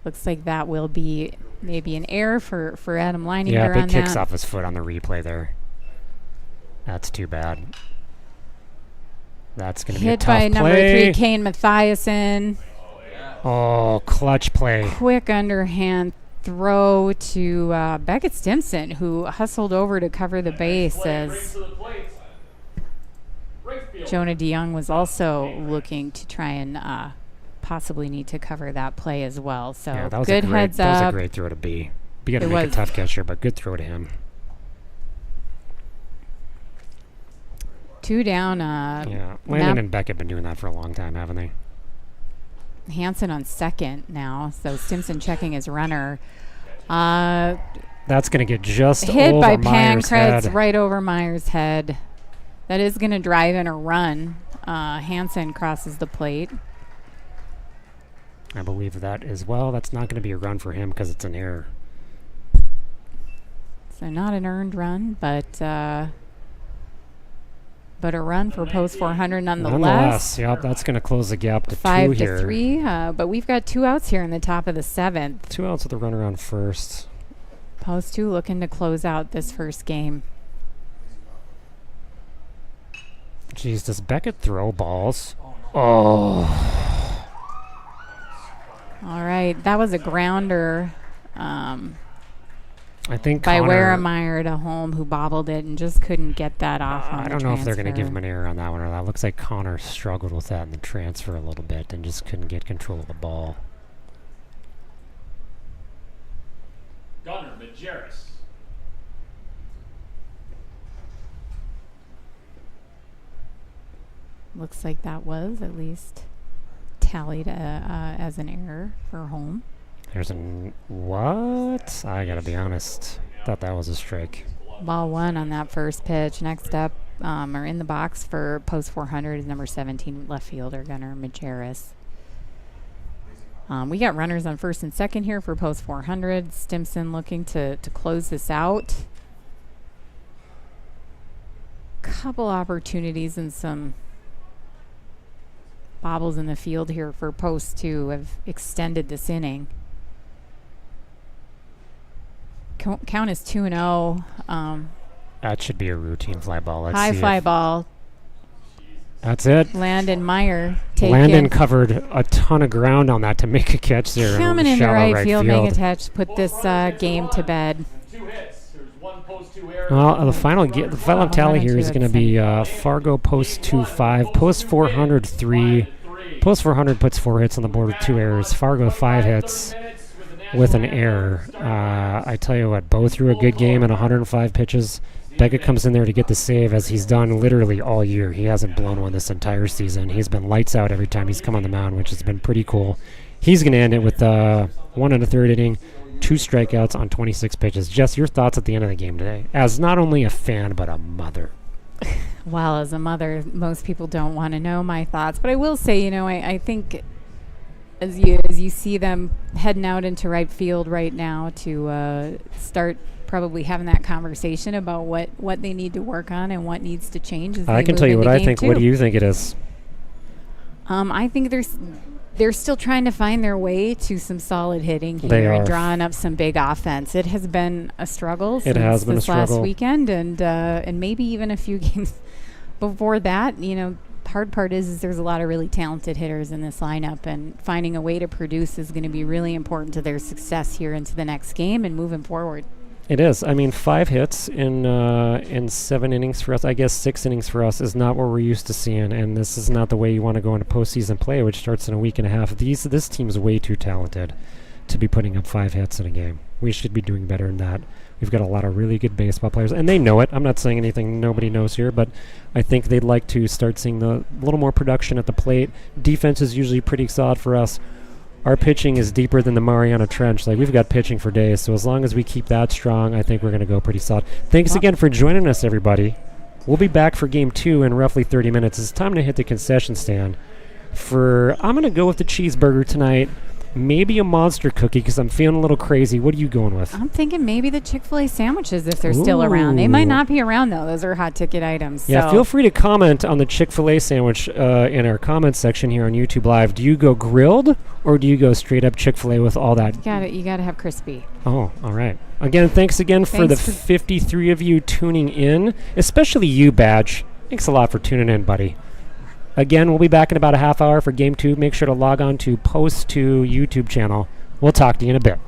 looks like that will be maybe an error for Adam Leininger Yeah, on big kicks that. off his foot on the replay there. That's too bad. That's going to be a Hit tough by number play. 3, Kane Mathiasen. Oh, clutch play. Quick underhand throw to Beckett Stimson, who hustled over to cover the base as Jonah DeYoung was also looking to try and possibly need to cover that play as well. So Yeah, that was good heads that was a up. great throw to B. We got to It make a was. tough catcher, but good throw to him. 2 down. Yeah, Landon and Beck have been doing that for a long time, haven't they? Hansen on second now. So Stimson checking his runner. That's going to get just Hit over by Myers' Pancratz head. right over Myers' head. That is going to drive in a run. Hansen crosses the plate. I believe that as well. That's not going to be a run for him because it's an error. So not an earned run, but a run for post 400 nonetheless. Yep, that's going to close the gap to 2 5 here. to 3, but we've got 2 outs here in the top of the 7th. 2 outs with the runner on first. Post 2 looking to close out this first game. Jeez, does Beckett throw balls? Oh. All right, that was a grounder I think by Connor, Weremeyer to home, who bobbled it and just couldn't get that off on I the don't know if they're going to give him transfer. an error on that one or not. Looks like Connor struggled with that in the transfer a little bit and just couldn't get control of the ball. Gunnar Majerus. Looks like that was at least tallied as an error for home. There's what? I got to be honest. Thought that was a strike. Ball 1 on that first pitch. Next up, or in the box for post 400 is number 17 left fielder Gunnar Majerus. We got runners on first and second here for post 400. Stimson looking to close this out. Couple opportunities and some bobbles in the field here for post 2 have extended this inning. Count is 2-0. That should be a routine fly ball. Let's High see fly if- ball. That's it. Landon Meyer taken. Landon covered a ton of ground on that to make a catch there. Coming in into shallow right field, making a catch, put this game to bed. 2 hits. There's 1 post 2 error. Well, the final tally here is 102 going to be Fargo post 2-5, post 400 3. Post 400 puts 4 hits on the board with 2 errors. Fargo 5 hits with an error. I tell you what, Bo threw a good game in 105 pitches. Beckett comes in there to get the save, as he's done literally all year. He hasn't blown one this entire season. He's been lights out every time he's come on the mound, which has been pretty cool. He's going to end it with 1 1/3 inning, 2 strikeouts on 26 pitches. Jess, your thoughts at the end of the game today, as not only a fan but a mother? Well, as a mother, most people don't want to know my thoughts, but I will say, I think as you see them heading out into right field right now to start probably having that conversation about what they need to work on and what needs to change. As I they can move tell you into what I game think. 2. What do you think it is? I think they're still trying to find their way to some solid hitting They here are. and drawing up some big offense. It has been a struggle It has since been a this last struggle. weekend, and maybe even a few games before that. Hard part is there's a lot of really talented hitters in this lineup, and finding a way to produce is going to be really important to their success here into the next game and moving forward. It is. I mean, 5 hits in 7 innings for us. I guess 6 innings for us is not what we're used to seeing, and this is not the way you want to go into postseason play, which starts in a week and a half. This team's way too talented to be putting up 5 hits in a game. We should be doing better than that. We've got a lot of really good baseball players, and they know it. I'm not saying anything nobody knows here, but I think they'd like to start seeing a little more production at the plate. Defense is usually pretty solid for us. Our pitching is deeper than the Mariana Trench. Like, we've got pitching for days, so as long as we keep that strong, I think we're going to go pretty solid. Thanks again for joining us, everybody. We'll be back for Game 2 in roughly 30 minutes. It's time to hit the concession stand. I'm going to go with the cheeseburger tonight. Maybe a monster cookie because I'm feeling a little crazy. What are you going with? I'm thinking maybe the Chick-fil-A sandwiches if they're still around. They might not be around, though. Those are hot ticket items. Yeah, so. feel free to comment on the Chick-fil-A sandwich in our comments section here on YouTube Live. Do you go grilled or do you go straight up Chick-fil-A with all that? You gotta have crispy. Oh, all right. Again, thanks again for the 53 of you tuning in, especially you, Badge. Thanks a lot for tuning in, buddy. Again, we'll be back in about a half hour for Game 2. Make sure to log on to Post2 YouTube channel. We'll talk to you in a bit.